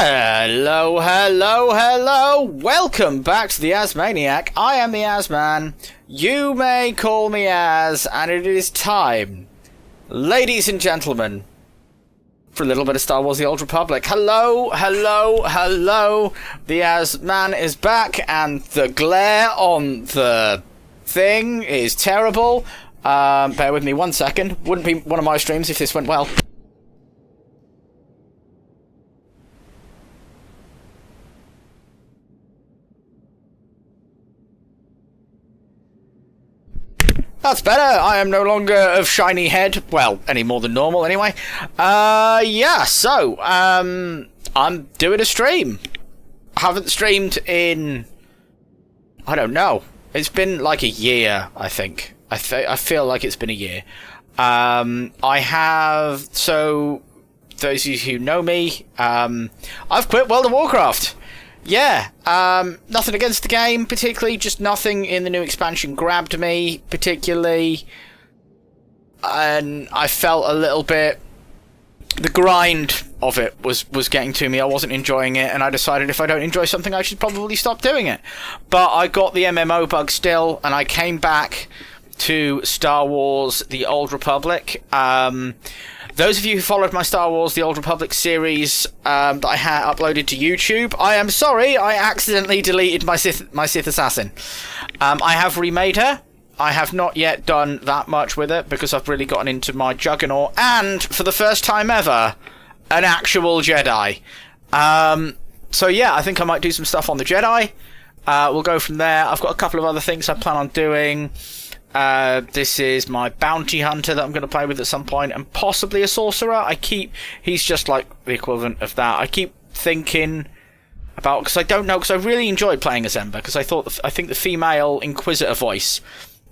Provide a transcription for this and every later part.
Hello, hello, hello! Welcome back to the Asmaniac. I am the Asman. You may call me Az, and it is time, ladies and gentlemen, for a little bit of Star Wars: The Old Republic. Hello, hello, hello! The Asman is back, and the glare on the thing is terrible. Bear with me 1 second. Wouldn't be one of my streams if this went well. That's better. I am no longer of shiny head. Well, any more than normal anyway. Yeah, so, I'm doing a stream. I haven't streamed in, I don't know. It's been like a year, I think. I feel like it's been a year. I have, so, those of you who know me, I've quit World of Warcraft. Yeah, nothing against the game particularly, just nothing in the new expansion grabbed me particularly, and I felt a little bit, the grind of it was getting to me. I wasn't enjoying it, and I decided if I don't enjoy something I should probably stop doing it. But I got the MMO bug still, and I came back to Star Wars: The Old Republic. Those of you who followed my Star Wars: The Old Republic series that I had uploaded to YouTube, I am sorry, I accidentally deleted my Sith assassin. I have remade her. I have not yet done that much with it because I've really gotten into my Juggernaut, and for the first time ever, an actual Jedi. So yeah, I think I might do some stuff on the Jedi. We'll go from there. I've got a couple of other things I plan on doing. This is my bounty hunter that I'm going to play with at some point, and possibly a sorcerer. He's just like the equivalent of that. I keep thinking about, because I don't know, because I really enjoyed playing as Ember, because I think the female Inquisitor voice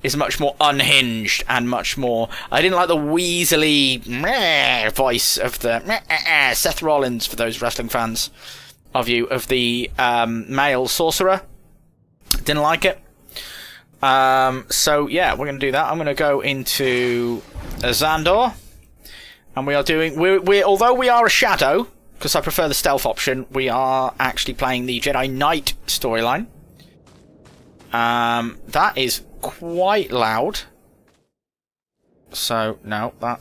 is much more unhinged and much more. I didn't like the weaselly voice of the Seth Rollins, for those wrestling fans of you, of the male sorcerer. Didn't like it. So yeah, we're going to do that. I'm going to go into Xandor, and we are doing, although we are a shadow, because I prefer the stealth option, we are actually playing the Jedi Knight storyline. That is quite loud. So no, I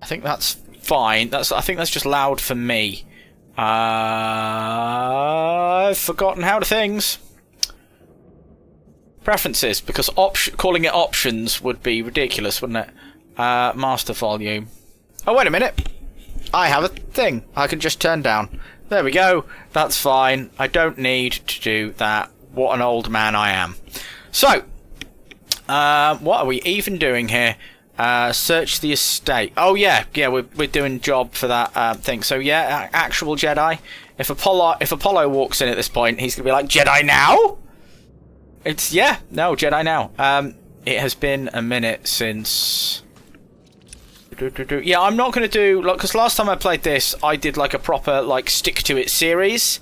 think that's fine. I think that's just loud for me. I've forgotten how to things. Preferences, because calling it options would be ridiculous, wouldn't it? Master volume. Oh, wait a minute. I have a thing I can just turn down. There we go. That's fine. I don't need to do that. What an old man I am. So, what are we even doing here? Search the estate. Oh, yeah, we're doing job for that thing. So, yeah, actual Jedi. If Apollo walks in at this point, he's going to be like, Jedi now? Jedi now. It has been a minute since... Yeah, I'm not going to do... because last time I played this, I did like a proper stick-to-it series,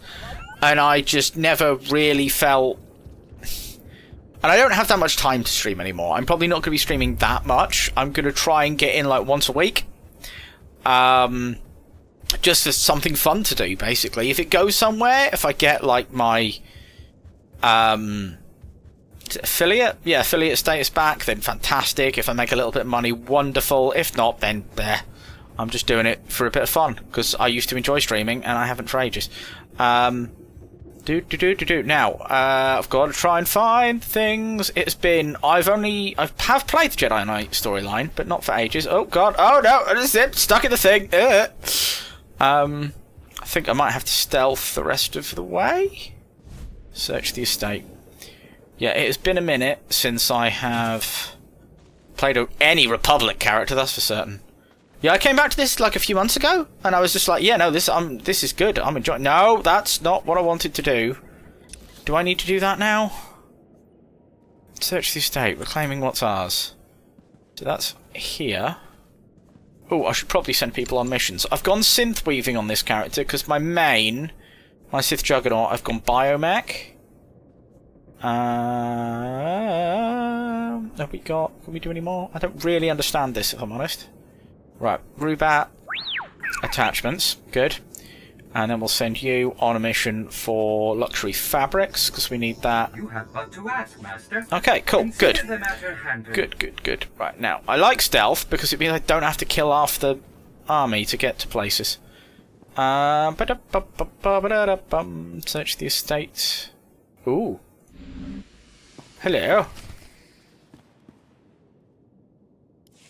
and I just never really felt... And I don't have that much time to stream anymore. I'm probably not going to be streaming that much. I'm going to try and get in once a week. Just as something fun to do, basically. If it goes somewhere, if I get my... affiliate status back, then fantastic. If I make a little bit of money, wonderful. If not, then there. I'm just doing it for a bit of fun, because I used to enjoy streaming and I haven't for ages. Now, I've got to try and find things. I have played the Jedi Knight storyline, but not for ages. Oh god, oh no, it's it, stuck in the thing. I think I might have to stealth the rest of the way. Search the estate. Yeah, it has been a minute since I have played any Republic character, that's for certain. Yeah, I came back to this a few months ago, and I was just like, yeah, no, this is good. I'm enjoying. No, that's not what I wanted to do. Do I need to do that now? Search the estate, reclaiming what's ours. So that's here. Oh, I should probably send people on missions. I've gone synth weaving on this character because my Sith Juggernaut, I've gone biomech. Have we got... Can we do any more? I don't really understand this, if I'm honest. Right, Rubat attachments. Good. And then we'll send you on a mission for luxury fabrics, because we need that. You have but to ask, Master. Okay, cool, good. Consider the matter handled. Good. Right, now, I like stealth, because it means I don't have to kill half the army to get to places. Search the estate. Ooh. Hello.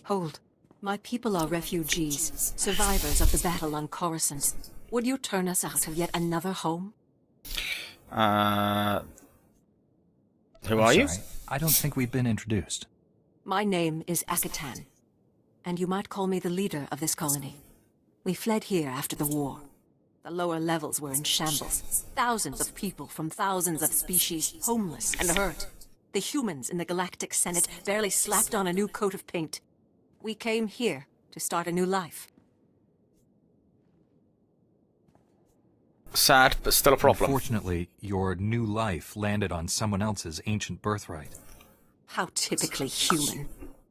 Hold. My people are refugees, survivors of the battle on Coruscant. Would you turn us out of yet another home? Who are you? I don't think we've been introduced. My name is Akatan, and you might call me the leader of this colony. We fled here after the war. The lower levels were in shambles. Thousands of people from thousands of species, homeless and hurt. The humans in the Galactic Senate barely slapped on a new coat of paint. We came here to start a new life. Sad, but still a problem. Unfortunately, your new life landed on someone else's ancient birthright. How typically human.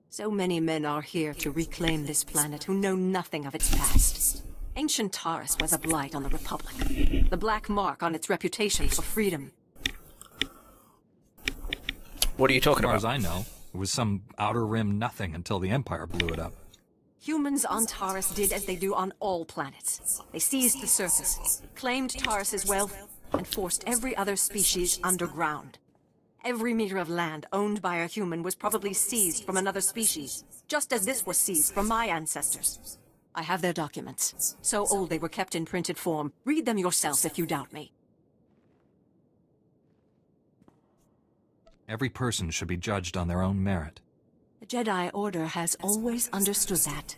So many men are here to reclaim this planet who know nothing of its past. Ancient Taurus was a blight on the Republic. The black mark on its reputation for freedom. What are you talking about? As far as I know, it was some outer rim nothing until the Empire blew it up. Humans on Taurus did as they do on all planets. They seized the surface, claimed Taurus's wealth, and forced every other species underground. Every meter of land owned by a human was probably seized from another species, just as this was seized from my ancestors. I have their documents. So old they were kept in printed form. Read them yourself if you doubt me. Every person should be judged on their own merit. The Jedi Order has always understood that.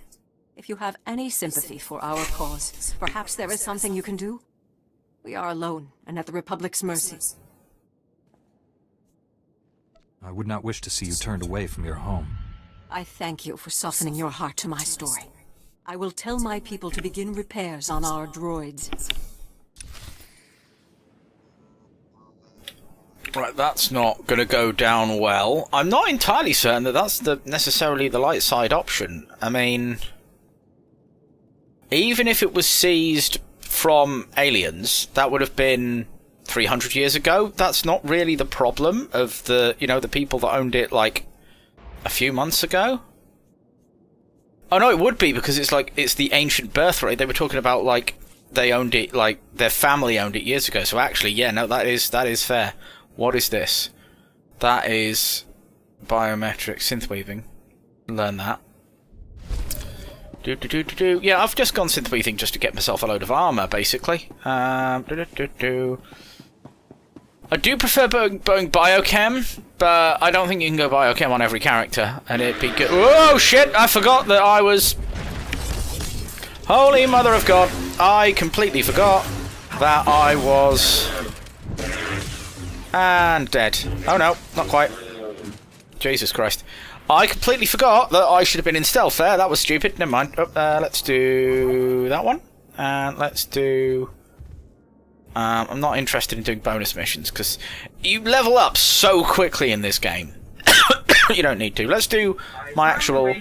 If you have any sympathy for our cause, perhaps there is something you can do? We are alone and at the Republic's mercy. I would not wish to see you turned away from your home. I thank you for softening your heart to my story. I will tell my people to begin repairs on our droids. Right, that's not going to go down well. I'm not entirely certain that that's necessarily the light side option. I mean, even if it was seized from aliens, that would have been 300 years ago. That's not really the problem of the, the people that owned it, like, a few months ago. Oh, no, it would be, because it's the ancient birthright. They were talking about, like, they owned it, like, their family owned it years ago. So actually, yeah, no, that is fair. What is this? That is biometric synthweaving. Learn that. Yeah, I've just gone synthweaving just to get myself a load of armor, basically. I do prefer going biochem, but I don't think you can go biochem on every character, and it'd be good. Oh shit! I forgot that I was. Holy Mother of God! I completely forgot that I was. And dead. Oh no, not quite. Jesus Christ. I completely forgot that I should have been in stealth there. That was stupid. Never mind. Oh, let's do that one. And let's do... I'm not interested in doing bonus missions, because you level up so quickly in this game. You don't need to. Let's do my actual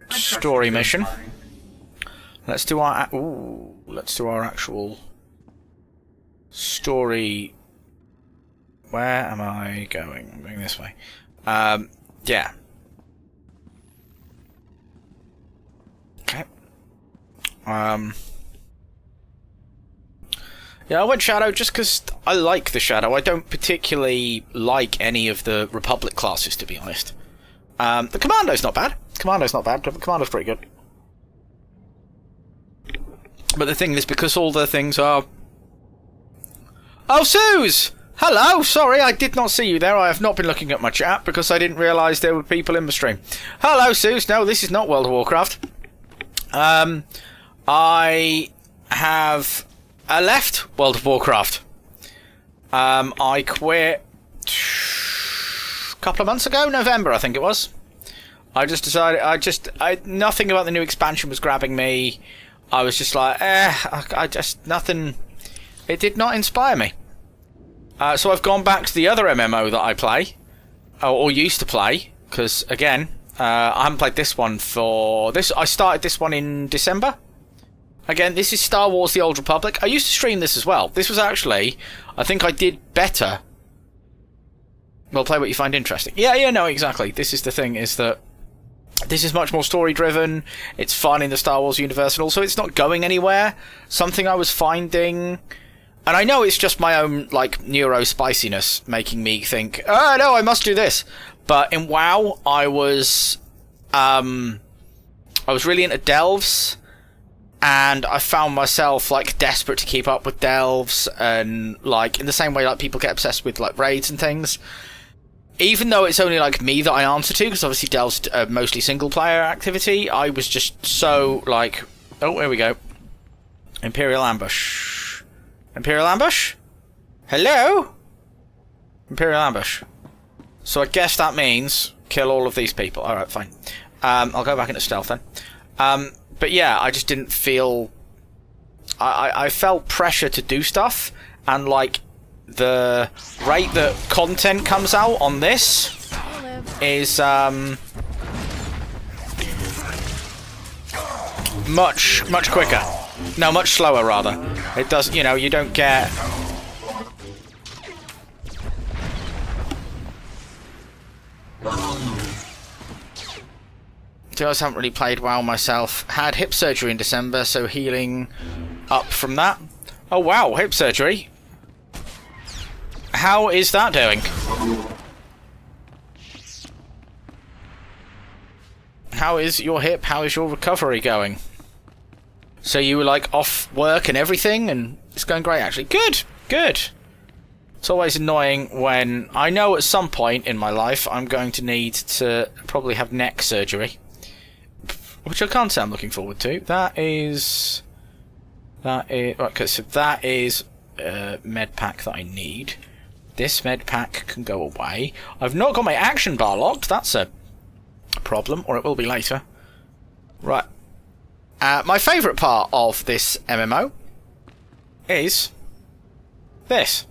story mission. Let's do our... let's do our actual... story. Where am I going? I'm going this way. Yeah. Okay. Yeah, I went Shadow just because I like the Shadow. I don't particularly like any of the Republic classes, to be honest. The Commando's not bad. Commando's pretty good. But the thing is, because all the things are... Oh, Suze! Hello! Sorry, I did not see you there. I have not been looking at my chat because I didn't realise there were people in the stream. Hello, Suze. No, this is not World of Warcraft. I have left World of Warcraft. I quit a couple of months ago, November, I think it was. I just decided, nothing about the new expansion was grabbing me. I was just like, nothing... It did not inspire me. So I've gone back to the other MMO that I play, or used to play, because again, I haven't played this one for this. I started this one in December, Again, this is Star Wars The Old Republic. I used to stream this as well. This was actually... I think I did better. Well, play what you find interesting. Yeah, no, exactly. This is the thing, is that... This is much more story-driven. It's fun in the Star Wars universe, and also it's not going anywhere. Something I was finding... And I know it's just my own, like, neuro-spiciness making me think, oh, no, I must do this. But in WoW, I was really into delves, and I found myself, like, desperate to keep up with delves, and, like, in the same way, like, people get obsessed with, like, raids and things. Even though it's only, like, me that I answer to, because obviously delves mostly single-player activity, I was just so, like... Oh, here we go. Imperial Ambush. Imperial Ambush? Hello? Imperial Ambush. So I guess that means kill all of these people. Alright, fine. I'll go back into stealth then. But yeah, I just didn't feel... I felt pressure to do stuff, and like the rate that content comes out on this is much quicker. No, much slower rather. It does, you know, you don't get... I haven't really played WoW myself. Had hip surgery in December, so healing up from that. Oh wow, hip surgery. How is that doing? How is your hip? How is your recovery going? So you were like off work and everything, and it's going great actually. Good, good. It's always annoying when I know at some point in my life I'm going to need to probably have neck surgery, which I can't say I'm looking forward to. That is okay. So that is a med pack that I need. This med pack can go away. I've not got my action bar locked. That's a problem, or it will be later. Right. My favourite part of this MMO is this.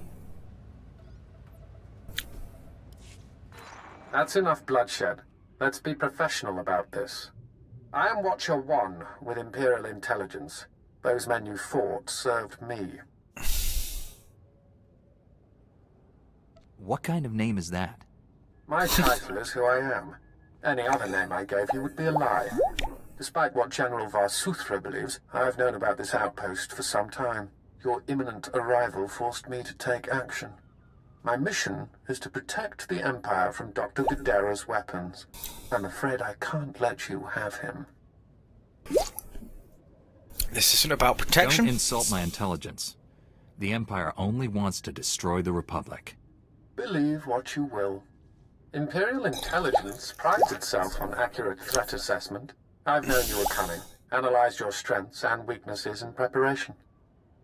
That's enough bloodshed. Let's be professional about this. I am Watcher 1 with Imperial Intelligence. Those men you fought served me. What kind of name is that? My title is who I am. Any other name I gave you would be a lie. Despite what General Swtor believes, I have known about this outpost for some time. Your imminent arrival forced me to take action. My mission is to protect the Empire from Dr. Guderra's weapons. I'm afraid I can't let you have him. This isn't about protection. Don't insult my intelligence. The Empire only wants to destroy the Republic. Believe what you will. Imperial Intelligence prides itself on accurate threat assessment. I've known you were coming, analyzed your strengths and weaknesses in preparation.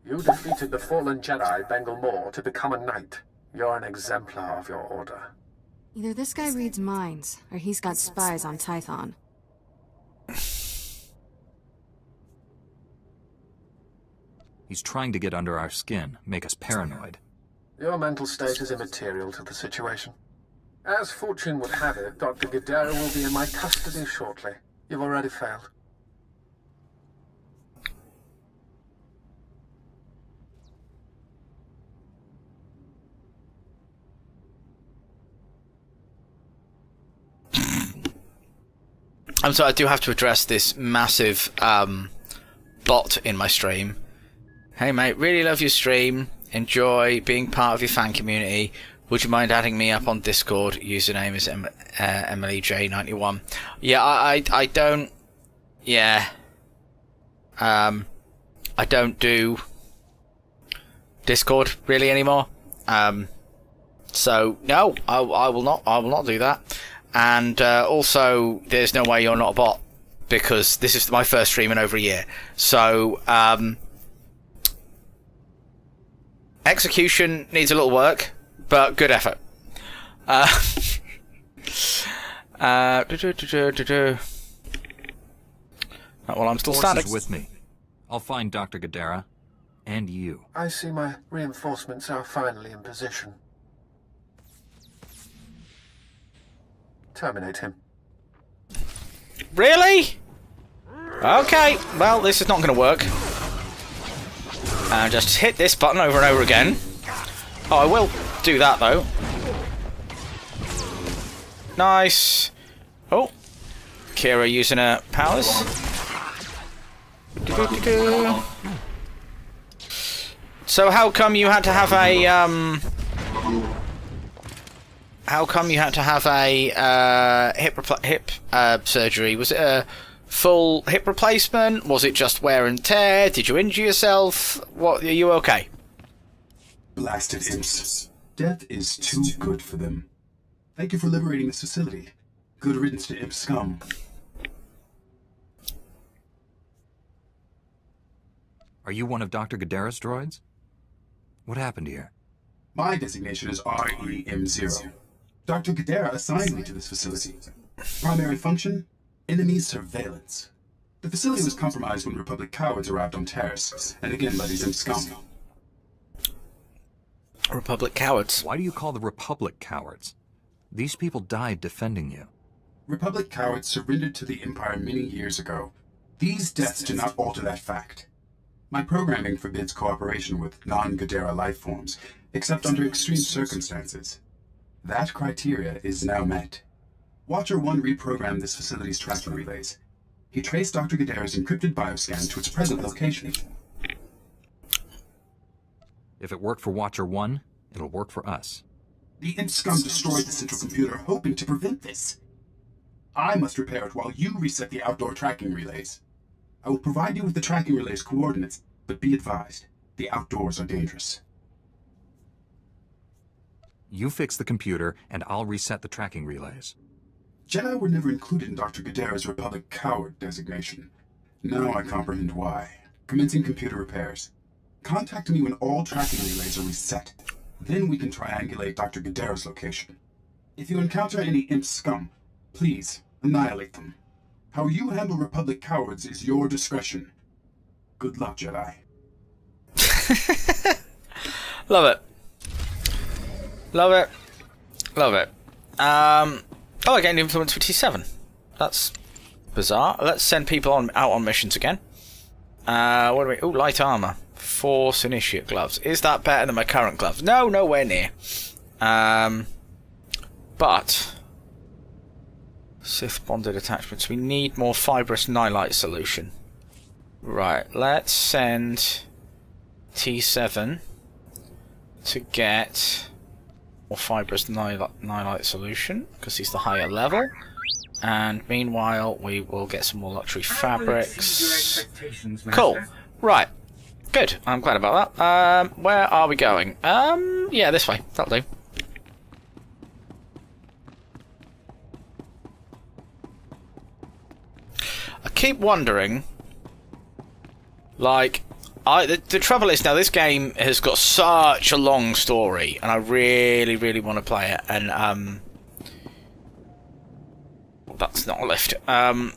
You defeated the fallen Jedi Bengal Moore to become a knight. You're an exemplar of your order. Either this guy reads minds, or he's got spies on Tython. He's trying to get under our skin, make us paranoid. Your mental state is immaterial to the situation. As fortune would have it, Dr. Guderra will be in my custody shortly. You've already failed. I'm sorry, I do have to address this massive bot in my stream. Hey mate, really love your stream. Enjoy being part of your fan community. Would you mind adding me up on Discord? Username is EmilyJ91. Yeah, I don't... Yeah. I don't do Discord really anymore. So no, I will not do that. And also, there's no way you're not a bot, because this is my first stream in over a year. So execution needs a little work, but good effort. Well, I'm still static. Forces with me. I'll find Dr. Guderra, and you. I see my reinforcements are finally in position. Terminate him. Really? Okay, well, this is not going to work. And just hit this button over and over again. Oh, I will do that, though. Nice. Oh. Kira using her powers. So how come you had to have a, How come you had to have a hip surgery? Was it a full hip replacement? Was it just wear and tear? Did you injure yourself? What? Are you okay? Blasted imps. Death is too good for them. Thank you for liberating this facility. Good riddance to imp scum. Are you one of Dr. Gadara's droids? What happened here? My designation is REM0. Dr. Gadara assigned me to this facility. Primary function? Enemy surveillance. The facility was compromised when Republic cowards arrived on Terrace, and again by these imp scum. Republic cowards. Why do you call the Republic cowards? These people died defending you. Republic cowards surrendered to the Empire many years ago. These deaths do not alter that fact. My programming forbids cooperation with non-Gadara life forms, except under extreme circumstances. That criteria is now met. Watcher 1 reprogrammed this facility's tracking relays. He traced Dr. Gadara's encrypted bioscan to its present location. If it worked for Watcher 1, it'll work for us. The imp scum destroyed the central computer, hoping to prevent this. I must repair it while you reset the outdoor tracking relays. I will provide you with the tracking relay's coordinates, but be advised, the outdoors are dangerous. You fix the computer, and I'll reset the tracking relays. Jedi were never included in Dr. Gadara's Republic coward designation. Now I comprehend why. Commencing computer repairs. Contact me when all tracking relays are reset. Then we can triangulate Dr. Gadara's location. If you encounter any imp scum, please annihilate them. How you handle Republic cowards is your discretion. Good luck, Jedi. Love it. Love it. Love it. Oh, I gained influence for T7. That's bizarre. Let's send people out on missions again. What do we... Ooh, light armor. Force Initiate gloves. Is that better than my current gloves? No, nowhere near. But... Sith bonded attachments. We need more fibrous nylite solution. Right, let's send T7 to get more fibrous nylite solution, because he's the higher level. And meanwhile, we will get some more luxury fabrics. Cool. Right. Good. I'm glad about that. Where are we going? Yeah, this way. That'll do. I keep wondering, like, the trouble is now this game has got such a long story, and I really, really want to play it. And well, that's not a lift. And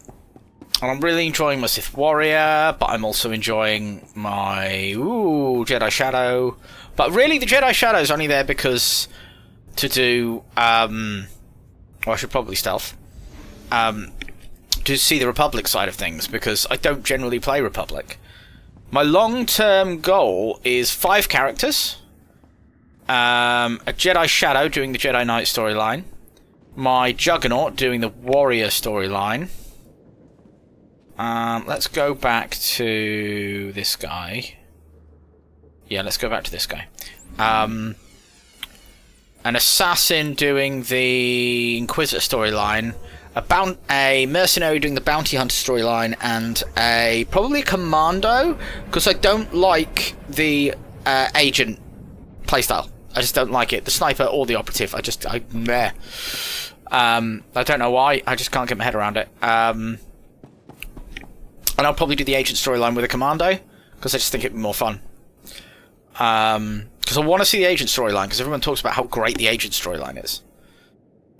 I'm really enjoying my Sith Warrior, but I'm also enjoying my Jedi Shadow. But really, the Jedi Shadow is only there because to do well, I should probably stealth. To see the Republic side of things, because I don't generally play Republic. My long-term goal is 5 characters, a Jedi Shadow doing the Jedi Knight storyline, my Juggernaut doing the Warrior storyline. Let's go back to this guy. Yeah, let's go back to this guy. An Assassin doing the Inquisitor storyline, a mercenary doing the bounty hunter storyline, and probably a commando, because I don't like the agent playstyle. I just don't like it. The sniper or the operative. Meh. I don't know why. I just can't get my head around it. And I'll probably do the agent storyline with a commando, because I just think it'd be more fun. Because I want to see the agent storyline, because everyone talks about how great the agent storyline is.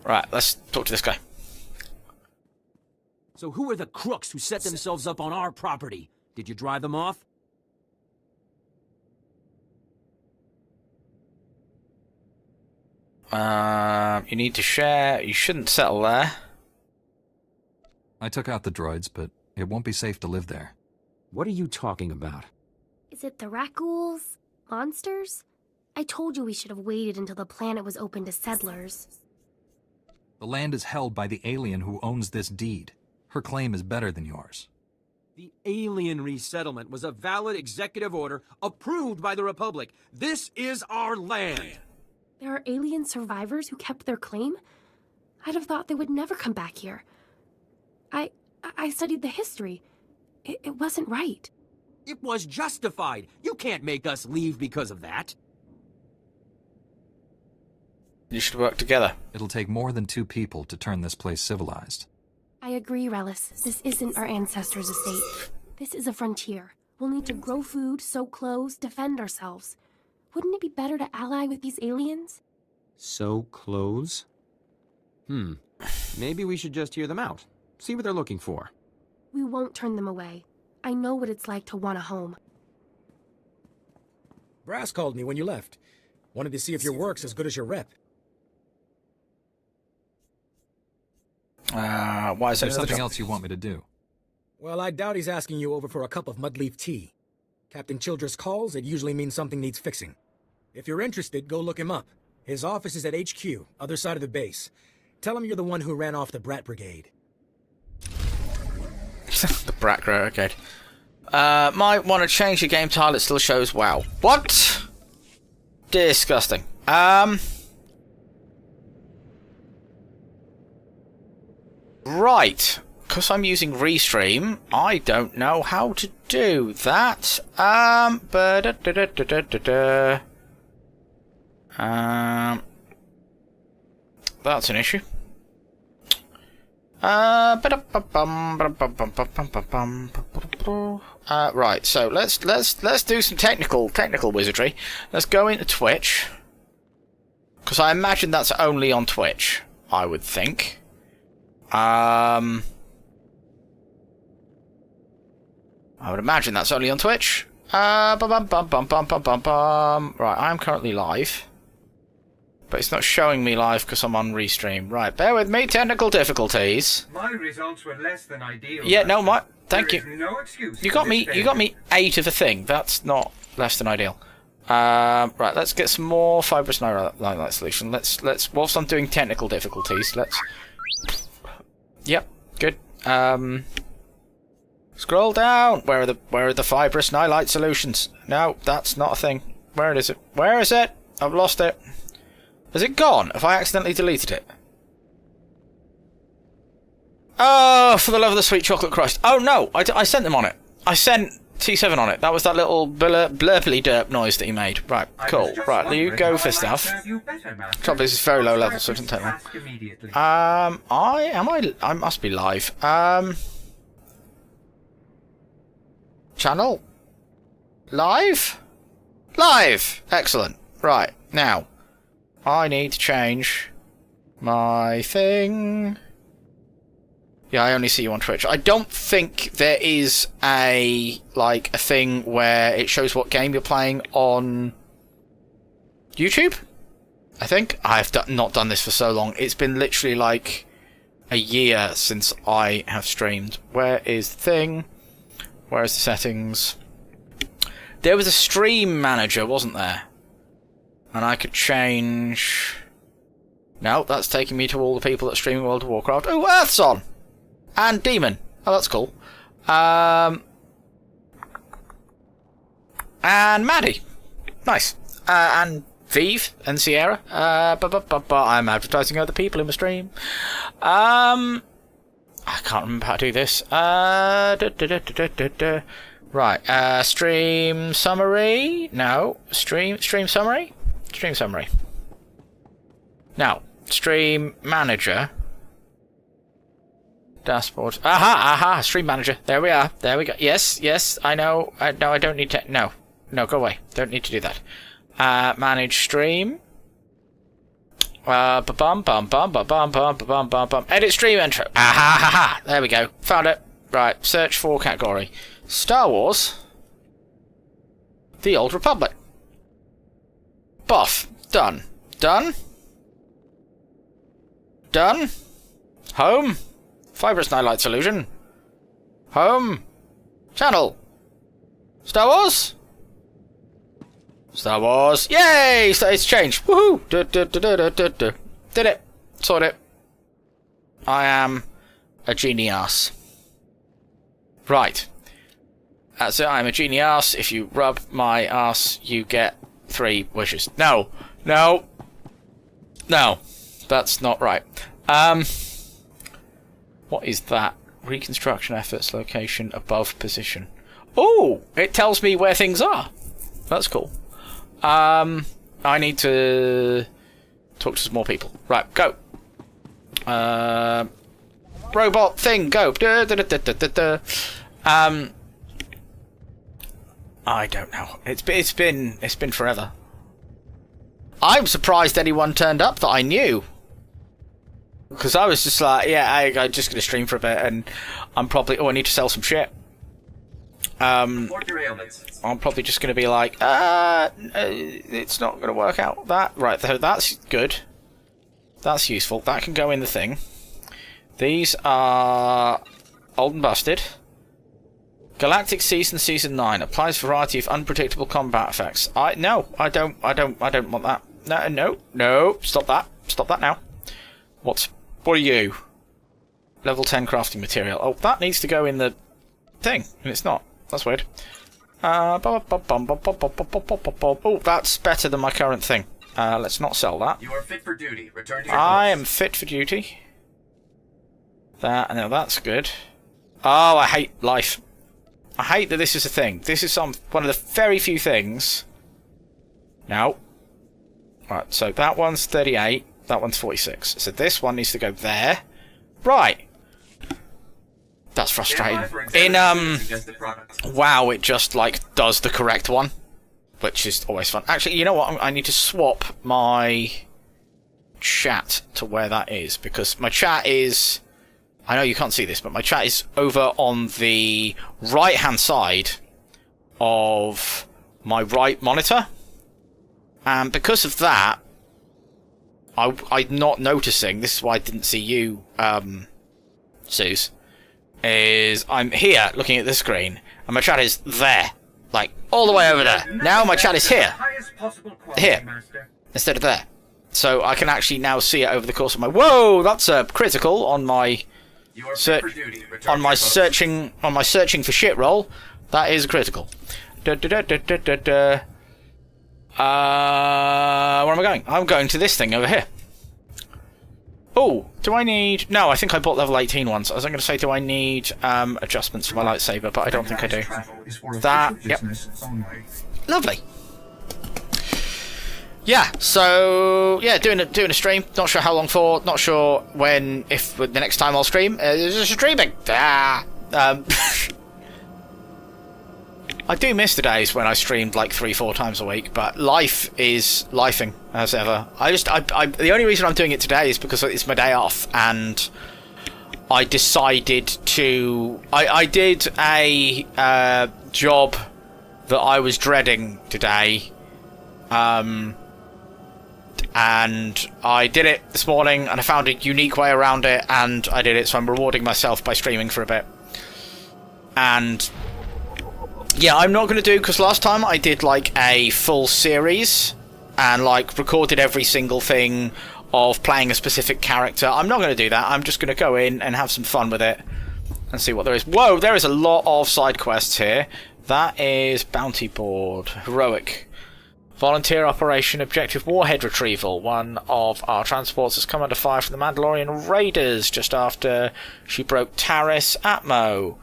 Right, let's talk to this guy. So who are the crooks who set themselves up on our property? Did you drive them off? You need to share. You shouldn't settle there. I took out the droids, but it won't be safe to live there. What are you talking about? Is it the Rakghouls? Monsters? I told you we should have waited until the planet was open to settlers. The land is held by the alien who owns this deed. Her claim is better than yours. The alien resettlement was a valid executive order approved by the Republic. This is our land. There are alien survivors who kept their claim? I'd have thought they would never come back here. I studied the history. It wasn't right. It was justified. You can't make us leave because of that. You should work together. It'll take more than 2 people to turn this place civilized. I agree, Relis. This isn't our ancestors' estate. This is a frontier. We'll need to grow food, sew clothes, defend ourselves. Wouldn't it be better to ally with these aliens? Sew clothes? Maybe we should just hear them out. See what they're looking for. We won't turn them away. I know what it's like to want a home. Brass called me when you left. Wanted to see if your work's as good as your rep. Why is there There's something else you want me to do? Well, I doubt he's asking you over for a cup of mudleaf tea. Captain Childress calls, it usually means something needs fixing. If you're interested, go look him up. His office is at HQ, other side of the base. Tell him you're the one who ran off the Brat Brigade. The Brat Brigade. Might want to change the game title, it still shows WoW. What? Disgusting. Right. Because I'm using Restream, I don't know how to do that. That's an issue. Right, so let's do some technical wizardry. Let's go into Twitch, because I imagine that's only on Twitch, I would think. I would imagine that's only on Twitch. Right, I'm currently live. But it's not showing me live because I'm on Restream. Right, bear with me. Technical difficulties. My results were less than ideal. Yeah, no, thank you. No excuse. You got me 8 of a thing. That's not less than ideal. Right, let's get some more fibrous nylite solution. Let's whilst I'm doing technical difficulties, let's. Yep, good. Scroll down. Where are the fibrous nylite solutions? No, that's not a thing. Where is it? Where is it? I've lost it. Has it gone? Have I accidentally deleted it? Oh, for the love of the sweet chocolate crust. Oh no, I sent them on it. I sent T7 on it. That was that little blurply derp noise that he made. Right, cool. Right, you go for stuff. Trouble is, it's very low level, so it doesn't take long. I must be live. Channel? Live? Live! Excellent. Right, now. I need to change my thing. Yeah, I only see you on Twitch. I don't think there is a thing where it shows what game you're playing on YouTube. I think. I've not done this for so long. It's been literally like a year since I have streamed. Where is the thing? Where is the settings? There was a stream manager, wasn't there? And I could change. No, that's taking me to all the people that stream World of Warcraft. Oh, Earth's on! And Demon. Oh, that's cool. And Maddie. Nice. And Vive and Sierra. I'm advertising other people in my stream. I can't remember how to do this. Right. Stream summary. No. Stream summary. Stream summary. Now, stream manager. Dashboard. Aha! Stream manager. There we are. There we go. Yes. I know. No, I don't need to. No, go away. Don't need to do that. Manage stream. Edit stream intro. Aha! There we go. Found it. Right. Search for category. Star Wars. The Old Republic. Buff. Done. Home. Fibrous nylite solution. Home. Channel. Star Wars. Star Wars. Yay! So it's changed. Woohoo! Did it. Sorted it. I am a genius. Right. That's it. I'm a genius. If you rub my ass, you get 3 wishes. No. No. No. That's not right. What is that? Reconstruction efforts, location, above position. Oh! It tells me where things are. That's cool. I need to talk to some more people. Right, go. Robot thing, go. I don't know. It's been forever. I'm surprised anyone turned up that I knew. Because I was just like, yeah, I'm just going to stream for a bit, and I'm probably... Oh, I need to sell some shit. I'm probably just going to be like, it's not going to work out. Right, that's good. That's useful. That can go in the thing. These are old and busted. Galactic Season 9 applies variety of unpredictable combat effects. I don't want that. No. Stop that now. What are you? Level 10 crafting material. Oh, that needs to go in the thing, and it's not. That's weird. Oh, that's better than my current thing. Let's not sell that. You are fit for duty. Return to your I post. am fit for duty. Now that's good. Oh, I hate life. I hate that this is a thing. This is one of the very few things. No. Right, so that one's 38. That one's 46. So this one needs to go there. Right. That's frustrating. In WoW, it just like does the correct one, which is always fun. Actually, you know what? I need to swap my chat to where that is, because my chat is... I know you can't see this, but my chat is over on the right-hand side of my right monitor. And because of that, I'm not noticing, this is why I didn't see you, Suze, is I'm here looking at the screen, and my chat is there. Like, all the way over there. Now my chat is here. Here. Instead of there. So I can actually now see it over the course of my... Whoa! That's a critical on my... on my searching for shit roll. That is critical. Where am I going? I'm going to this thing over here. Oh, do I need... No, I think I bought level 18 once. I was going to say, do I need adjustments for my lightsaber, but I don't think I do. That, yep. Lovely. Yeah, so, yeah, doing a stream. Not sure how long for, not sure when, if the next time I'll stream. It's streaming. I do miss the days when I streamed like 3-4 times a week, but life is lifing as ever. The only reason I'm doing it today is because it's my day off, and I decided to... I did a job that I was dreading today, and I did it this morning, and I found a unique way around it, and I did it, so I'm rewarding myself by streaming for a bit. And... yeah, I'm not going to do, because last time I did like a full series and like recorded every single thing of playing a specific character. I'm not going to do that. I'm just going to go in and have some fun with it and see what there is. Whoa, there is a lot of side quests here. That is Bounty Board. Heroic. Volunteer Operation Objective Warhead Retrieval. One of our transports has come under fire from the Mandalorian Raiders just after she broke Taris Atmo.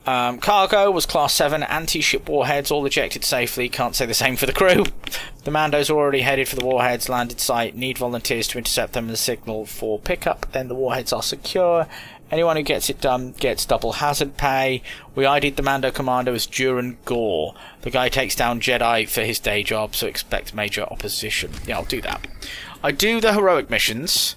Cargo was Class 7 anti-ship warheads, all ejected safely. Can't say the same for the crew. The Mandos are already headed for the warheads, landed site, need volunteers to intercept them and signal for pickup. Then the warheads are secure. Anyone who gets it done gets double hazard pay. We ID'd the Mando commander as Duran Gore. The guy takes down Jedi for his day job, so expect major opposition. Yeah, I'll do that. I do the heroic missions,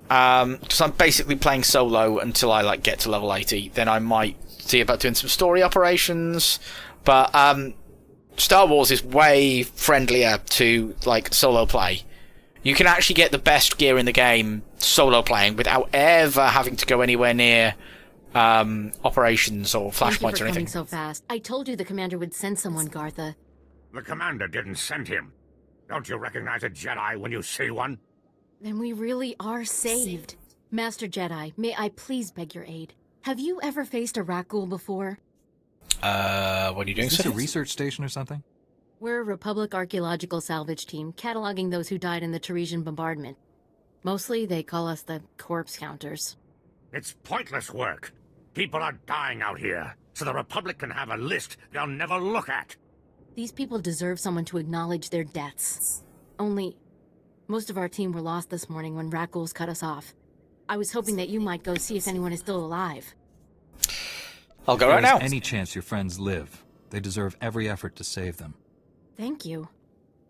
because I'm basically playing solo until I like get to level 80. Then I might see about doing some story operations, but Star Wars is way friendlier to like solo play. You can actually get the best gear in the game solo playing without ever having to go anywhere near operations or flashpoints or anything. So fast. I told you the commander would send someone, Gartha. The commander didn't send him. Don't you recognize a Jedi when you see one? Then we really are saved. Master Jedi, may I please beg your aid? Have you ever faced a Rakghoul before? What are you doing, Is this sir? a research station or something? We're a Republic archaeological salvage team, cataloging those who died in the Teresian bombardment. Mostly, they call us the corpse counters. It's pointless work. People are dying out here, so the Republic can have a list they'll never look at. These people deserve someone to acknowledge their deaths. Only, most of our team were lost this morning when Rakghouls cut us off. I was hoping that you might go see if anyone is still alive. I'll go right now. If there's any chance your friends live, they deserve every effort to save them. Thank you.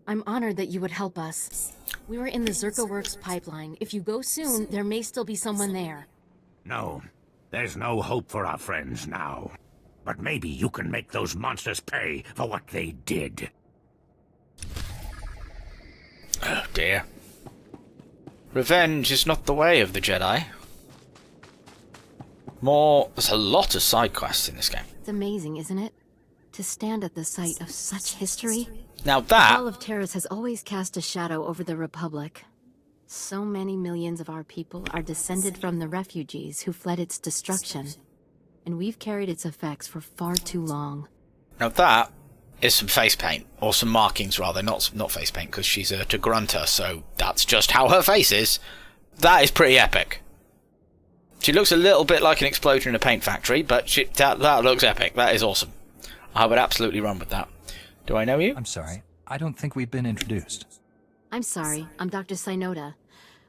I'm honored that you would help us. We were in the Zerka Works pipeline. If you go soon, there may still be someone there. No, there's no hope for our friends now. But maybe you can make those monsters pay for what they did. Oh dear. Revenge is not the way of the Jedi. There's a lot of side quests in this game. It's amazing, isn't it? To stand at the site of such history. Now The that... fall of Terrace has always cast a shadow over the Republic. So many millions of our people are descended from the refugees who fled its destruction. And we've carried its effects for far too long. Now that is some face paint. Or some markings, rather. Not face paint, because she's a Grunter, so that's just how her face is. That is pretty epic. She looks a little bit like an explosion in a paint factory, but that looks epic. That is awesome. I would absolutely run with that. Do I know you? I'm sorry. I don't think we've been introduced. I'm sorry, I'm Dr. Synoda.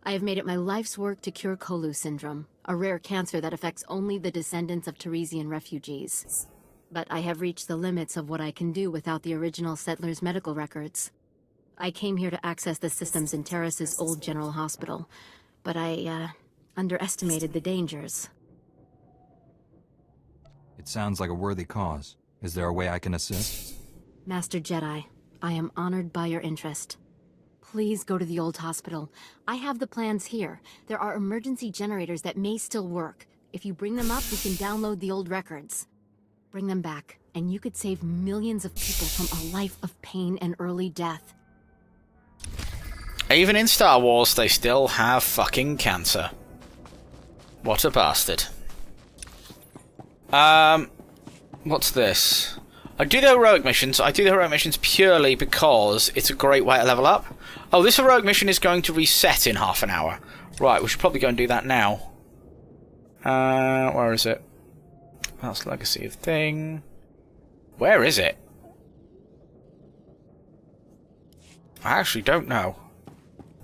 I have made it my life's work to cure Kolu syndrome, a rare cancer that affects only the descendants of Teresian refugees. But I have reached the limits of what I can do without the original settlers' medical records. I came here to access the systems in Terrace's old general hospital, but I, underestimated the dangers. It sounds like a worthy cause. Is there a way I can assist? Master Jedi, I am honored by your interest. Please go to the old hospital. I have the plans here. There are emergency generators that may still work. If you bring them up, we can download the old records. Bring them back, and you could save millions of people from a life of pain and early death. Even in Star Wars, they still have fucking cancer. What a bastard. What's this? I do the heroic missions. I do the heroic missions purely because it's a great way to level up. Oh, this heroic mission is going to reset in half an hour. Right, we should probably go and do that now. Where is it? That's Legacy of Thing. Where is it? I actually don't know.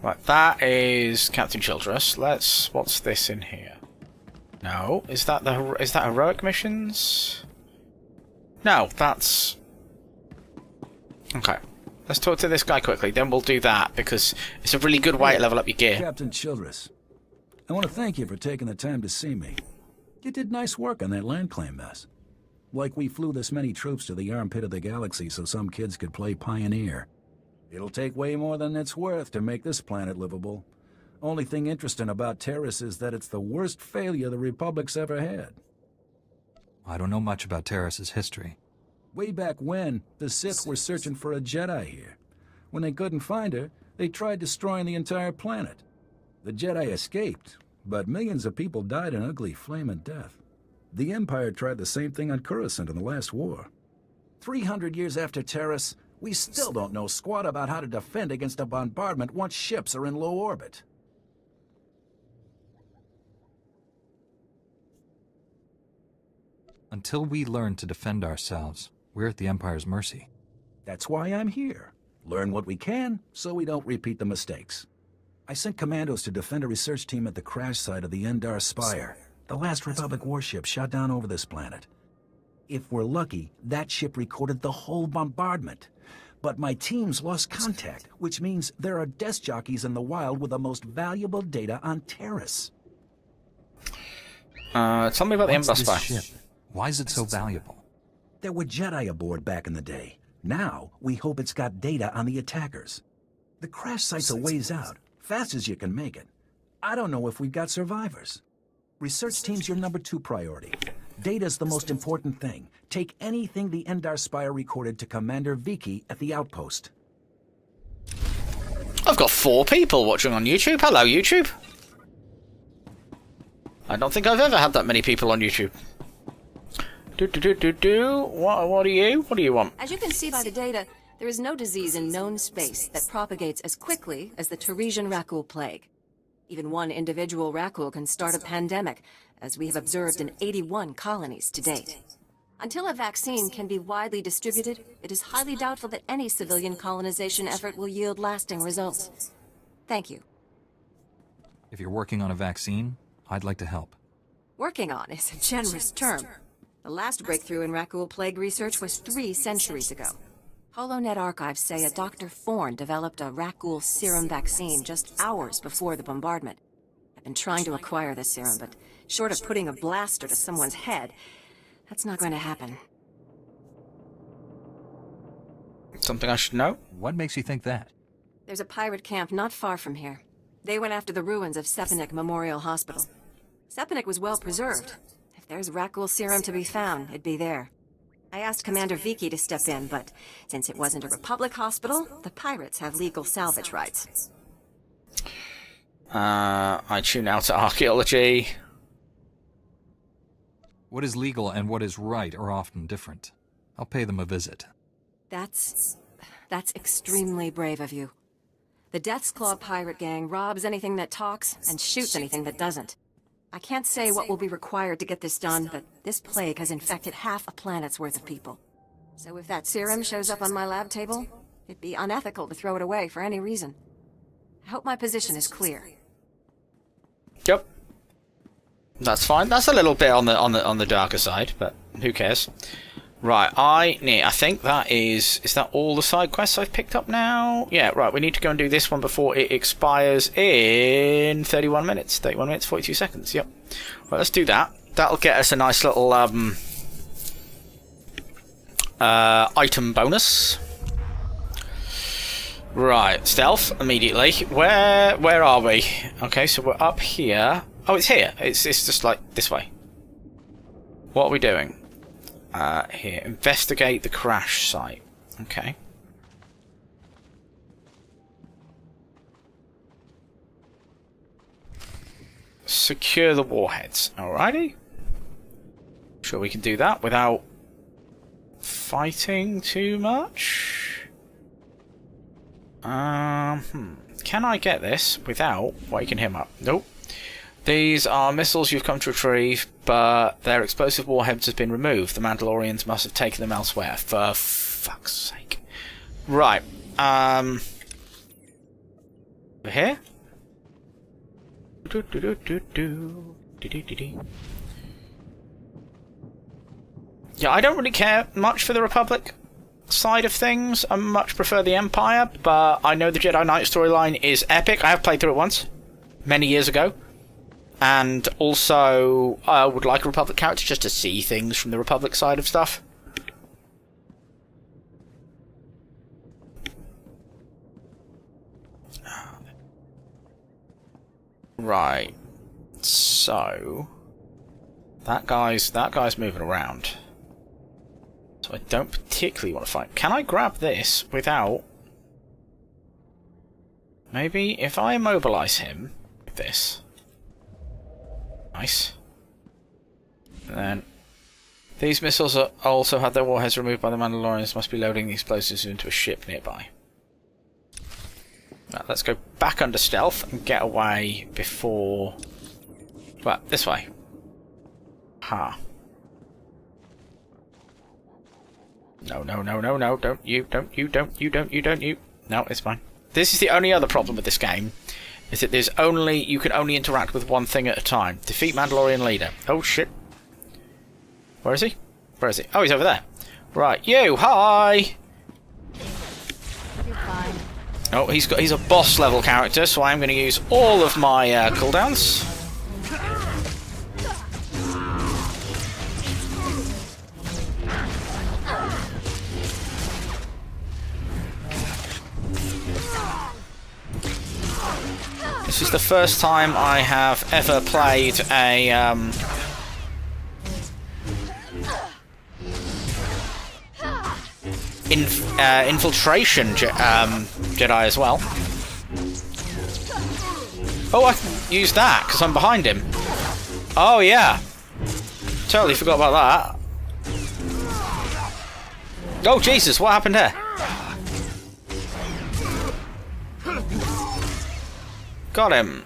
Right, that is Captain Childress. What's this in here? No, is that heroic missions? No, that's... Okay. Let's talk to this guy quickly, then we'll do that, because it's a really good way to level up your gear. Captain Childress, I want to thank you for taking the time to see me. You did nice work on that land claim mess. Like we flew this many troops to the armpit of the galaxy so some kids could play pioneer. It'll take way more than it's worth to make this planet livable. Only thing interesting about Terrace is that it's the worst failure the Republic's ever had. I don't know much about Terrace's history. Way back when, the Sith were searching for a Jedi here. When they couldn't find her, they tried destroying the entire planet. The Jedi escaped, but millions of people died an ugly flaming death. The Empire tried the same thing on Coruscant in the last war. 300 years after Terrace, we still don't know squat about how to defend against a bombardment once ships are in low orbit. Until we learn to defend ourselves, we're at the Empire's mercy. That's why I'm here. Learn what we can, so we don't repeat the mistakes. I sent commandos to defend a research team at the crash site of the Endar Spire, the last Republic warship shot down over this planet. If we're lucky, that ship recorded the whole bombardment. But my team's lost contact, which means there are desk jockeys in the wild with the most valuable data on Terrace. Tell me about the Endar Spire. Ship? Why is it so valuable? There were Jedi aboard back in the day. Now, we hope it's got data on the attackers. The crash site's a ways out, fast as you can make it. I don't know if we've got survivors. Research team's your #2 priority. Data's the most important thing. Take anything the Endar Spire recorded to Commander Viki at the outpost. I've got 4 people watching on YouTube. Hello, YouTube. I don't think I've ever had that many people on YouTube. What are you? What do you want? As you can see by the data, there is no disease in known space that propagates as quickly as the Teresian Rakul plague. Even one individual Rakul can start a pandemic, as we have observed in 81 colonies to date. Until a vaccine can be widely distributed, it is highly doubtful that any civilian colonization effort will yield lasting results. Thank you. If you're working on a vaccine, I'd like to help. Working on is a generous term. The last breakthrough in Rakul plague research was 3 centuries ago. HoloNet archives say a Dr. Thorne developed a Rakul serum vaccine just hours before the bombardment. I've been trying to acquire this serum, but short of putting a blaster to someone's head, that's not going to happen. Something I should know? What makes you think that? There's a pirate camp not far from here. They went after the ruins of Sepanik Memorial Hospital. Sepanik was well preserved. If there's Rakul serum to be found, it'd be there. I asked Commander Viki to step in, but since it wasn't a Republic hospital, the pirates have legal salvage rights. I tune out to archaeology. What is legal and what is right are often different. I'll pay them a visit. That's extremely brave of you. The Death's Claw pirate gang robs anything that talks and shoots anything that doesn't. I can't say what will be required to get this done, but this plague has infected half a planet's worth of people. So if that serum shows up on my lab table, it'd be unethical to throw it away for any reason. I hope my position is clear. Yep. That's fine. That's a little bit on the darker side, but who cares? Right, I think that is that all the side quests I've picked up now? Yeah, right, we need to go and do this one before it expires in 31 minutes. 31 minutes, 42 seconds, yep. Right, let's do that. That'll get us a nice little item bonus. Right, stealth, immediately. Where are we? Okay, so we're up here. Oh, it's here. It's just like this way. What are we doing? Here, investigate the crash site. Okay. Secure the warheads. Alrighty. Sure we can do that without fighting too much. Can I get this without waking him up? Nope. These are missiles you've come to retrieve, but their explosive warheads have been removed. The Mandalorians must have taken them elsewhere. For fuck's sake. Right. Over here? Yeah, I don't really care much for the Republic side of things. I much prefer the Empire, but I know the Jedi Knight storyline is epic. I have played through it once, many years ago. And also, I would like a Republic character just to see things from the Republic side of stuff. Right. So that guy's moving around. So I don't particularly want to fight. Can I grab this without... Maybe if I immobilize him with this. Nice. And then these missiles are also had their warheads removed by the Mandalorians. Must be loading the explosives into a ship nearby. Right, let's go back under stealth and get away before... Well, this way. Ha. No, no, no, no, no, don't you. No, it's fine. This is the only other problem with this game, is that you can only interact with one thing at a time. Defeat Mandalorian leader. Oh shit. Where is he? Where is he? Oh, he's over there. Right, you, hi! You're fine. Oh, he's a boss level character, so I'm going to use all of my cooldowns. This is the first time I have ever played a infiltration Jedi as well. Oh, I can use that because I'm behind him. Oh yeah, totally forgot about that. Oh Jesus, what happened here? Got him.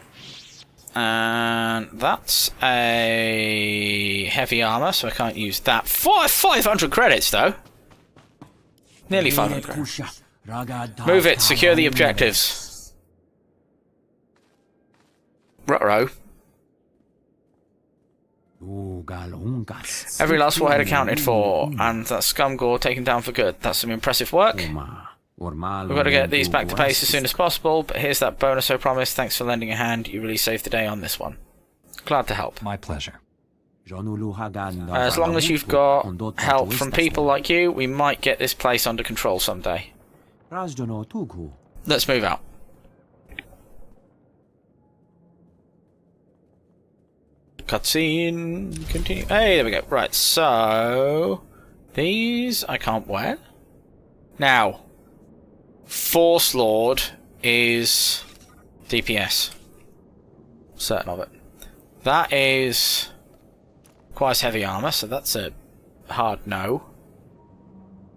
And that's a heavy armor, so I can't use that. 500 credits though. Nearly 500 credits. Move it, secure the objectives. Ruh-roh. Every last warhead accounted for, and that scum-gore taken down for good. That's some impressive work. We've got to get these back to base as soon as possible, but here's that bonus I promised. Thanks for lending a hand. You really saved the day on this one. Glad to help. My pleasure. As long as you've got help from people like you, we might get this place under control someday. Let's move out. Cutscene. Continue. Hey, there we go. Right, so... these I can't wear. Now, Force Lord is DPS. Certain of it. That is... requires heavy armor, so that's a hard no.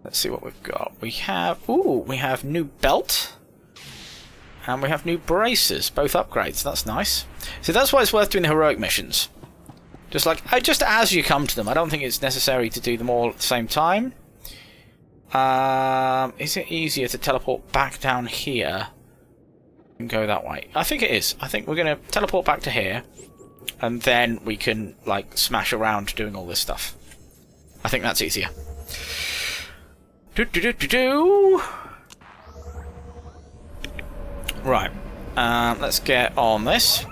Let's see what we've got. We have... ooh, we have new belt. And we have new braces. Both upgrades. That's nice. So that's why it's worth doing the heroic missions. Just as you come to them. I don't think it's necessary to do them all at the same time. Is it easier to teleport back down here and go that way? I think it is. I think we're going to teleport back to here. And then we can, like, smash around doing all this stuff. I think that's easier. Right. Let's get on this.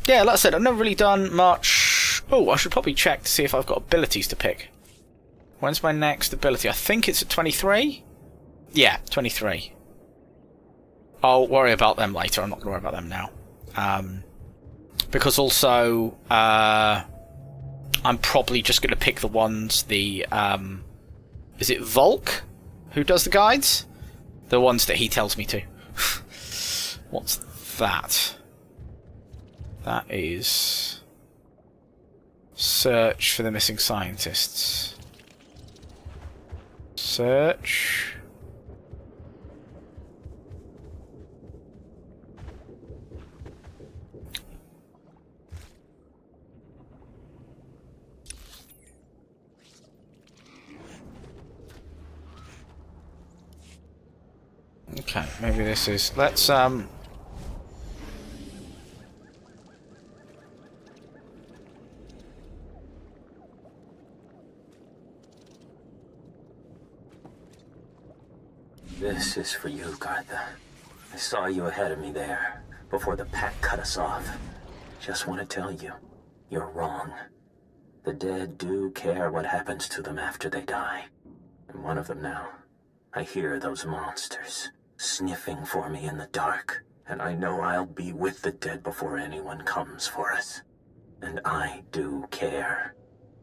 Yeah, like I said, I've never really done much. Oh, I should probably check to see if I've got abilities to pick. When's my next ability? I think it's at 23? Yeah, 23. I'll worry about them later. I'm not going to worry about them now. Because also, I'm probably just going to pick the ones, is it Volk who does the guides? The ones that he tells me to. What's that? That is... search for the missing scientists. Search... Okay, maybe this is... let's, This is for you, Gartha. I saw you ahead of me there, before the pack cut us off. Just want to tell you, you're wrong. The dead do care what happens to them after they die. I'm one of them now. I hear those monsters sniffing for me in the dark, and I know I'll be with the dead before anyone comes for us. And I do care.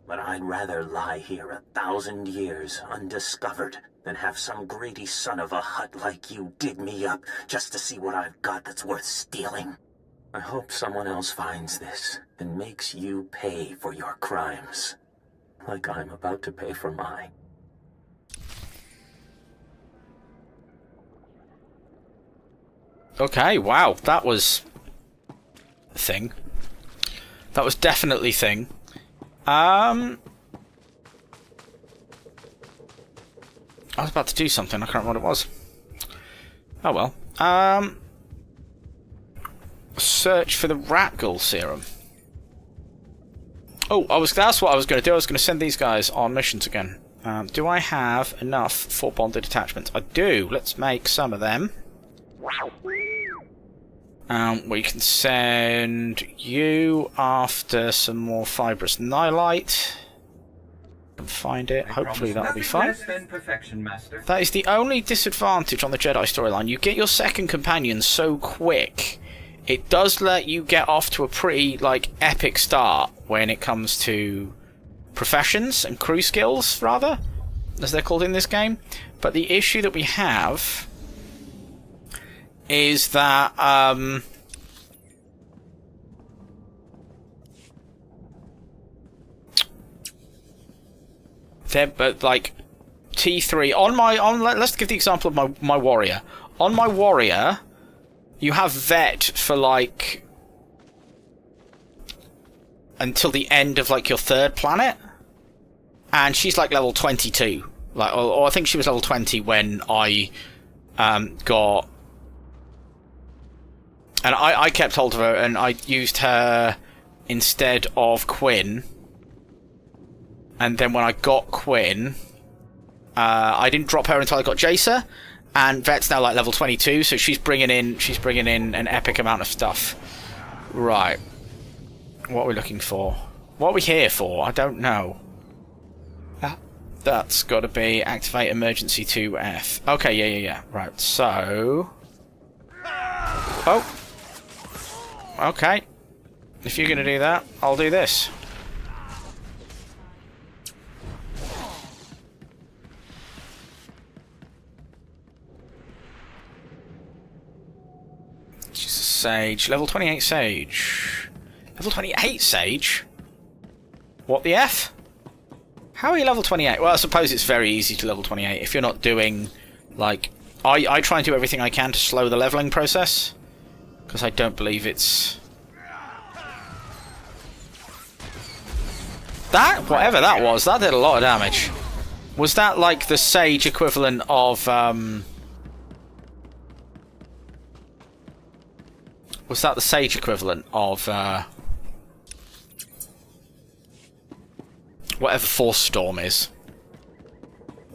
But I'd rather lie here 1,000 years undiscovered than have some greedy son of a hut like you dig me up just to see what I've got that's worth stealing. I hope someone else finds this and makes you pay for your crimes, like I'm about to pay for mine. Okay, wow, that was a thing. That was definitely a thing. I was about to do something, I can't remember what it was. Oh well. Search for the rat ghoul serum. Oh, that's what I was going to do. I was going to send these guys on missions again. Do I have enough for bonded attachments? I do. Let's make some of them. We can send you after some more fibrous nihilite. can find it. I Hopefully promise that'll be nothing fine. less than perfection, Master. That is the only disadvantage on the Jedi storyline. You get your second companion so quick. It does let you get off to a pretty, like, epic start when it comes to professions and crew skills, rather, as they're called in this game. But the issue that we have is that, but like T3 let's give the example of my warrior. On my warrior, you have vet for like until the end of like your third planet, and she's like level 22. Like, or I think she was level 20 when I got, and I kept hold of her and I used her instead of Quinn. And then when I got Quinn, I didn't drop her until I got Jacer, and Vet's now like level 22, so she's bringing in an epic amount of stuff. Right, what are we looking for? What are we here for? I don't know. That's got to be activate emergency 2F. Okay, yeah. Right, so, oh, okay. If you're gonna do that, I'll do this. Sage, level 28 Sage. Level 28 Sage? What the F? How are you level 28? Well, I suppose it's very easy to level 28 if you're not doing, like, I try and do everything I can to slow the leveling process, because I don't believe it's... That, whatever that was, that did a lot of damage. Was that like the Sage equivalent of, was that the Sage equivalent of, whatever Force Storm is?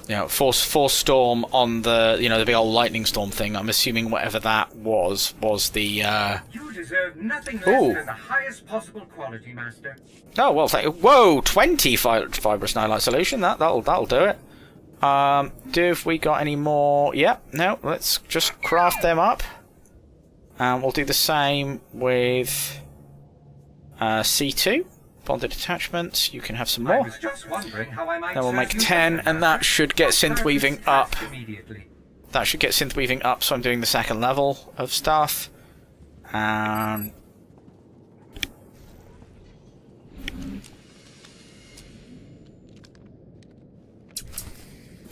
You know, Force Storm on the, you know, the big old lightning storm thing. I'm assuming whatever that was the, You deserve nothing less than the highest possible quality, Master. Oh, well, whoa, 20 fibrous nightlight solution. That'll do it. Have we got any more? Yep, no, let's just craft them up. And we'll do the same with C2. Bonded attachments, you can have some more. Then we'll make 10, and that should get synth weaving up. That should get synth weaving up, so I'm doing the second level of stuff.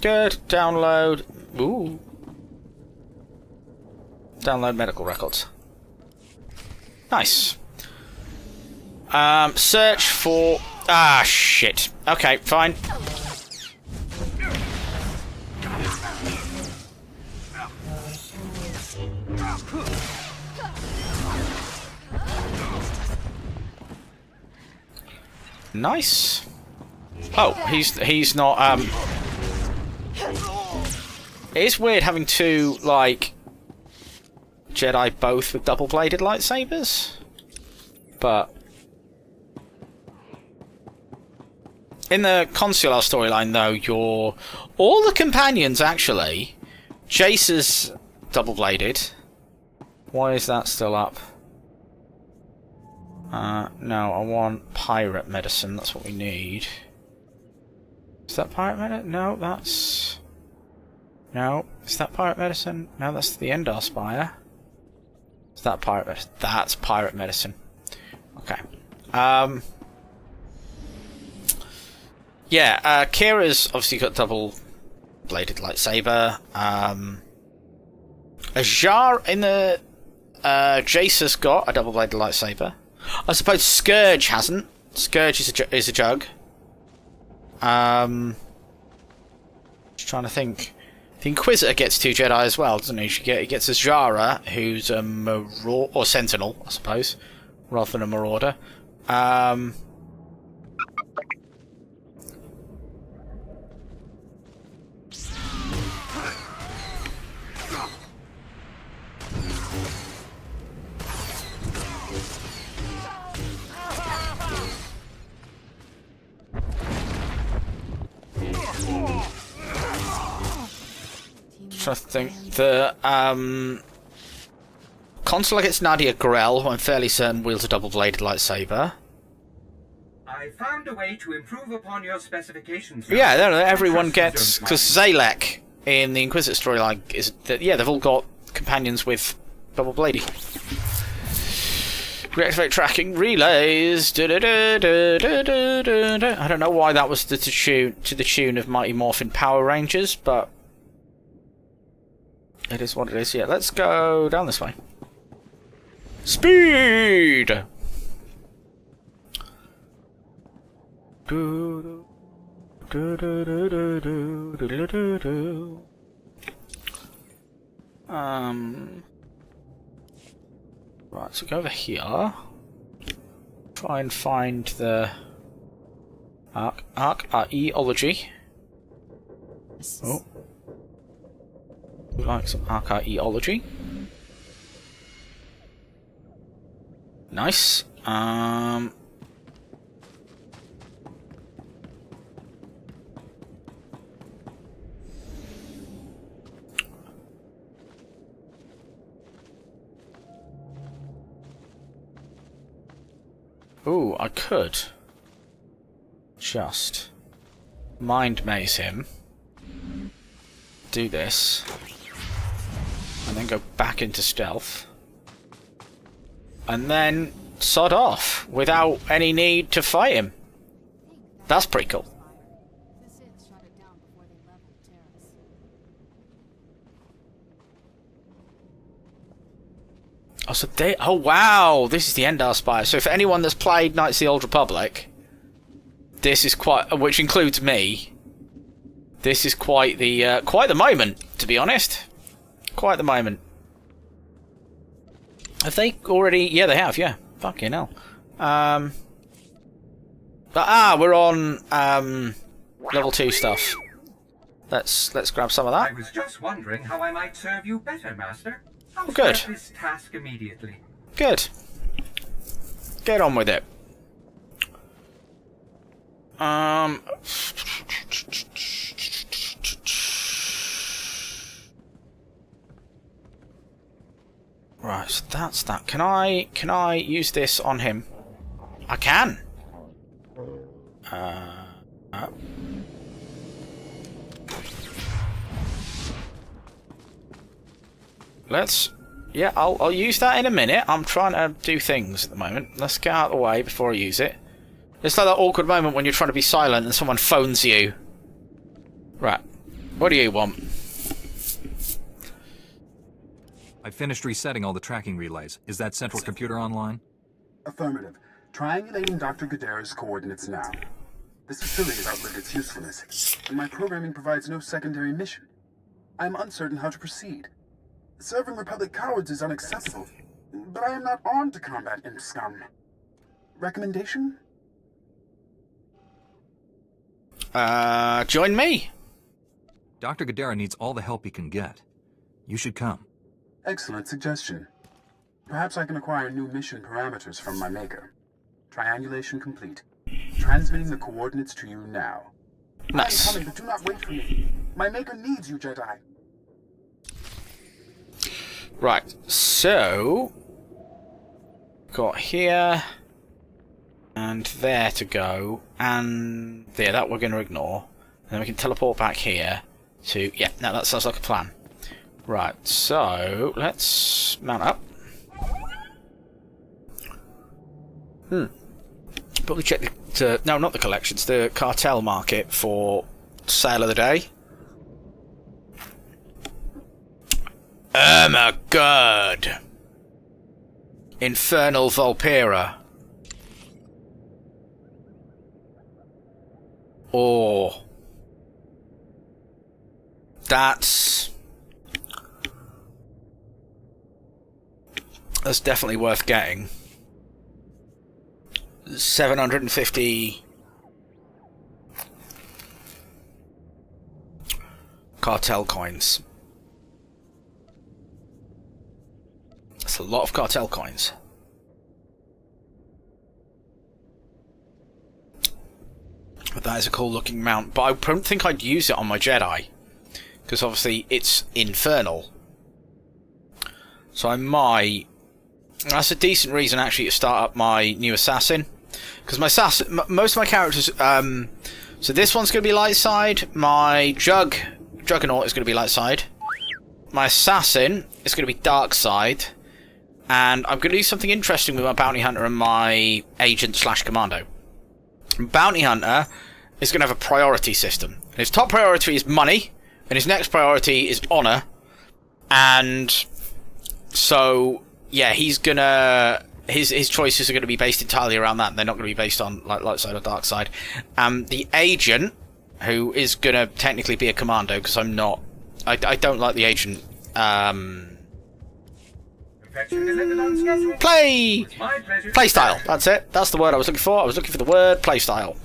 Good, download. Ooh. Download medical records. Nice. Search for... Ah, shit. Okay, fine. Nice. Oh, he's not, It is weird having two, like, Jedi both with double-bladed lightsabers. But... in the Consular storyline, though, all the companions, actually... Jace's double-bladed. Why is that still up? No, I want pirate medicine. That's what we need. Is that pirate medicine? No, that's... No. Is that pirate medicine? No, that's the Endar Spire. Is that pirate medicine? That's pirate medicine. Okay. Yeah, Kira's obviously got double-bladed lightsaber. Ajar in the... Jace's got a double-bladed lightsaber. I suppose Scourge hasn't. Scourge is a jug. Just trying to think. The Inquisitor gets two Jedi as well, doesn't he? He gets Azara, who's a Marauder, or Sentinel, I suppose, rather than a Marauder. So I think the console against Nadia Gorel, who I'm fairly certain wields a double-bladed lightsaber. I found a way to improve upon your specifications. Yeah, no, everyone gets, because Zalek in the Inquisitor storyline is that, yeah, they've all got companions with double blading. Reactivate tracking relays. I don't know why that was to the tune of Mighty Morphin Power Rangers, but it is what it is. Yeah, let's go down this way. Speed. Right, so go over here. Try and find the archaeology. Oh. We like some archaeology. Nice. Ooh, I could just mind maze him, do this, and then go back into stealth, and then sod off without any need to fight him. That's pretty cool. Oh, so they... Oh, wow! This is the Endar Spire. So for anyone that's played Knights of the Old Republic, this is quite... Which includes me. This is quite the moment, to be honest. Quite the moment. Have they already... Yeah, they have, yeah. Fucking hell. We're on, level 2 stuff. Let's grab some of that. I was just wondering how I might serve you better, Master. I'll Good. start this task immediately. Good. Get on with it. Right, so that's that. Can I use this on him? I can. Let's... Yeah, I'll use that in a minute. I'm trying to do things at the moment. Let's get out of the way before I use it. It's like that awkward moment when you're trying to be silent and someone phones you. Right. What do you want? I finished resetting all the tracking relays. Is that central computer online? Affirmative. Triangulating Dr. Gadara's coordinates now. This facility has outlived its usefulness, and my programming provides no secondary mission. I am uncertain how to proceed. Serving Republic cowards is unacceptable, but I am not armed to combat imp scum. Recommendation? Join me. Dr. Gadara needs all the help he can get. You should come. Excellent suggestion. Perhaps I can acquire new mission parameters from my maker. Triangulation complete. Transmitting the coordinates to you now. Nice. I am coming, but do not wait for me. My maker needs you, Jedi. Right, so... Got here... And there to go, and there, that we're going to ignore. And then we can teleport back here to... Yeah, no, that sounds like a plan. Right, so let's mount up. Probably check the... no, not the collections, the cartel market for sale of the day. Oh my god! Infernal Volpera. Oh. That's definitely worth getting. 750 cartel coins. That's a lot of cartel coins. that is a cool looking mount, but I don't think I'd use it on my Jedi, because obviously it's infernal. So I might... That's a decent reason actually to start up my new assassin, because my assassin, most of my characters, so this one's going to be light side, my Juggernaut is going to be light side, my assassin is going to be dark side, and I'm going to do something interesting with my bounty hunter and my agent slash commando. Bounty hunter is going to have a priority system. And his top priority is money, and his next priority is honor, and so yeah, he's gonna his choices are going to be based entirely around that. They're not going to be based on like light side or dark side. The agent, who is going to technically be a commando, because I'm not, I don't like the agent. Play style. That's it. That's the word I was looking for. I was looking for the word play style.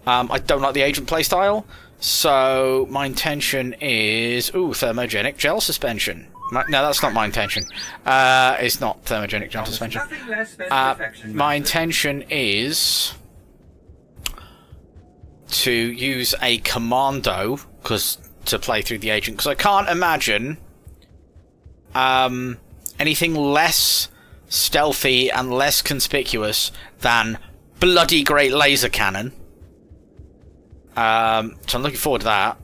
I don't like the agent play style, so my intention is thermogenic gel suspension. No, that's not my intention. It's not thermogenic gel suspension. My intention is to use a commando to play through the agent, because I can't imagine anything less stealthy and less conspicuous than bloody great laser cannon. So I'm looking forward to that.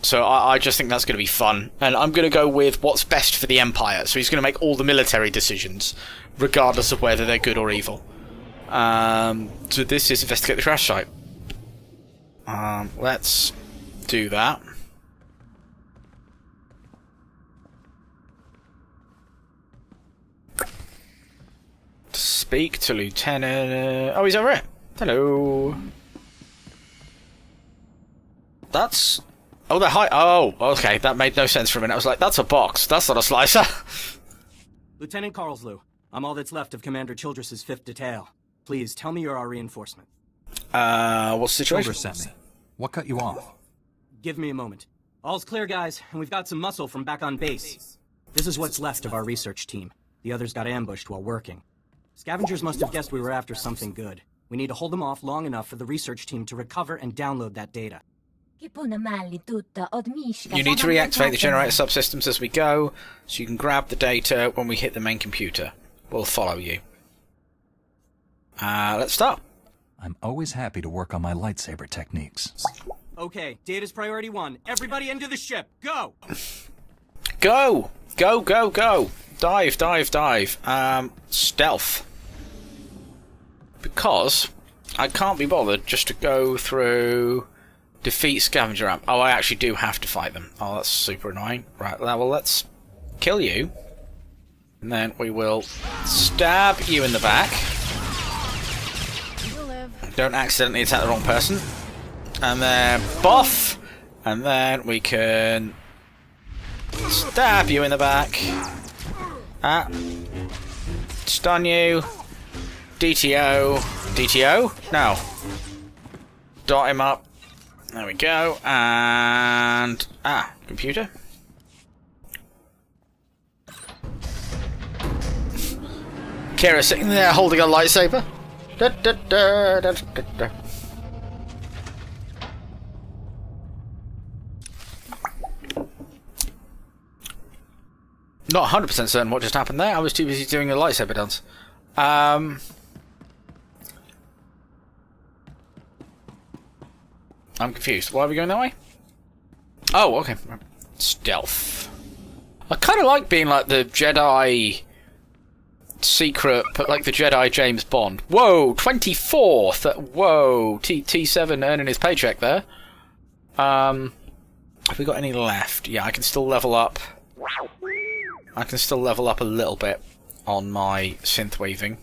So I just think that's going to be fun. And I'm going to go with what's best for the Empire. So he's going to make all the military decisions, regardless of whether they're good or evil. So this is investigate the crash site. Let's do that. Speak to Lieutenant... Oh, he's over it. Hello. That's... Oh, they're high... Oh, okay. That made no sense for a minute. I was like, that's a box. That's not a slicer. Lieutenant Carlslew, I'm all that's left of Commander Childress's 5th Detail. Please, tell me you're our reinforcement. What's the situation? Childress sent me. What cut you off? Give me a moment. All's clear, guys, and we've got some muscle from back on base. This is what's left of our research team. The others got ambushed while working. Scavengers must have guessed we were after something good. We need to hold them off long enough for the research team to recover and download that data. You need to reactivate the generator subsystems as we go, so you can grab the data when we hit the main computer. We'll follow you. Let's start. I'm always happy to work on my lightsaber techniques. Okay, data's priority 1. Everybody into the ship. Go! Go! Go, go, go! Dive, dive, dive. Stealth. Because I can't be bothered just to go through... Defeat scavenger ramp. Oh, I actually do have to fight them. Oh, that's super annoying. Right, well, let's kill you. And then we will stab you in the back. You'll live. Don't accidentally attack the wrong person. And then buff. And then we can stab you in the back. Stun you. DTO. DTO? No. Dot him up. There we go, and... computer. Kira sitting there holding a lightsaber. Da, da, da, da, da, da. Not 100% certain what just happened there. I was too busy doing a lightsaber dance. I'm confused. Why are we going that way? Oh, okay. Stealth. I kind of like being like the Jedi secret, but like the Jedi James Bond. Whoa, 24th. Whoa, T7 earning his paycheck there. Have we got any left? Yeah, I can still level up. I can still level up a little bit on my synth weaving.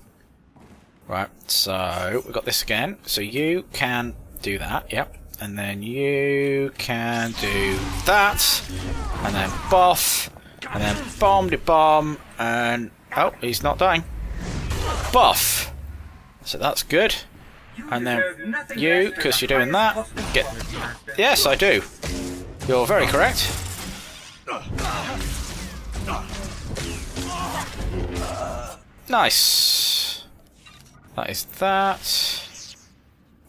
Right, so we've got this again. So you can do that. Yep. And then you can do that, and then buff, and then bomb, and oh, he's not dying. Buff. So that's good. And then you, because you're doing that, get. Yes, I do. You're very correct. Nice. That is that.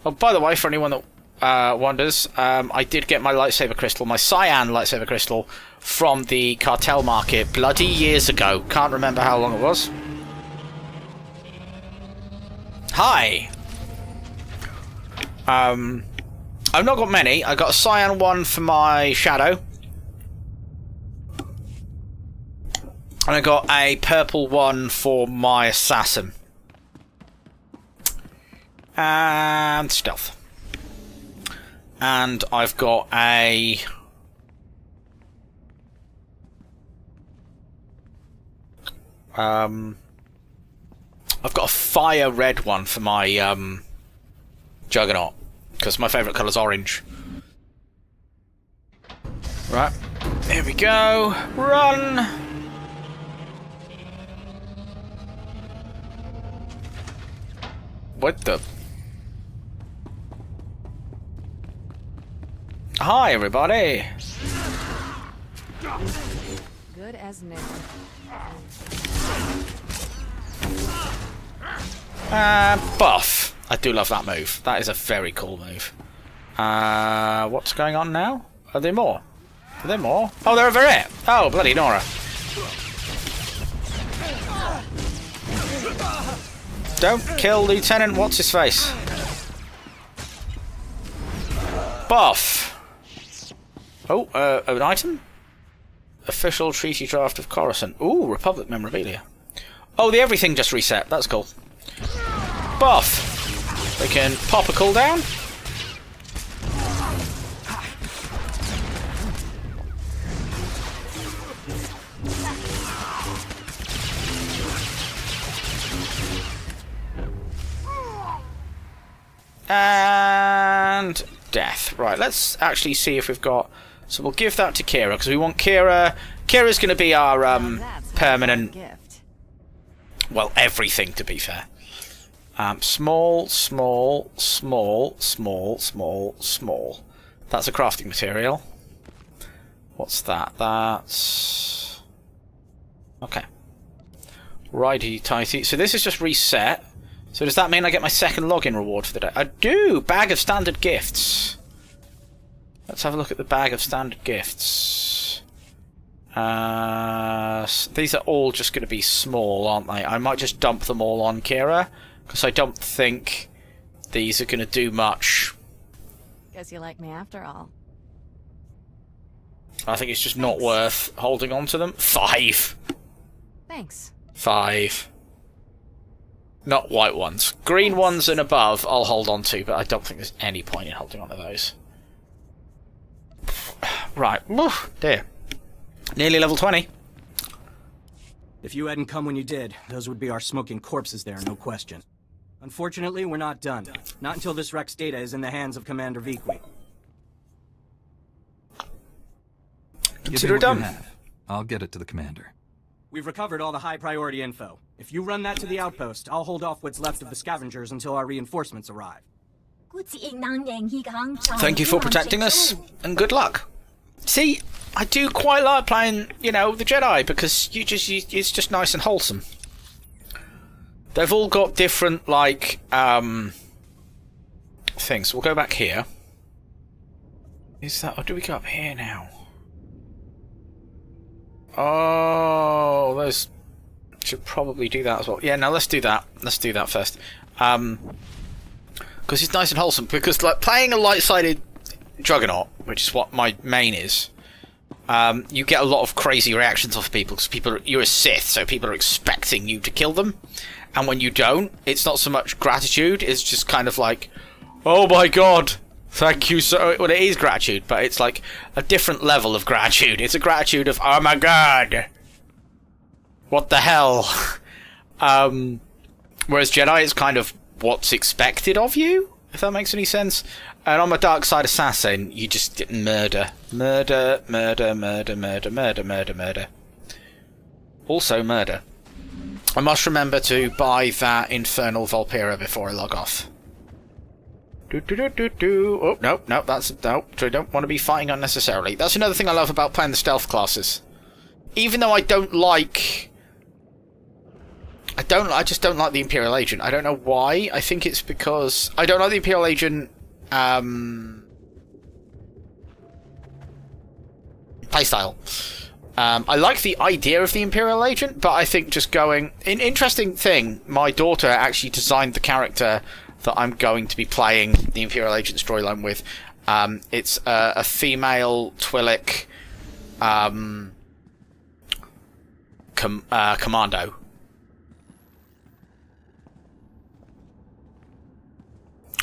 Oh, by the way, for anyone that wonders, I did get my lightsaber crystal, my cyan lightsaber crystal, from the cartel market bloody years ago. Can't remember how long it was. Hi! I've not got many. I got a cyan one for my shadow. And I got a purple one for my assassin. And stealth. And I've got a... I've got a fire red one for my Juggernaut, because my favourite colour's orange. Right, here we go. Run! What the... Hi, everybody! Good as new. Buff. I do love that move. That is a very cool move. What's going on now? Are there more? Are there more? Oh, they're over here! Oh, bloody Nora. Don't kill Lieutenant What's-His-Face. Buff. Oh, an item? Official Treaty Draft of Coruscant. Ooh, Republic memorabilia. Oh, the everything just reset. That's cool. Buff. We can pop a cooldown. And death. Right, let's actually see if we've got... So we'll give that to Kira, because we want Kira... Kira's going to be our permanent... Well, everything, to be fair. Small, small, small, small, small, small. That's a crafting material. What's that? That's... Okay. Righty-tighty. So this is just reset. So does that mean I get my second login reward for the day? I do! Bag of standard gifts. Let's have a look at the bag of standard gifts. These are all just going to be small, aren't they? I might just dump them all on Kira, because I don't think these are going to do much. Guess you like me after all. I think it's just not worth holding on to them. 5. Thanks. 5. Not white ones. Green ones and above I'll hold on to, but I don't think there's any point in holding on to those. Right. Oof, dear. Nearly level 20. If you hadn't come when you did, those would be our smoking corpses there, no question. Unfortunately, we're not done. Not until this Rex data is in the hands of Commander Viqui. Consider it done. I'll get it to the commander. We've recovered all the high-priority info. If you run that to the outpost, I'll hold off what's left of the scavengers until our reinforcements arrive. Thank you for protecting us, and good luck. See, I do quite like playing, you know, the Jedi, because it's just nice and wholesome. They've all got different, like, things. We'll go back here. Is that, or do we go up here now? Oh, those should probably do that as well. Yeah, no, let's do that. Let's do that first. Because it's nice and wholesome. Because, like, playing a light-sided Juggernaut, which is what my main is, you get a lot of crazy reactions off people, because you're a Sith, so people are expecting you to kill them. And when you don't, it's not so much gratitude, it's just kind of like, oh my god, thank you so... Well, it is gratitude, but it's like a different level of gratitude. It's a gratitude of, oh my god, what the hell? Whereas Jedi is kind of what's expected of you, if that makes any sense. And on my dark side assassin, you just murder. Murder, murder, murder, murder, murder, murder, murder. Also murder. I must remember to buy that Infernal Volpera before I log off. Oh, no, that's... No, I don't want to be fighting unnecessarily. That's another thing I love about playing the stealth classes. Even though I don't like... I just don't like the Imperial Agent. I don't know why. I think it's because I don't like the Imperial Agent playstyle. I like the idea of the Imperial Agent, but I think just going... An interesting thing, my daughter actually designed the character that I'm going to be playing the Imperial Agent storyline with. It's a female Twi'lek commando.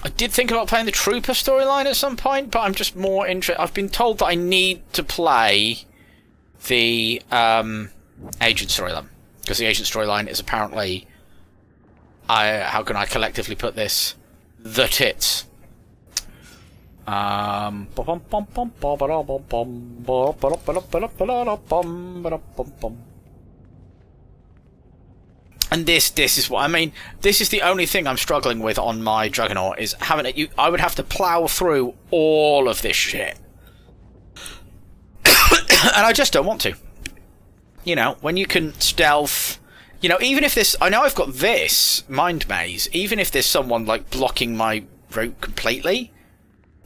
I did think about playing the Trooper storyline at some point, but I'm just more interested... I've been told that I need to play the Agent storyline, because the Agent storyline is apparently... how can I collectively put this? The tits. And this is what I mean. This is the only thing I'm struggling with on my Juggernaut, is having it. I would have to plow through all of this shit, and I just don't want to. You know, when you can stealth. You know, even if this... I know I've got this mind maze. Even if there's someone like blocking my route completely,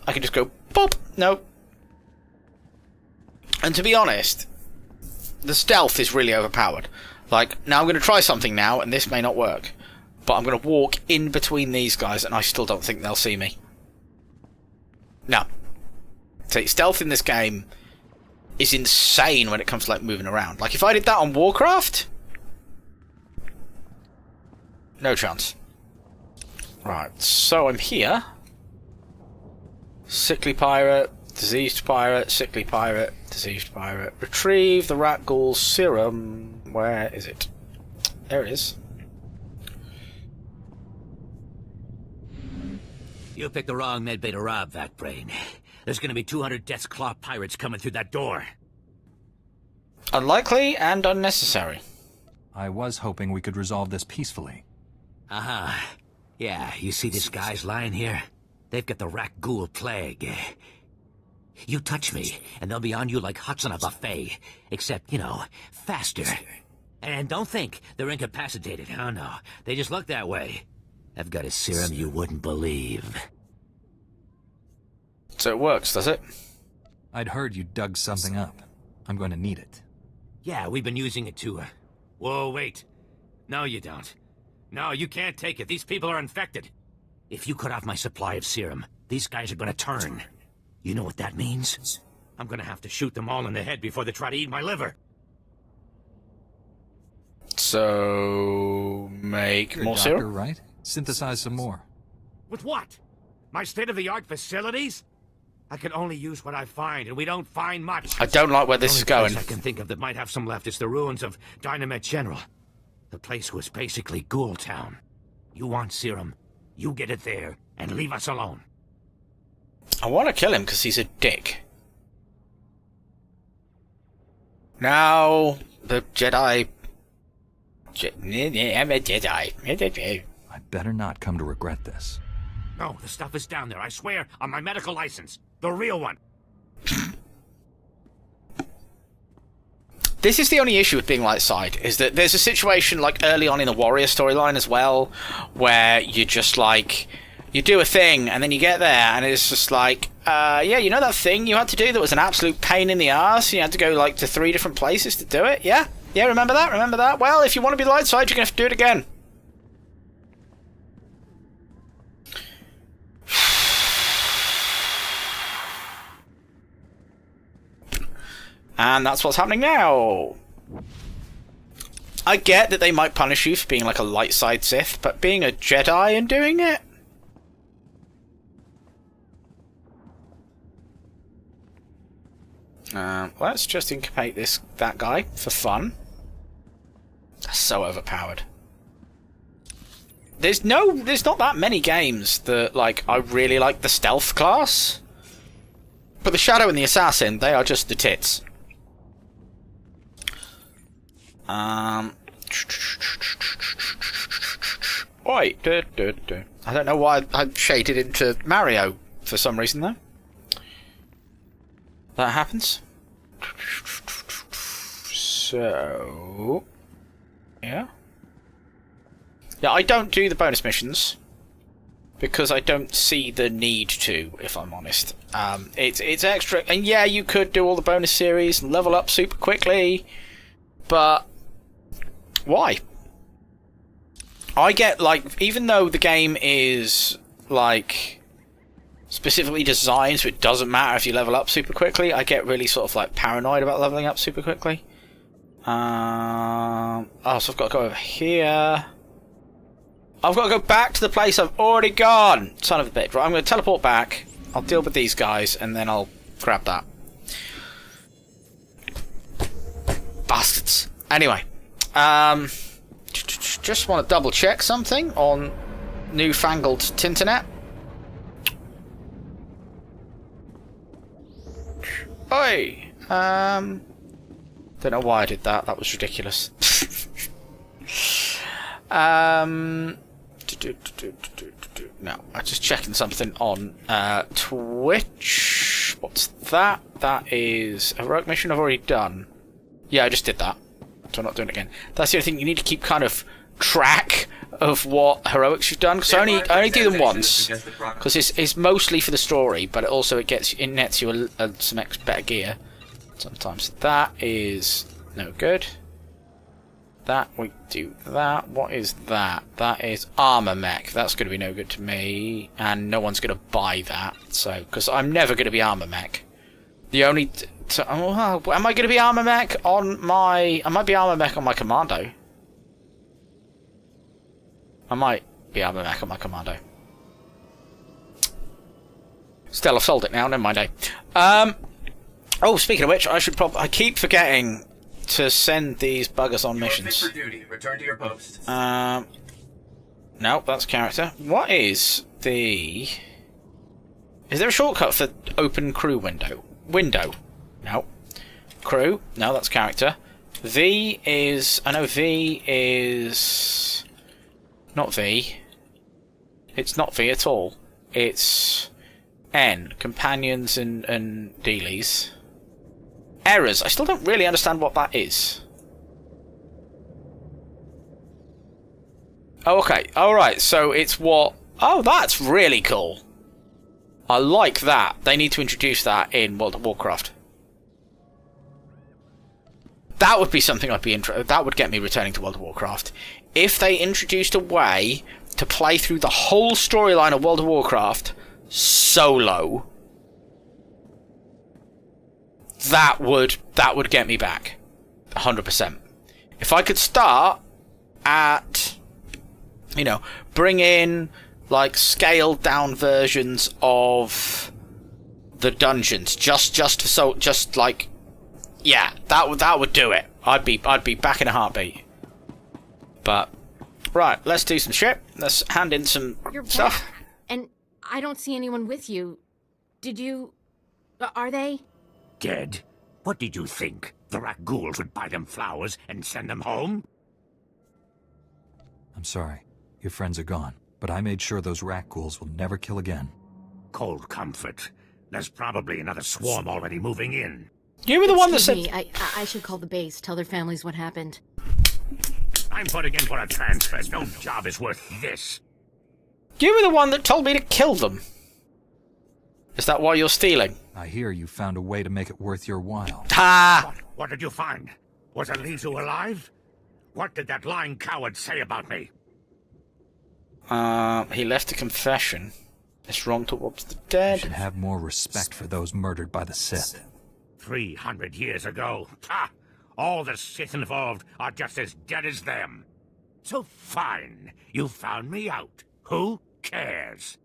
I can just go pop. No. And to be honest, the stealth is really overpowered. Like, now I'm going to try something now, and this may not work. But I'm going to walk in between these guys, and I still don't think they'll see me. No. So stealth in this game is insane when it comes to, like, moving around. Like, if I did that on Warcraft... No chance. Right, so I'm here. Sickly pirate, diseased pirate, sickly pirate, diseased pirate. Retrieve the rat ghoul serum. Where is it? There it is. You picked the wrong medbay to rob, Vatbrain. There's gonna be 200 Death's Claw pirates coming through that door. Unlikely and unnecessary. I was hoping we could resolve this peacefully. Uh-huh. Yeah, you see these guys lying here? They've got the rat ghoul plague. You touch me, and they'll be on you like hots on a buffet. Except, you know, faster. And don't think they're incapacitated. Oh, no. They just look that way. I've got a serum you wouldn't believe. So it works, does it? I'd heard you dug something up. I'm going to need it. Yeah, we've been using it to... Whoa, wait. No, you don't. No, you can't take it. These people are infected. If you cut off my supply of serum, these guys are gonna turn. You know what that means? I'm gonna have to shoot them all in the head before they try to eat my liver. So... make Good more doctor, serum? right? Synthesize some more. With what? My state-of-the-art facilities? I can only use what I find, and we don't find much. I don't like where this is going. The only place I can think of that might have some left is the ruins of Dynamet General. The place was basically Ghoul Town. You want serum, you get it there, and leave us alone. I want to kill him because he's a dick. Now, the Jedi... I'm a Jedi. I better not come to regret this. No, the stuff is down there, I swear, on my medical license. The real one. This is the only issue with being light side, is that there's a situation like early on in the Warrior storyline as well, where you just like, you do a thing and then you get there and it's just like, yeah, you know that thing you had to do that was an absolute pain in the ass? You had to go like to 3 different places to do it? Yeah? Yeah, remember that? Remember that? Well, if you want to be light side, you're going to have to do it again. And that's what's happening now. I get that they might punish you for being like a light side Sith, but being a Jedi and doing it? Let's just incapacit that guy for fun. That's so overpowered. There's not that many games that like I really like the stealth class. But the Shadow and the Assassin, they are just the tits. Oi, I don't know why I shaded into Mario for some reason though. That happens. So, yeah. Yeah, I don't do the bonus missions because I don't see the need to, if I'm honest. It's extra, and yeah, you could do all the bonus series and level up super quickly, but why? I get, like, even though the game is, like, specifically designed so it doesn't matter if you level up super quickly, I get really sort of, like, paranoid about leveling up super quickly. Oh, so I've got to go over here. I've got to go back to the place I've already gone! Son of a bitch. Right, I'm going to teleport back. I'll deal with these guys, and then I'll grab that. Bastards. Anyway. Just want to double check something on newfangled Tinternet. Oi! Don't know why I did that. That was ridiculous. No, I'm just checking something on Twitch. What's that? That is a heroic mission I've already done. Yeah, I just did that. So I'm not doing it again. That's the only thing. You need to keep kind of track of what heroics you've done. Because I only do them once. Because it's mostly for the story, but it nets you some better gear. Sometimes that is no good. That we do that. What is that? That is armor mech. That's going to be no good to me, and no one's going to buy that. So, because I'm never going to be armor mech. The only am I going to be armor mech on my? I might be armor mech on my commando. I might be armor mech on my commando. Still, I've sold it now. Never mind. Oh, speaking of which, I keep forgetting to send these buggers on missions. Fit for duty. Return to your post. No, that's character. What is the? Is there a shortcut for open crew window? No. Crew? No, that's character. V is... I know V is... Not V. It's not V at all. It's N. Companions and dealies. Errors. I still don't really understand what that is. Oh, okay. Alright, so it's what... Oh, that's really cool. I like that. They need to introduce that in World of Warcraft. That would be something I'd be interested. That would get me returning to World of Warcraft. If they introduced a way to play through the whole storyline of World of Warcraft solo, that would get me back 100%. If I could start at, bring in like scaled down versions of the dungeons, yeah, that would do it. I'd be back in a heartbeat. But right, let's do some shit. Let's hand in some stuff. Back, and I don't see anyone with you. Did you? Are they? Dead? What did you think? The rat ghouls would buy them flowers and send them home? I'm sorry. Your friends are gone. But I made sure those rat ghouls will never kill again. Cold comfort. There's probably another swarm already moving in. You were the one that said... Me. I should call the base, tell their families what happened. I'm putting in for a transfer. No job is worth this. You were the one that told me to kill them. Is that why you're stealing? I hear you found a way to make it worth your while. Ha! What did you find? Was Elizu alive? What did that lying coward say about me? He left a confession. It's wrong towards the dead. You should have more respect for those murdered by the Sith. 300 years ago. Ha! All the Sith involved are just as dead as them. So fine, you found me out. Who cares?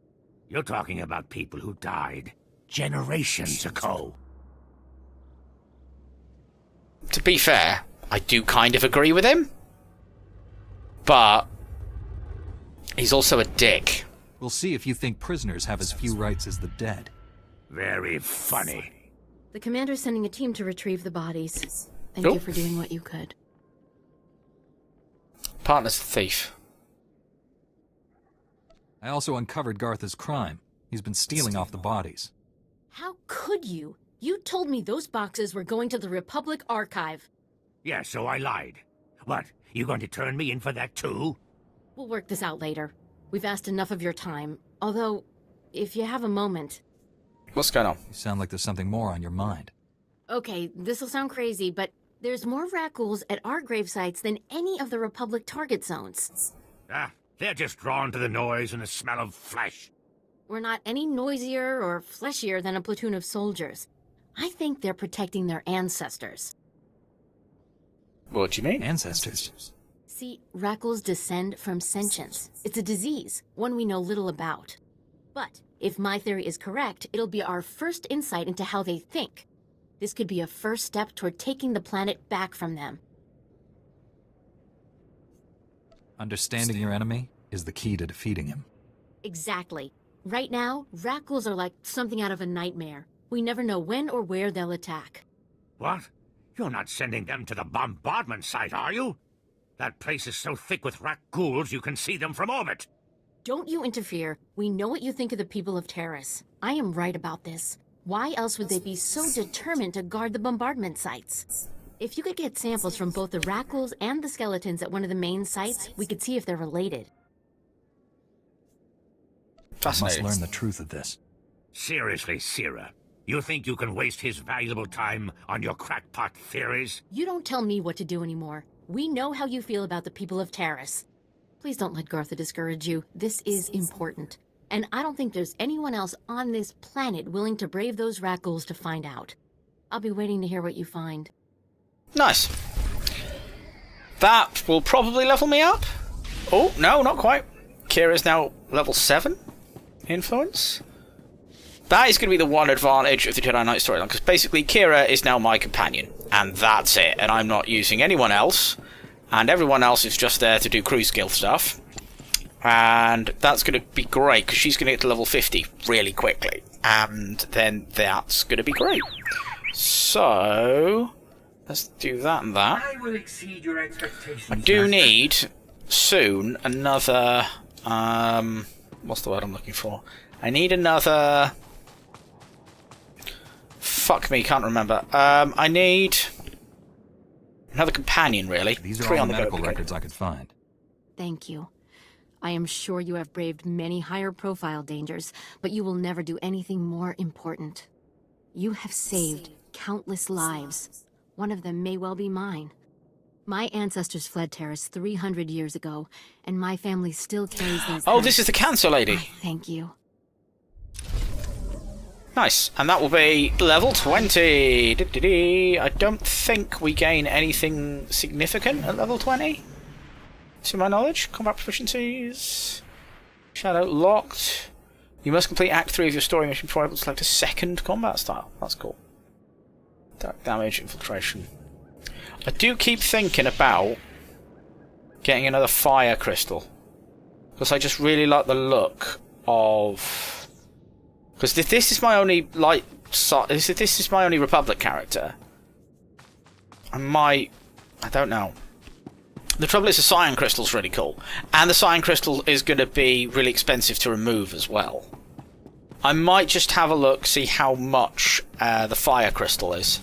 You're talking about people who died generations ago. To be fair, I do kind of agree with him. But he's also a dick. We'll see if you think prisoners have as few rights as the dead. Very funny. The commander's sending a team to retrieve the bodies. Thank you for doing what you could. Partner's the thief. I also uncovered Garth's crime. He's been stealing off the bodies. How could you? You told me those boxes were going to the Republic Archive. Yeah, so I lied. What, you going to turn me in for that too? We'll work this out later. We've asked enough of your time. Although, if you have a moment... What's going on? You sound like there's something more on your mind. Okay, this'll sound crazy, but there's more rat ghouls at our grave sites than any of the Republic target zones. Ah, they're just drawn to the noise and the smell of flesh. We're not any noisier or fleshier than a platoon of soldiers. I think they're protecting their ancestors. What do you mean? Ancestors? See, rat ghouls descend from sentience. It's a disease, one we know little about. But if my theory is correct, it'll be our first insight into how they think. This could be a first step toward taking the planet back from them. Understanding your enemy is the key to defeating him. Exactly. Right now, rat ghouls are like something out of a nightmare. We never know when or where they'll attack. What? You're not sending them to the bombardment site, are you? That place is so thick with rat ghouls you can see them from orbit. Don't you interfere. We know what you think of the people of Terrace. I am right about this. Why else would they be so determined to guard the bombardment sites? If you could get samples from both the rat ghouls and the skeletons at one of the main sites, we could see if they're related. I must learn the truth of this. Seriously, Sierra, you think you can waste his valuable time on your crackpot theories? You don't tell me what to do anymore. We know how you feel about the people of Terrace. Please don't let Gartha discourage you. This is important. And I don't think there's anyone else on this planet willing to brave those rat ghouls to find out. I'll be waiting to hear what you find. Nice. That will probably level me up. Oh, no, not quite. Kira's now level 7 influence. That is going to be the one advantage of the Jedi Knight storyline, because basically Kira is now my companion, and that's it, and I'm not using anyone else, and everyone else is just there to do crew skill stuff, and that's going to be great, because she's going to get to level 50 really quickly, and then that's going to be great. So, let's do that and that. I will exceed your expectations. I do need, soon, another, what's the word I'm looking for? I need another... Fuck me, can't remember. I need another companion, really. These are all the medical records I could find. Thank you. I am sure you have braved many higher profile dangers, but you will never do anything more important. You have saved countless lives. One of them may well be mine. My ancestors fled Terrace 300 years ago, and my family still carries those. Oh, this is the cancer lady. Thank you. Nice, and that will be level 20. I don't think we gain anything significant at level 20. To my knowledge, combat proficiencies. Shadow locked. You must complete Act 3 of your story mission before able to select a second combat style. That's cool. Dark damage, infiltration. I do keep thinking about getting another fire crystal, because I just really like the look of. Because this is my only this is my only Republic character. I don't know. The trouble is the Cyan Crystal's really cool, and the Cyan Crystal is going to be really expensive to remove as well. I might just have a look, see how much the Fire Crystal is,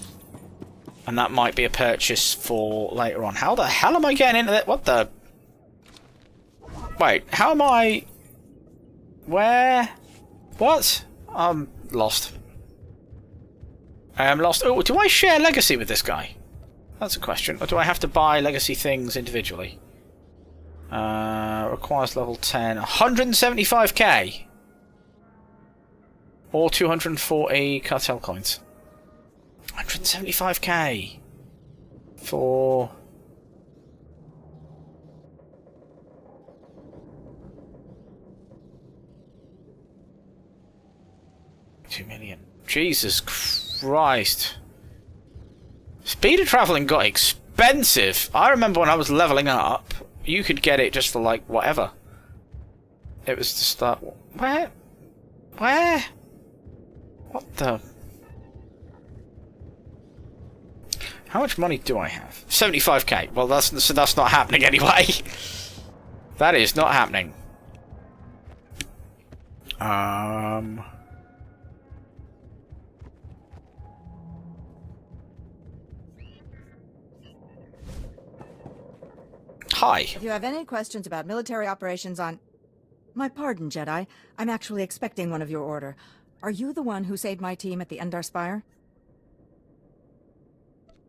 and that might be a purchase for later on. How the hell am I getting into that? What the? Wait, how am I? Where? What? I'm lost. I am lost. Oh, do I share legacy with this guy? That's a question. Or do I have to buy legacy things individually? Requires level 10. 175k! Or 240 cartel coins. 175k! For... $2 million. Jesus Christ. Speed of travelling got expensive. I remember when I was levelling up, you could get it just for like whatever. It was just like, where? Where? What the? How much money do I have? 75k. Well, that's not happening anyway. That is not happening. Hi. If you have any questions about military operations on... My pardon, Jedi. I'm actually expecting one of your order. Are you the one who saved my team at the Endar Spire?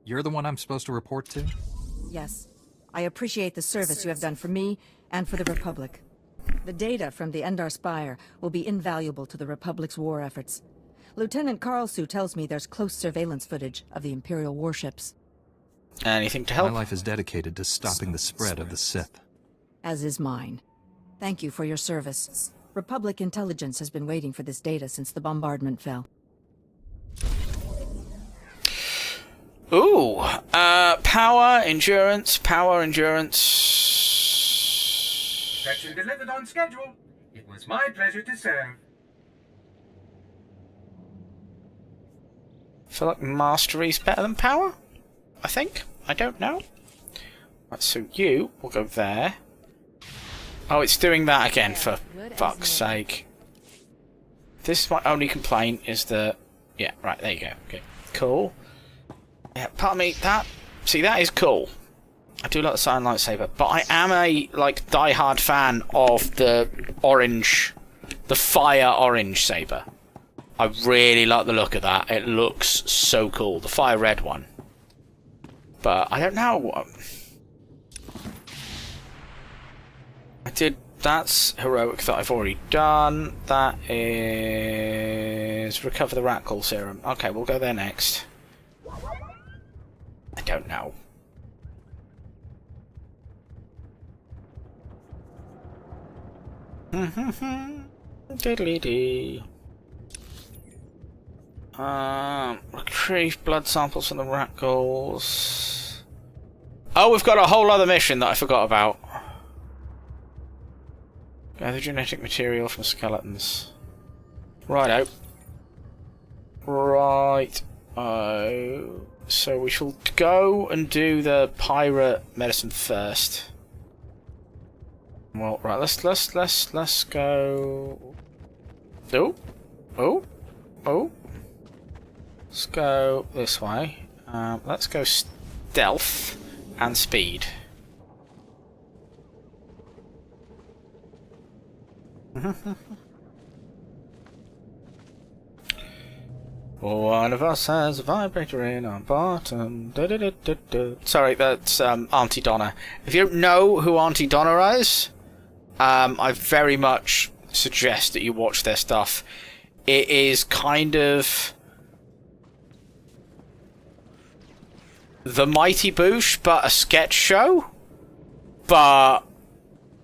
You're the one I'm supposed to report to? Yes. I appreciate the service you have done for me and for the Republic. The data from the Endar Spire will be invaluable to the Republic's war efforts. Lieutenant Karlsu tells me there's close surveillance footage of the Imperial warships. Anything to help? My life is dedicated to stopping the spread of the Sith. As is mine. Thank you for your service. Republic intelligence has been waiting for this data since the bombardment fell. Ooh, power, endurance. Section delivered on schedule. It was my pleasure to serve. I feel like mastery's better than power, I think. I don't know. Right, so you will go there. Oh, it's doing that again, for fuck's sake. This is my only complaint, is that... Yeah, right, there you go. Okay, cool. Yeah, pardon me, that... See, that is cool. I do like the silent lightsaber, but I am a, like, die-hard fan of the orange... The fire orange saber. I really like the look of that. It looks so cool. The fire red one. But I don't know. I did... That's heroic that I've already done. That is... Recover the rat gall serum. Okay, we'll go there next. I don't know. Diddly-dee. Retrieve blood samples from the rat galls. Oh, we've got a whole other mission that I forgot about. Gather genetic material from skeletons. Righto. Right. So we shall go and do the pirate medicine first. Well, right. Let's go. Oh. Let's go this way. Let's go stealth and speed. One of us has a vibrator in our bottom. Sorry, that's Auntie Donna. If you don't know who Auntie Donna is, I very much suggest that you watch their stuff. It is kind of The Mighty Boosh, but a sketch show, but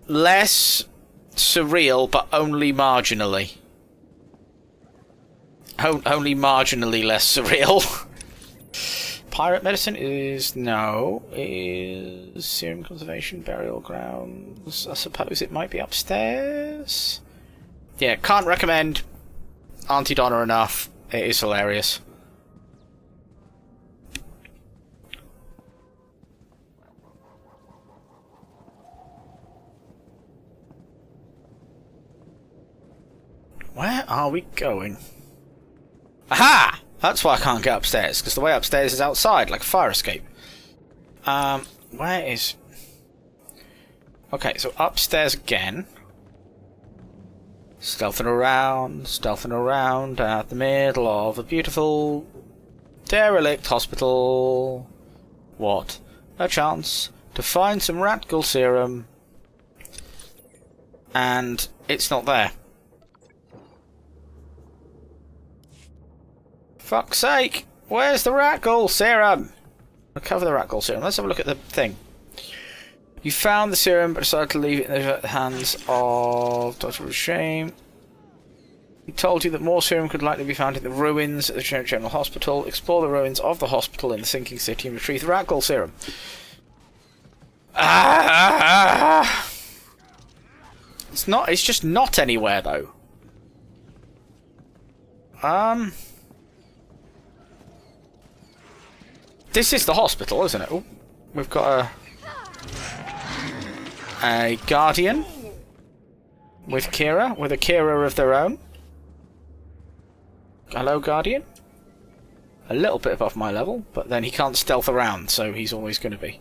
less surreal, but only marginally. Only marginally less surreal. Pirate medicine is serum conservation, burial grounds. I suppose it might be upstairs. Yeah, can't recommend Auntie Donna enough. It is hilarious. Where are we going? Aha! That's why I can't get upstairs, because the way upstairs is outside, like a fire escape. Where is... Okay, so upstairs again. Stealthing around at the middle of a beautiful derelict hospital. What a chance to find some rat gall serum. And it's not there. Fuck's sake! Where's the rat gall serum? Recover the rat gall serum. Let's have a look at the thing. You found the serum but decided to leave it in the hands of Dr. Shame. He told you that more serum could likely be found in the ruins at the General Hospital. Explore the ruins of the hospital in the sinking city and retrieve the rat gall serum. It's just not anywhere though. This is the hospital, isn't it? Oh, we've got a guardian with Kira, with a Kira of their own. Hello, guardian. A little bit above my level, but then he can't stealth around, so he's always going to be.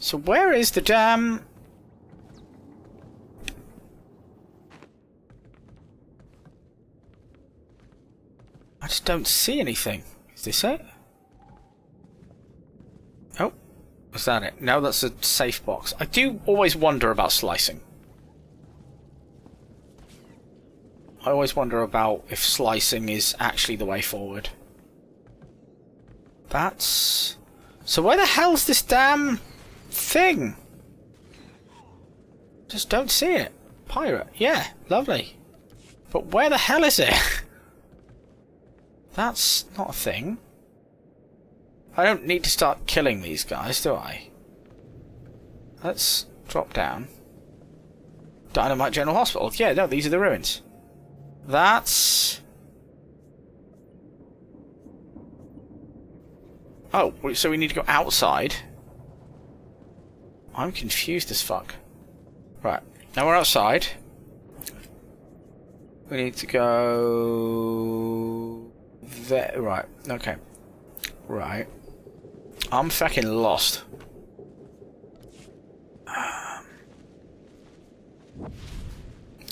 So where is the damn... I just don't see anything. Is this it? Oh, is that it? No, that's a safe box. I do always wonder about slicing. I always wonder about if slicing is actually the way forward. That's... So where the hell's this damn thing? Just don't see it. Pirate. Yeah, lovely. But where the hell is it? That's not a thing. I don't need to start killing these guys, do I? Let's drop down. Dynamite General Hospital. Yeah, no, these are the ruins. That's... Oh, so we need to go outside. I'm confused as fuck. Right, now we're outside. We need to go... there. Right, okay. Right. I'm fucking lost.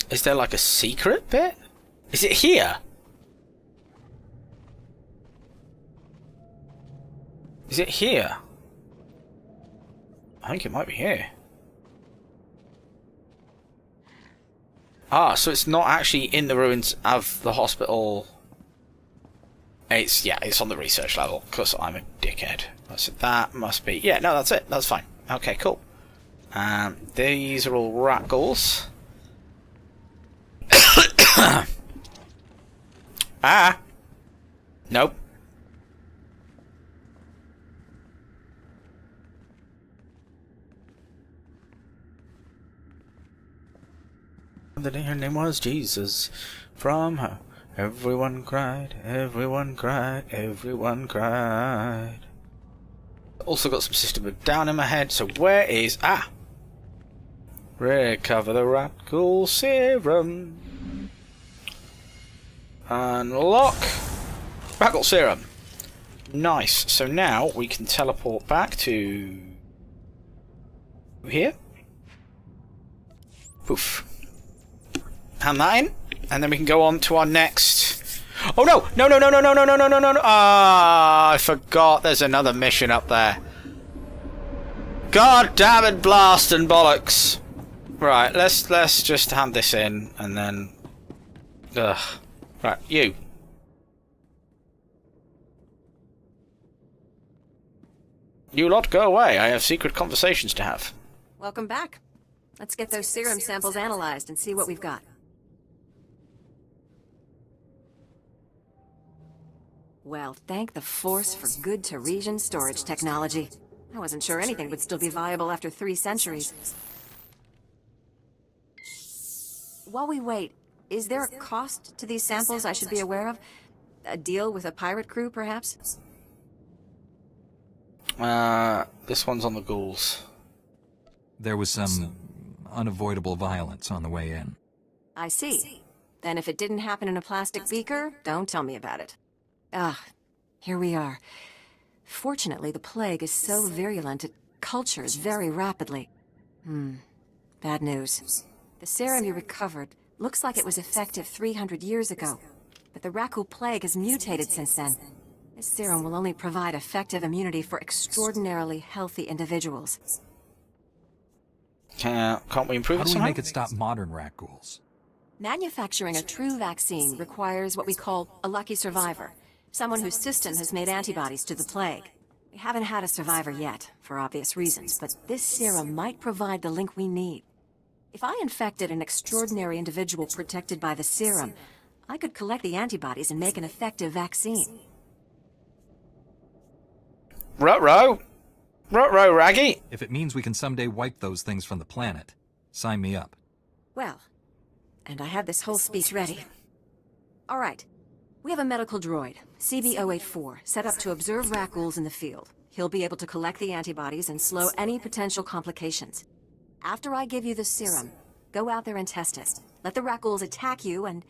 Is there like a secret bit? Is it here? Is it here? I think it might be here. Ah, so it's not actually in the ruins of the hospital. It's, yeah, it's on the research level, because I'm a dickhead. So that must be... Yeah, no, that's it. That's fine. Okay, cool. These are all rat ghouls. Ah! Nope. Her name was Jesus. From her, everyone cried, everyone cried, everyone cried. Also got some System of Down in my head, so where is... Ah! Recover the rat ghoul serum. Unlock rat ghoul serum. Nice. So now we can teleport back to... here. Poof. Hand that in, and then we can go on to our next... Oh no! No, no, no, no, no, no, no, no, no, no! Ah, I forgot there's another mission up there. God damn it, blast and bollocks! Right, let's just hand this in, and then... Ugh. Right, you. You lot go away, I have secret conversations to have. Welcome back. Let's get those serum samples analyzed and see what we've got. Well, thank the Force for good Teresian storage technology. I wasn't sure anything would still be viable after 3 centuries. While we wait, is there a cost to these samples I should be aware of? A deal with a pirate crew, perhaps? This one's on the ghouls. There was some unavoidable violence on the way in. I see. Then if it didn't happen in a plastic beaker, don't tell me about it. Ah, here we are. Fortunately, the plague is so virulent it cultures very rapidly. Bad news. The serum you recovered looks like it was effective 300 years ago, but the Rakul plague has mutated since then. This serum will only provide effective immunity for extraordinarily healthy individuals. Can't we improve it somehow? How do we make it stop modern rat ghouls? Manufacturing a true vaccine requires what we call a lucky survivor. Someone whose system has made antibodies to the plague. We haven't had a survivor yet, for obvious reasons, but this serum might provide the link we need. If I infected an extraordinary individual protected by the serum, I could collect the antibodies and make an effective vaccine. Ruh-roh! Ruh-roh, Raggy! If it means we can someday wipe those things from the planet, sign me up. Well, and I had this whole speech ready. All right. We have a medical droid, CB-084, set up to observe rat ghouls in the field. He'll be able to collect the antibodies and slow any potential complications. After I give you the serum, go out there and test it. Let the rat ghouls attack you and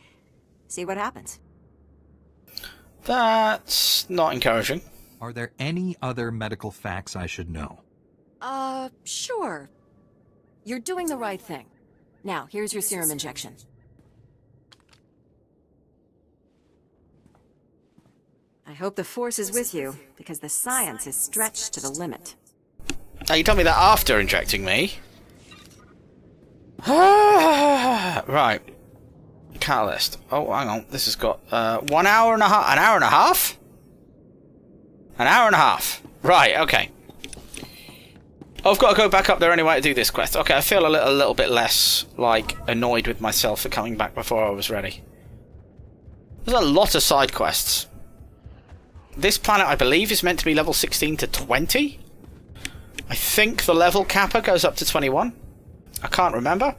see what happens. That's not encouraging. Are there any other medical facts I should know? Sure. You're doing the right thing. Now, here's your serum injection. I hope the Force is with you, because the science is stretched to the limit. Oh, you told me that after injecting me? Right. Catalyst. Oh, hang on. This has got 1 hour and a half. An hour and a half? An hour and a half. Right, okay. I've got to go back up there anyway to do this quest. Okay, I feel a little bit less, like, annoyed with myself for coming back before I was ready. There's a lot of side quests. This planet, I believe, is meant to be level 16 to 20. I think the level capper goes up to 21. I can't remember.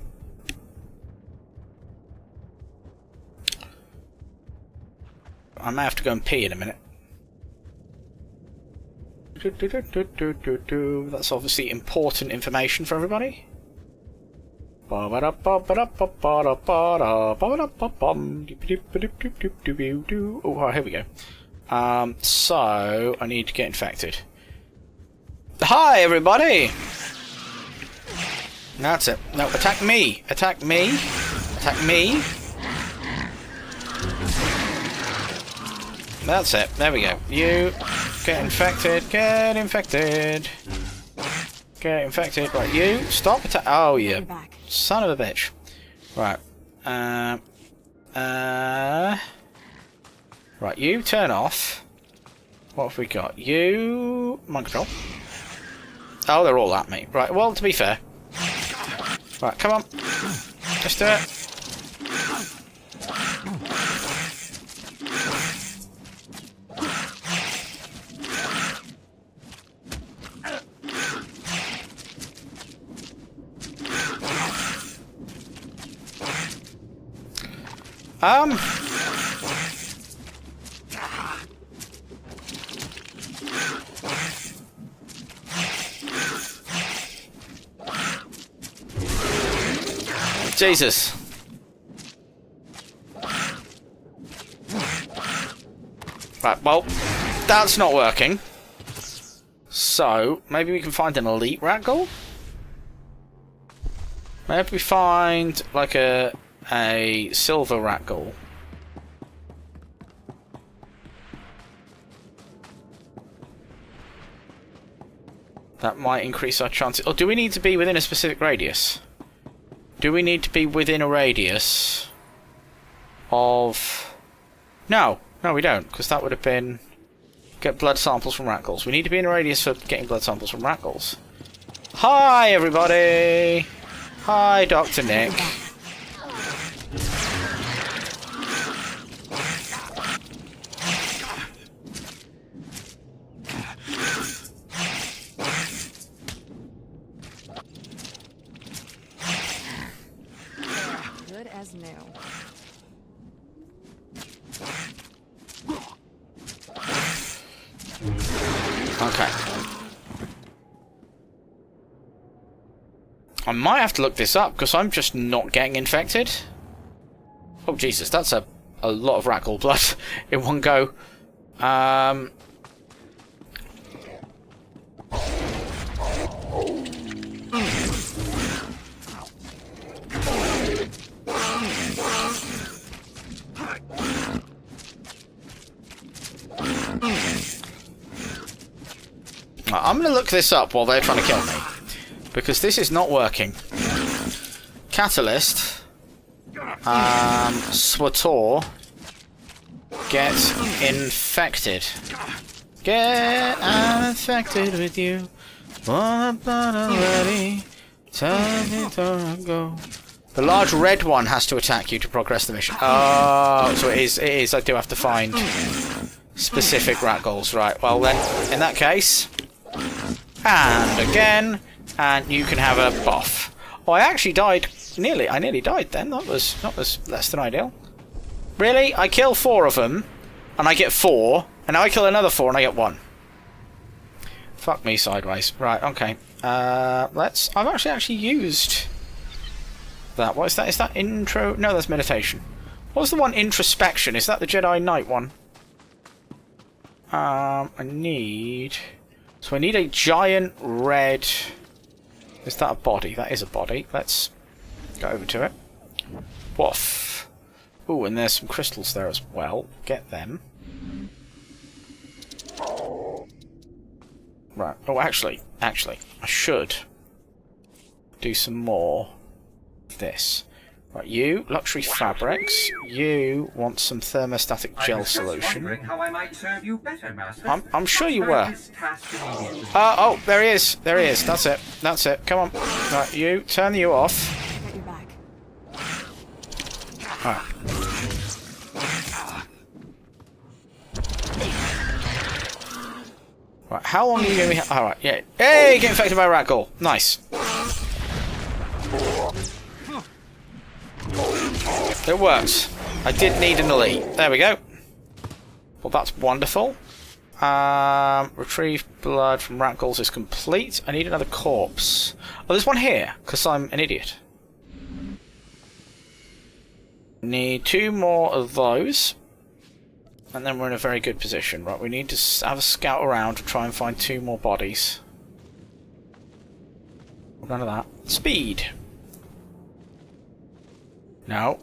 I may have to go and pee in a minute. That's obviously important information for everybody. Oh, here we go. So I need to get infected. Hi, everybody! That's it. No, attack me! Attack me! Attack me! That's it. There we go. You get infected. Get infected. Get infected. Right, you stop attack. Oh, yeah. Son of a bitch. Right. Right, you turn off. What have we got? You... Mind control. Oh, they're all at me. Right, well, to be fair. Right, come on. Just do it. Jesus. Right, well, that's not working. So, maybe we can find an elite rat goal? Maybe we find, like, a silver rat goal. That might increase our chances. Or do we need to be within a specific radius? Do we need to be within a radius of... No, we don't, because that would have been... Get blood samples from rat goals. We need to be in a radius for getting blood samples from rat goals. Hi, everybody! Hi, Dr. Nick. Good as new. Okay. I might have to look this up, because I'm just not getting infected. Oh, Jesus, that's a lot of rat gall blood in one go. I'm going to look this up while they're trying to kill me, because this is not working. Catalyst, Swtor, get infected. Get infected with you. Already. Time to go. The large red one has to attack you to progress the mission. Oh, so it is. I do have to find specific rat goals. Right, well then, in that case... And again, and you can have a buff. Oh, I actually died nearly. I nearly died then. That was less than ideal. Really? I kill 4 of them, and I get 4, and now I kill another 4, and I get 1. Fuck me sideways. Right. Okay. Let's. I've actually used that. What is that? Is that intro? No, that's meditation. What's the one introspection? Is that the Jedi Knight one? I need. So I need a giant red... Is that a body? That is a body. Let's go over to it. Woof. Ooh, and there's some crystals there as well. Get them. Right. Oh, actually, I should do some more of this. Right, you, luxury fabrics. You want some thermostatic gel solution. How I might serve you better, Master. I'm sure you were. Oh, there he is. There he is. That's it. That's it. Come on. Right, you, turn you off. Get you back. Right. Right, how long are you going to be... Alright, yeah. Hey, get infected by a rat ghoul. Nice. It works. I did need an elite. There we go. Well, that's wonderful. Retrieve blood from rat ghouls is complete. I need another corpse. Oh, there's one here, because I'm an idiot. Need 2 more of those. And then we're in a very good position. Right, we need to have a scout around to try and find 2 more bodies. None of that. Speed. No.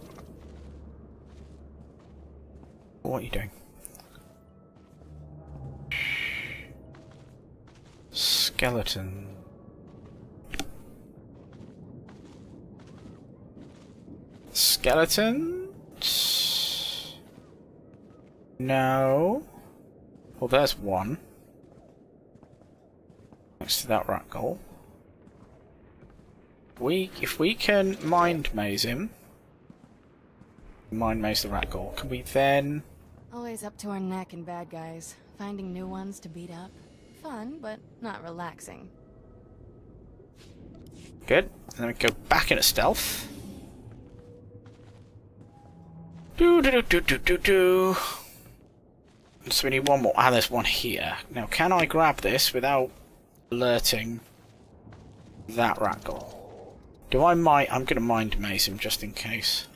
What are you doing? Skeleton. Skeleton? No. Well, there's one. Next to that rat ghoul. If we can mind maze him, mind maze the rat ghoul, can we then... Always up to our neck in bad guys. Finding new ones to beat up. Fun, but not relaxing. Good. And then we go back into stealth. Do. So we need one more. Ah, there's one here. Now, can I grab this without alerting that rat ghoul? Do I might? I'm going to mind maze him just in case.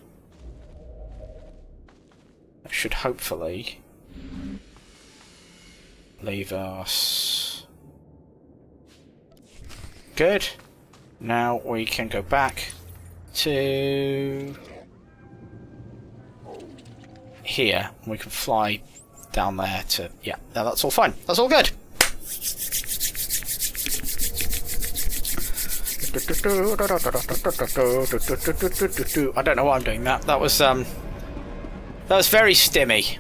That should hopefully leave us. Good. Now we can go back to here. We can fly down there to... Yeah, no, that's all fine. That's all good. I don't know why I'm doing that. That was very stimmy.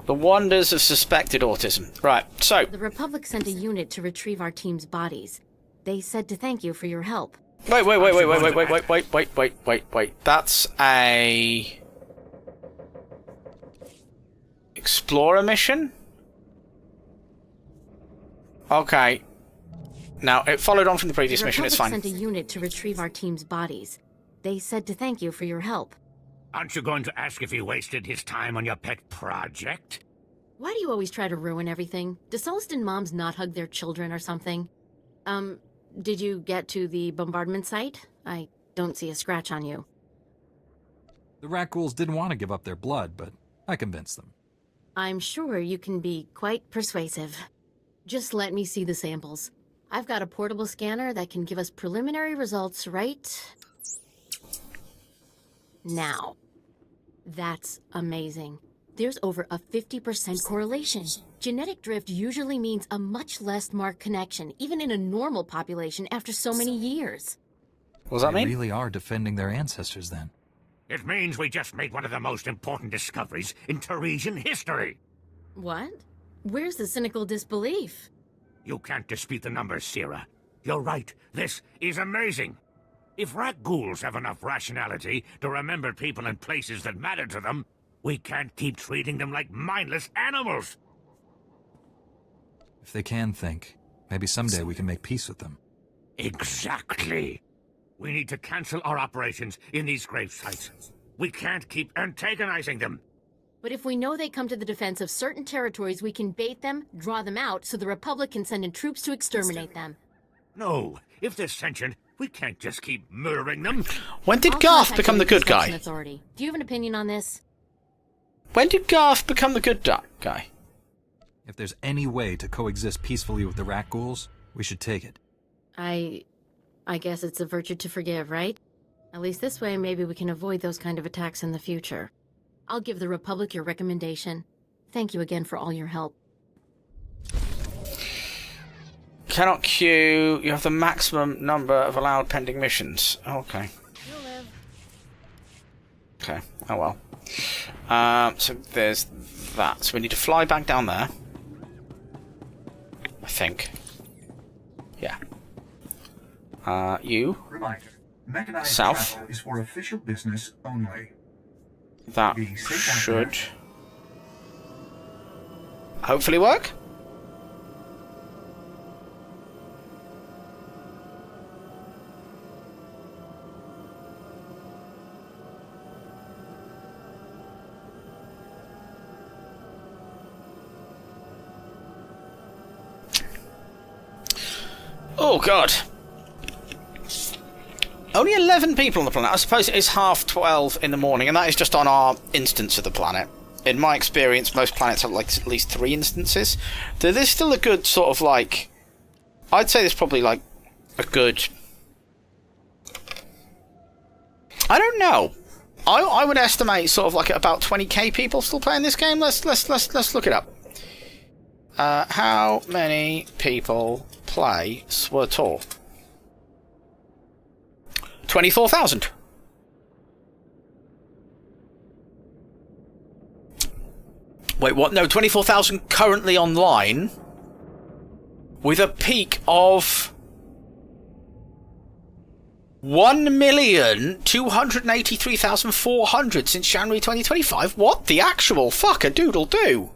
The wonders of suspected autism. Right, so... The Republic sent a unit to retrieve our team's bodies. They said to thank you for your help. Wait. That's a... Explorer mission? Okay. Now, it followed on from the previous mission, it's fine. The Republic sent a unit to retrieve our team's bodies. They said to thank you for your help. Aren't you going to ask if he wasted his time on your pet project? Why do you always try to ruin everything? Do Sulston moms not hug their children or something? Did you get to the bombardment site? I don't see a scratch on you. The rat ghouls didn't want to give up their blood, but I convinced them. I'm sure you can be quite persuasive. Just let me see the samples. I've got a portable scanner that can give us preliminary results right now. That's amazing. There's over a 50% correlation. Genetic drift usually means a much less marked connection, even in a normal population after so many years. What does that mean? They really are defending their ancestors, then. It means we just made one of the most important discoveries in Teresian history. What? Where's the cynical disbelief? You can't dispute the numbers, Sierra. You're right. This is amazing. If rat ghouls have enough rationality to remember people and places that matter to them, we can't keep treating them like mindless animals. If they can think, maybe someday we can make peace with them. Exactly. We need to cancel our operations in these grave sites. We can't keep antagonizing them. But if we know they come to the defense of certain territories, we can bait them, draw them out, so the Republic can send in troops to exterminate them. No, if they're sentient, we can't just keep murdering them. When did Garth become the good guy? Authority. Do you have an opinion on this? When did Garth become the good guy? If there's any way to coexist peacefully with the rat ghouls, we should take it. I guess it's a virtue to forgive, right? At least this way, maybe we can avoid those kind of attacks in the future. I'll give the Republic your recommendation. Thank you again for all your help. Cannot queue. You have the maximum number of allowed pending missions. Okay. You'll live. Okay. Oh well. So there's that. So we need to fly back down there. I think. Yeah. You. Reminder. Mechanized South. travel is for official business only. That Be safe out should hopefully work. Oh god. Only 11 people on the planet. I suppose it is 12:30 in the morning, and that is just on our instance of the planet. In my experience, most planets have like at least 3 instances. There's still a good sort of like... I'd say there's probably like a good... I don't know. I would estimate sort of like about 20k people still playing this game. Let's look it up. How many people play Swtor? 24,000. Wait, what? No, 24,000 currently online, with a peak of 1,283,400 since January 2025. What the actual fuck-a-doodle-do?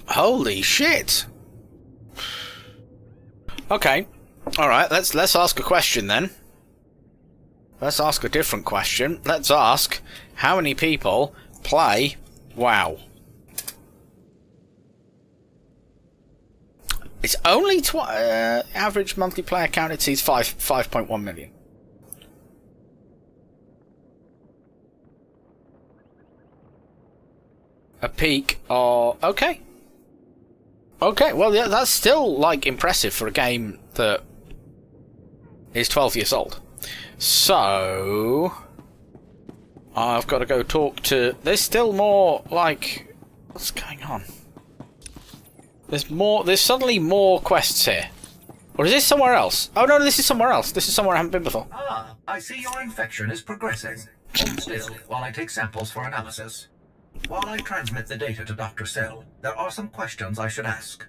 Holy shit. Okay. Alright, let's ask a question then. Let's ask a different question. Let's ask how many people play WoW. It's only average monthly player count it sees 5.1 million. A peak of okay. Okay, well, yeah, that's still, like, impressive for a game that is 12 years old. So... I've got to go talk to... There's still more, like... What's going on? There's suddenly more quests here. Or is this somewhere else? Oh, no, this is somewhere else. This is somewhere I haven't been before. Ah, I see your infection is progressing. Hold still while I take samples for analysis. While I transmit the data to Dr. Cell, there are some questions I should ask.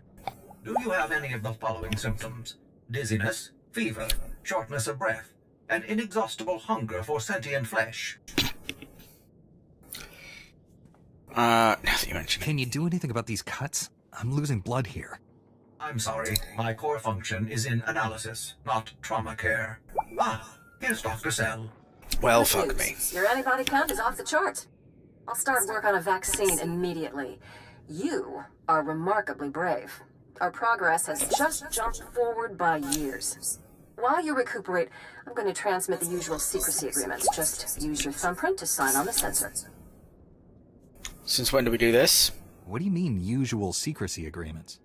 Do you have any of the following symptoms? Dizziness, fever, shortness of breath, and inexhaustible hunger for sentient flesh? Now that you mention it. Can you do anything about these cuts? I'm losing blood here. I'm sorry, my core function is in analysis, not trauma care. Ah, here's Dr. Cell. Well, fuck me. Your antibody count is off the charts. I'll start work on a vaccine immediately. You are remarkably brave. Our progress has just jumped forward by years. While you recuperate, I'm going to transmit the usual secrecy agreements. Just use your thumbprint to sign on the sensor. Since when do we do this? What do you mean, usual secrecy agreements?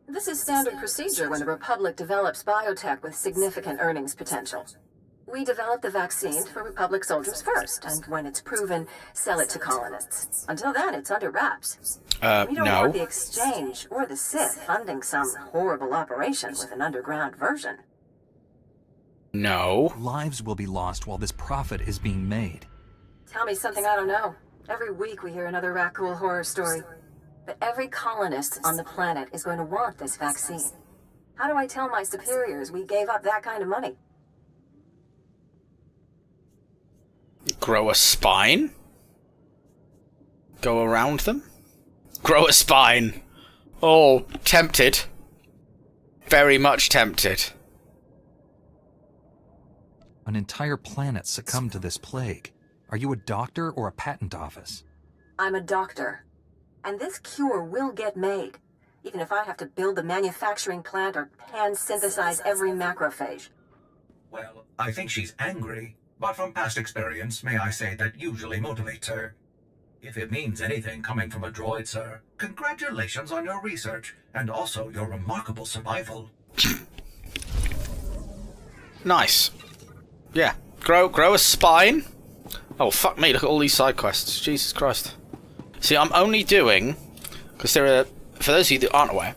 This is standard procedure when the Republic develops biotech with significant earnings potential. We develop the vaccine for Republic soldiers first, and when it's proven, sell it to colonists. Until then, it's under wraps. We don't want the Exchange or the Sith funding some horrible operation with an underground version. No. Lives will be lost while this profit is being made. Tell me something I don't know. Every week we hear another Rakghoul horror story. But every colonist on the planet is going to want this vaccine. How do I tell my superiors we gave up that kind of money? Grow a spine? Go around them? Grow a spine. Oh, tempted. Very much tempted. An entire planet succumbed to this plague. Are you a doctor or a patent office? I'm a doctor. And this cure will get made, even if I have to build the manufacturing plant or hand-synthesize every macrophage. Well, I think she's angry, but from past experience, may I say that usually motivates her. If it means anything coming from a droid, sir, congratulations on your research, and also your remarkable survival. Nice. Yeah. Grow a spine. Oh, fuck me, look at all these side quests. Jesus Christ. See, I'm only doing... Because there are... For those of you that aren't aware,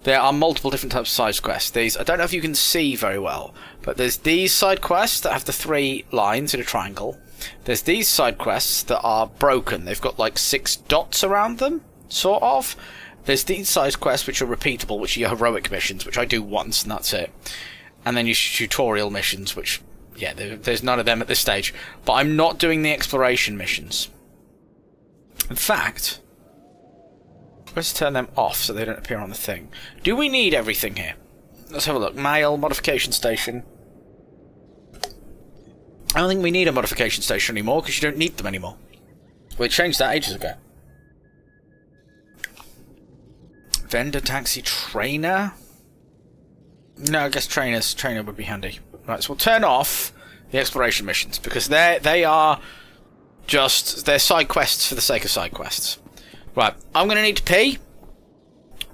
there are multiple different types of side quests. I don't know if you can see very well, but there's these side quests that have the 3 lines in a triangle. There's these side quests that are broken. They've got like 6 dots around them, sort of. There's these side quests which are repeatable, which are your heroic missions, which I do once and that's it. And then your tutorial missions, which... Yeah, there's none of them at this stage. But I'm not doing the exploration missions. In fact, let's turn them off so they don't appear on the thing. Do we need everything here? Let's have a look. Mail, modification station. I don't think we need a modification station anymore because you don't need them anymore. We changed that ages ago. Vendor, taxi, trainer? No, I guess trainer would be handy. Right, so we'll turn off the exploration missions because they are just they're side quests for the sake of side quests. Right, I'm going to need to pee,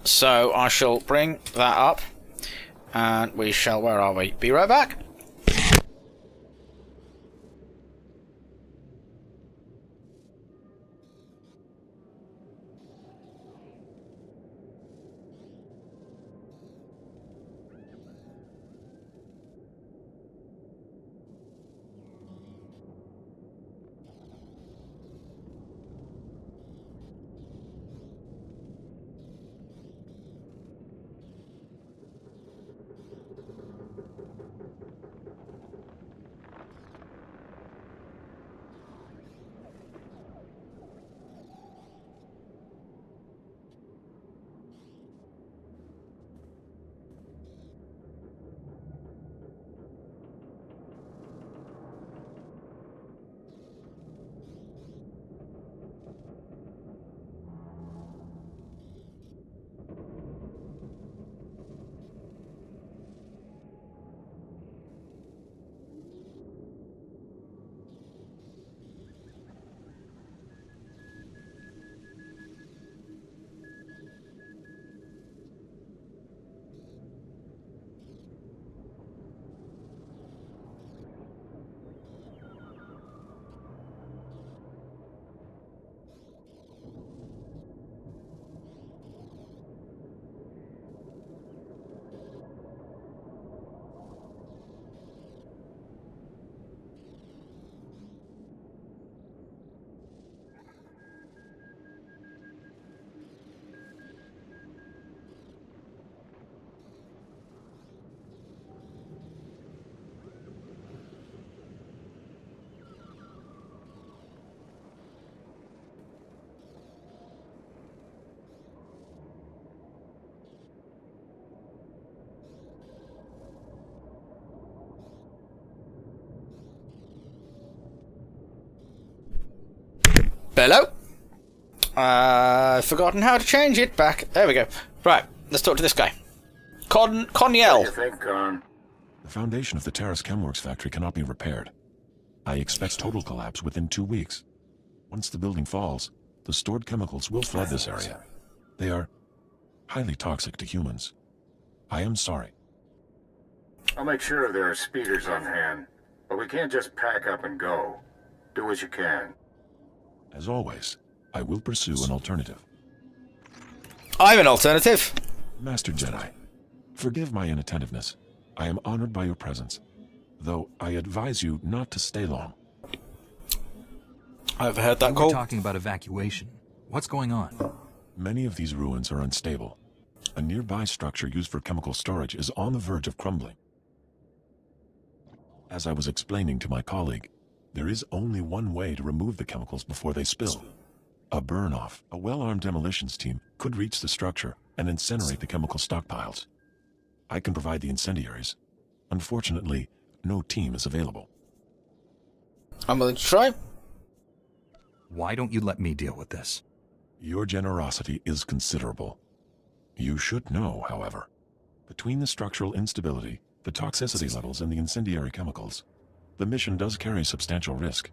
so I shall bring that up, and we shall. Where are we? Be right back. Hello? I've forgotten how to change it back. There we go. Right, let's talk to this guy. Conyell. What do you think, Con? The foundation of the Terrace Chemworks factory cannot be repaired. I expect total collapse within 2 weeks. Once the building falls, the stored chemicals will flood this area. They are highly toxic to humans. I am sorry. I'll make sure there are speeders on hand, but we can't just pack up and go. Do what you can. As always, I will pursue an alternative. I'm an alternative. Master Jedi, forgive my inattentiveness. I am honored by your presence, though I advise you not to stay long. I overheard that call. We're talking about evacuation. What's going on? Many of these ruins are unstable. A nearby structure used for chemical storage is on the verge of crumbling. As I was explaining to my colleague, there is only one way to remove the chemicals before they spill. A burn-off. A well-armed demolitions team could reach the structure and incinerate the chemical stockpiles. I can provide the incendiaries. Unfortunately, no team is available. I'm willing to try. Why don't you let me deal with this? Your generosity is considerable. You should know, however, between the structural instability, the toxicity levels, and the incendiary chemicals, The mission does carry substantial risk.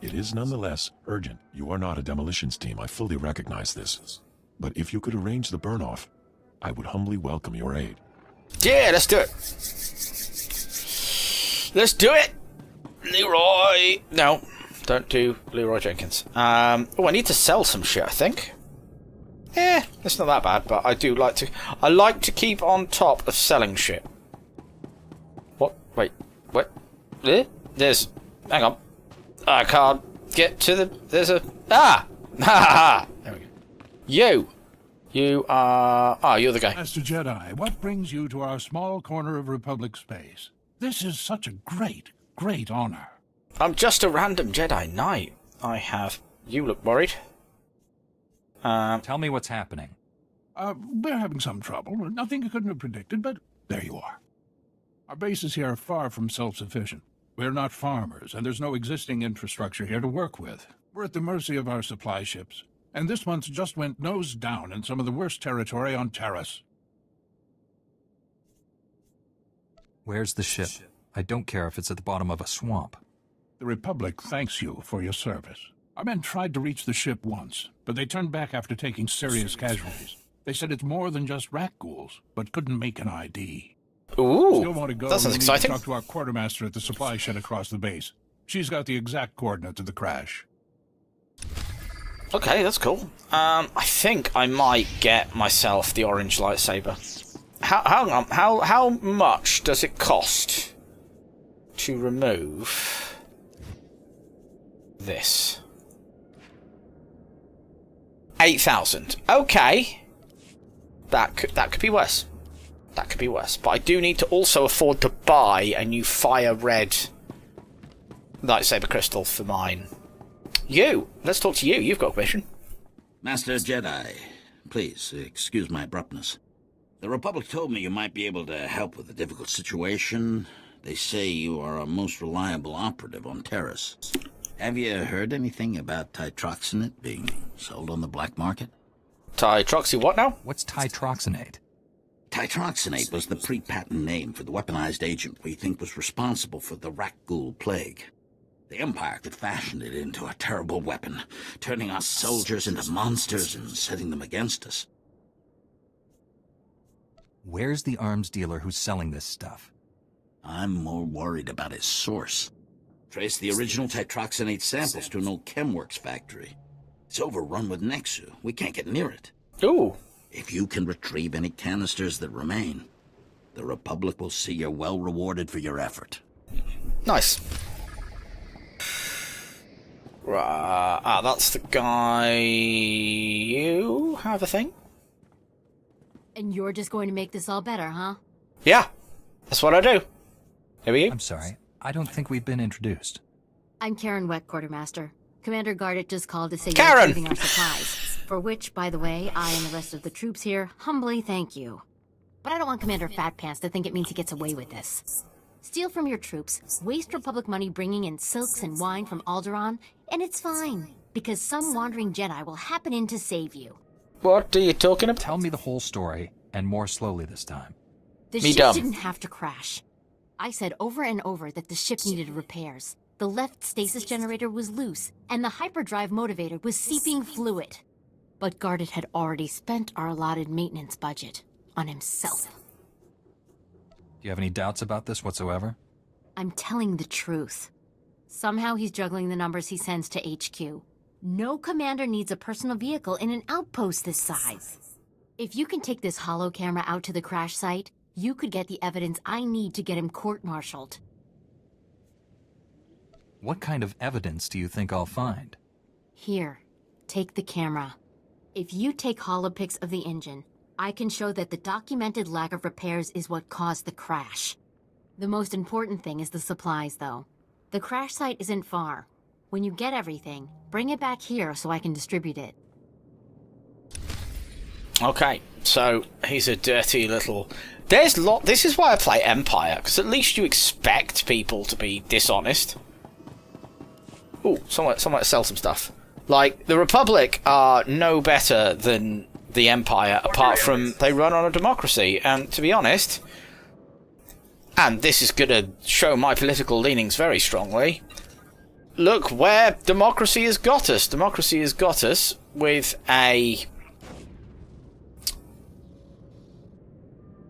It is nonetheless urgent. You are not a demolitions team, I fully recognize this. But if you could arrange the burn-off, I would humbly welcome your aid. Yeah, let's do it. Let's do it! Leroy! No, don't do Leroy Jenkins. Oh, I need to sell some shit, I think. It's not that bad, but I do like to... I like to keep on top of selling shit. What? Wait. What? There's... Hang on. I can't get to the... There's a... Ah! Ha ha ha! There we go. You! You are... Ah, you're the guy. Master Jedi, what brings you to our small corner of Republic space? This is such a great, great honor. I'm just a random Jedi Knight. I have... You look worried. Tell me what's happening. We're having some trouble. Nothing you couldn't have predicted, but there you are. Our bases here are far from self-sufficient. We're not farmers, and there's no existing infrastructure here to work with. We're at the mercy of our supply ships. And this month just went nose down in some of the worst territory on Taris. Where's the ship? I don't care if it's at the bottom of a swamp. The Republic thanks you for your service. Our men tried to reach the ship once, but they turned back after taking serious casualties. They said it's more than just rat ghouls, but couldn't make an ID. Ooh, still want to go, that sounds exciting. Talk to our quartermaster at the supply shed across the base. She's got the exact coordinates of the crash. Okay, that's cool. I think I might get myself the orange lightsaber. How much does it cost to remove this? 8,000. Okay. That could be worse. That could be worse. But I do need to also afford to buy a new fire red lightsaber crystal for mine. You! Let's talk to you. You've got a question. Master Jedi, please excuse my abruptness. The Republic told me you might be able to help with a difficult situation. They say you are a most reliable operative on Taris. Have you heard anything about titroxinate being sold on the black market? Titroxy what now? What's titroxinate? Titroxinate was the pre-patent name for the weaponized agent we think was responsible for the rat ghoul plague. The Empire could fashion it into a terrible weapon, turning our soldiers into monsters and setting them against us. Where's the arms dealer who's selling this stuff? I'm more worried about his source. Trace the original titroxinate samples to an old Chemworks factory. It's overrun with Nexu. We can't get near it. Ooh. If you can retrieve any canisters that remain, the Republic will see you're well rewarded for your effort. Nice. Right, that's the guy. You have a thing? And you're just going to make this all better, huh? Yeah, that's what I do. Who are you? I'm sorry, I don't think we've been introduced. I'm Karen Wet, Quartermaster. Commander Gardet just called to say Karen! you're receiving our supplies. For which, by the way, I and the rest of the troops here humbly thank you. But I don't want Commander Fat Pants to think it means he gets away with this. Steal from your troops, waste Republic money bringing in silks and wine from Alderaan, and it's fine, because some wandering Jedi will happen in to save you. What are you talking about? Tell me the whole story, and more slowly this time. The ship didn't have to crash. I said over and over that the ship needed repairs. The left stasis generator was loose, and the hyperdrive motivator was seeping fluid. But Gardet had already spent our allotted maintenance budget on himself. Do you have any doubts about this whatsoever? I'm telling the truth. Somehow he's juggling the numbers he sends to HQ. No commander needs a personal vehicle in an outpost this size. If you can take this holo camera out to the crash site, you could get the evidence I need to get him court-martialed. What kind of evidence do you think I'll find? Here, take the camera. If you take holopics of the engine, I can show that the documented lack of repairs is what caused the crash. The most important thing is the supplies, though. The crash site isn't far. When you get everything, bring it back here so I can distribute it. Okay, so he's a dirty little... This is why I play Empire, because at least you expect people to be dishonest. Ooh, someone sell some stuff. Like, the Republic are no better than the Empire, apart from they run on a democracy. And to be honest, and this is going to show my political leanings very strongly, look where democracy has got us. Democracy has got us with a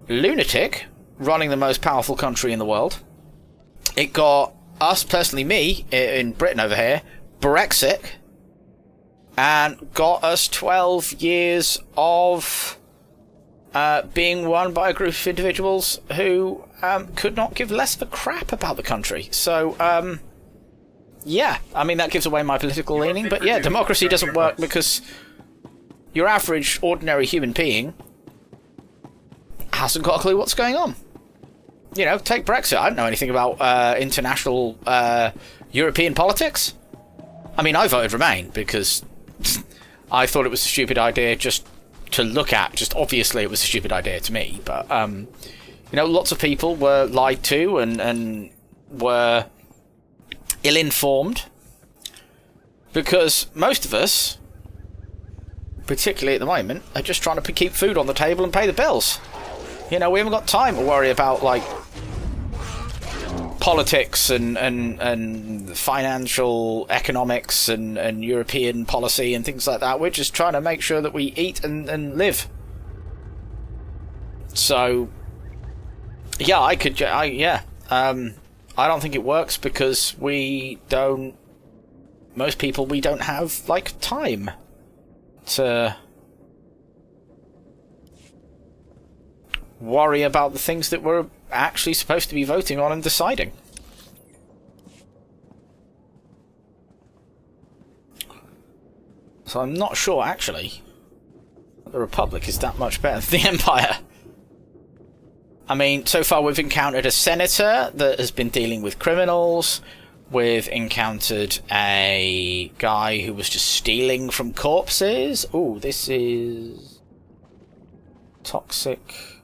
lunatic running the most powerful country in the world. It got us, personally me, in Britain over here, Brexit, and got us 12 years of being run by a group of individuals who could not give less of a crap about the country. So, yeah, I mean, that gives away my political leaning, but yeah, democracy doesn't work because your average, ordinary human being hasn't got a clue what's going on. You know, take Brexit. I don't know anything about international European politics. I mean, I voted Remain because I thought it was a stupid idea just to look at. Just obviously it was a stupid idea to me. But, you know, lots of people were lied to and were ill-informed because most of us, particularly at the moment, are just trying to keep food on the table and pay the bills. You know, we haven't got time to worry about, like, politics and financial economics and European policy and things like that. We're just trying to make sure that we eat and live. So, yeah, I don't think it works because most people, we don't have, like, time to worry about the things that we're actually supposed to be voting on and deciding. So I'm not sure, actually, that the Republic is that much better than the Empire. I mean, so far we've encountered a senator that has been dealing with criminals. We've encountered a guy who was just stealing from corpses. Ooh, this is toxic.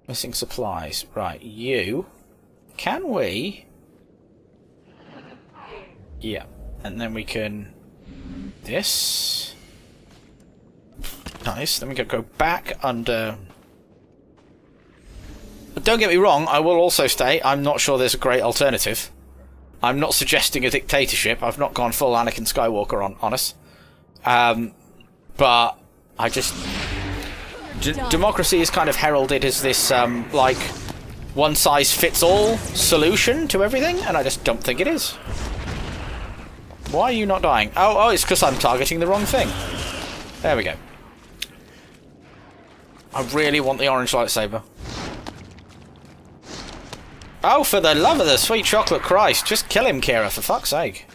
Missing supplies. Right, you. Can we? Yeah. And then we can... This. Nice. Then we can go back under... But don't get me wrong, I will also state, I'm not sure there's a great alternative. I'm not suggesting a dictatorship. I've not gone full Anakin Skywalker on us. But I just... democracy is kind of heralded as this, like, one-size-fits-all solution to everything, and I just don't think it is. Why are you not dying? Oh, it's because I'm targeting the wrong thing. There we go. I really want the orange lightsaber. Oh, for the love of the sweet chocolate Christ, just kill him, Kira, for fuck's sake.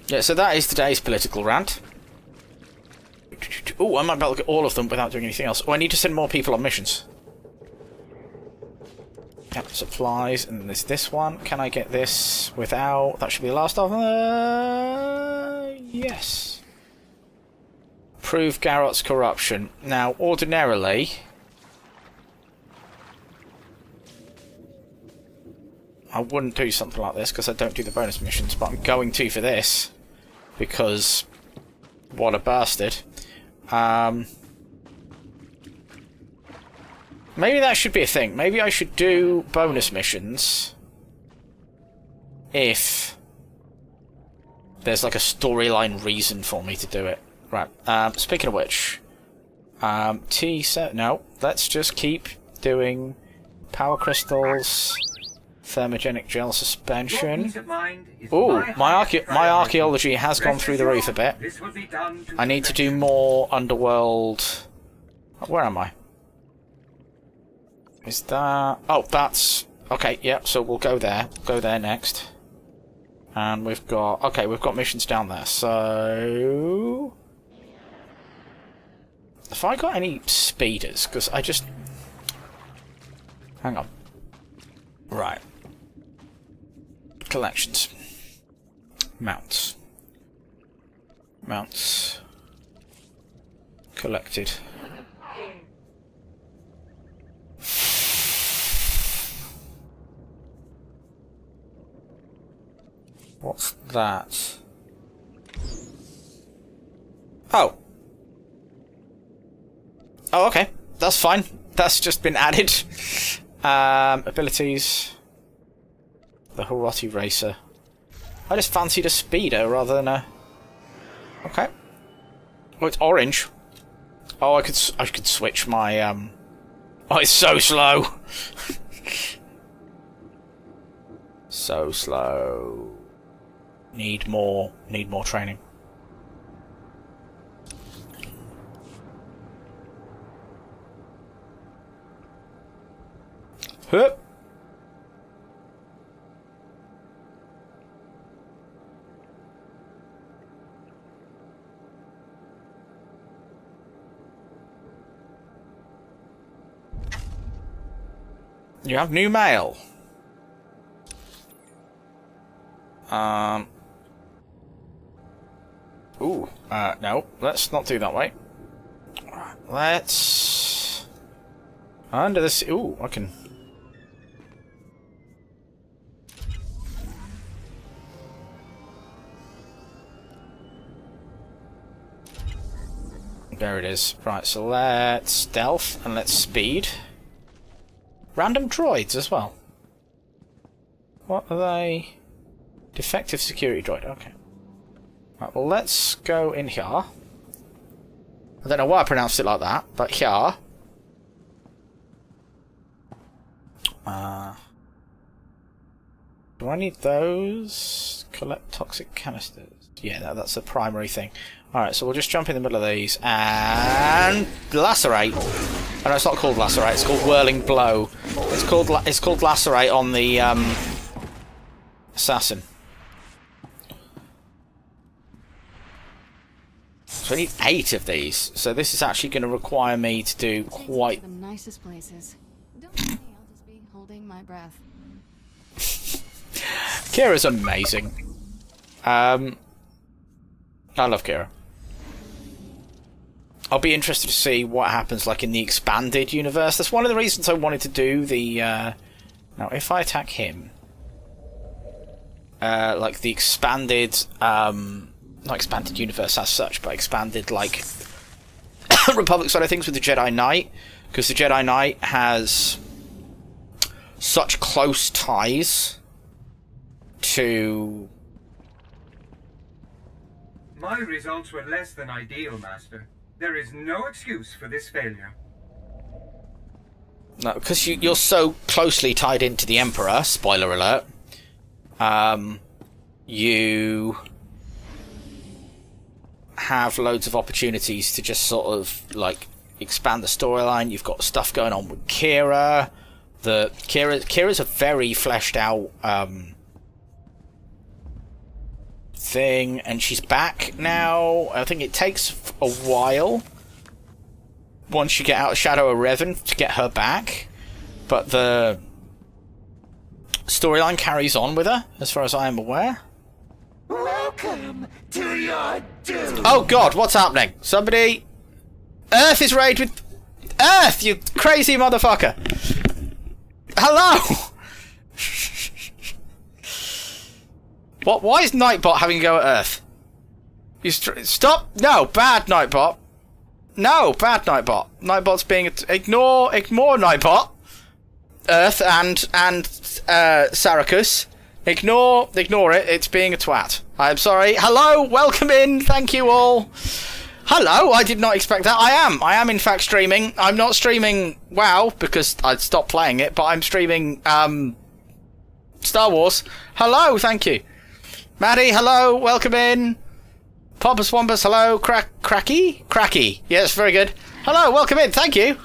Yeah, so that is today's political rant. Oh, I might be able to get all of them without doing anything else. Oh, I need to send more people on missions. Yep, supplies, and there's this one. Can I get this without... That should be the last of them. Yes. Prove Garrott's corruption. Now, ordinarily... I wouldn't do something like this because I don't do the bonus missions, but I'm going to for this. Because... What a bastard. Maybe that should be a thing. Maybe I should do bonus missions if there's like a storyline reason for me to do it. Right. Speaking of which, T-set. No, let's just keep doing power crystals, thermogenic gel suspension. Ooh, my archaeology has gone through the roof a bit. I need to do more underworld. Where am I? Is that... Oh, that's... Okay, yeah, so we'll go there. Go there next. And we've got... Okay, we've got missions down there, so... Have I got any speeders? Because I just... Hang on. Right. Collections. Mounts. Mounts. Collected. What's that? Oh. Oh, okay. that's fine. That's just been added. Abilities. The Hiroti Racer. I just fancied a speeder rather than a... Okay. Oh, it's orange. Oh, I could switch my, Oh, it's so slow! So slow. Need more training. Hup! You have new mail. No, let's not do that way. Let's... Under this... Ooh, I can... There it is. Right, so let's stealth and let's speed. Random droids as well. What are they? Defective security droid, okay. Right, well let's go in here. I don't know why I pronounced it like that, but here. Do I need those? Collect toxic canisters. Yeah, no, that's the primary thing. Alright, so we'll just jump in the middle of these and lacerate. Oh, no, it's not called lacerate, it's called whirling blow. It's called lacerate on the assassin. So I need 8 of these. So this is actually going to require me to do quite... The nicest places. Don't worry, I'll just be holding my breath. Kira's amazing. I love Kira. I'll be interested to see what happens like in the expanded universe. That's one of the reasons I wanted to do the... Now, if I attack him... like the expanded... not expanded universe as such, but expanded, like... Republic side of things with the Jedi Knight. Because the Jedi Knight has... such close ties... to... My results were less than ideal, Master. There is no excuse for this failure. No, because you're so closely tied into the Emperor, spoiler alert, you have loads of opportunities to just sort of, like, expand the storyline. You've got stuff going on with Kira. Kira's a very fleshed out, thing, and she's back now. I think it takes a while once you get out of Shadow of Revan to get her back, but the storyline carries on with her as far as I am aware. Welcome to your doom. Oh god, what's happening? Somebody... Earth is raided with... Earth, you crazy motherfucker! Hello! What? Why is Nightbot having to go at Earth? Stop! No, bad Nightbot. No, bad Nightbot. Nightbot's being ignore Nightbot. Earth and Saracus. Ignore it. It's being a twat. I'm sorry. Hello, welcome in. Thank you all. Hello. I did not expect that. I am in fact streaming. I'm not streaming WoW because I stopped playing it, but I'm streaming Star Wars. Hello. Thank you. Maddie, hello, welcome in. Pompous Wompus, hello. Cracky? Yes, very good. Hello, welcome in, thank you.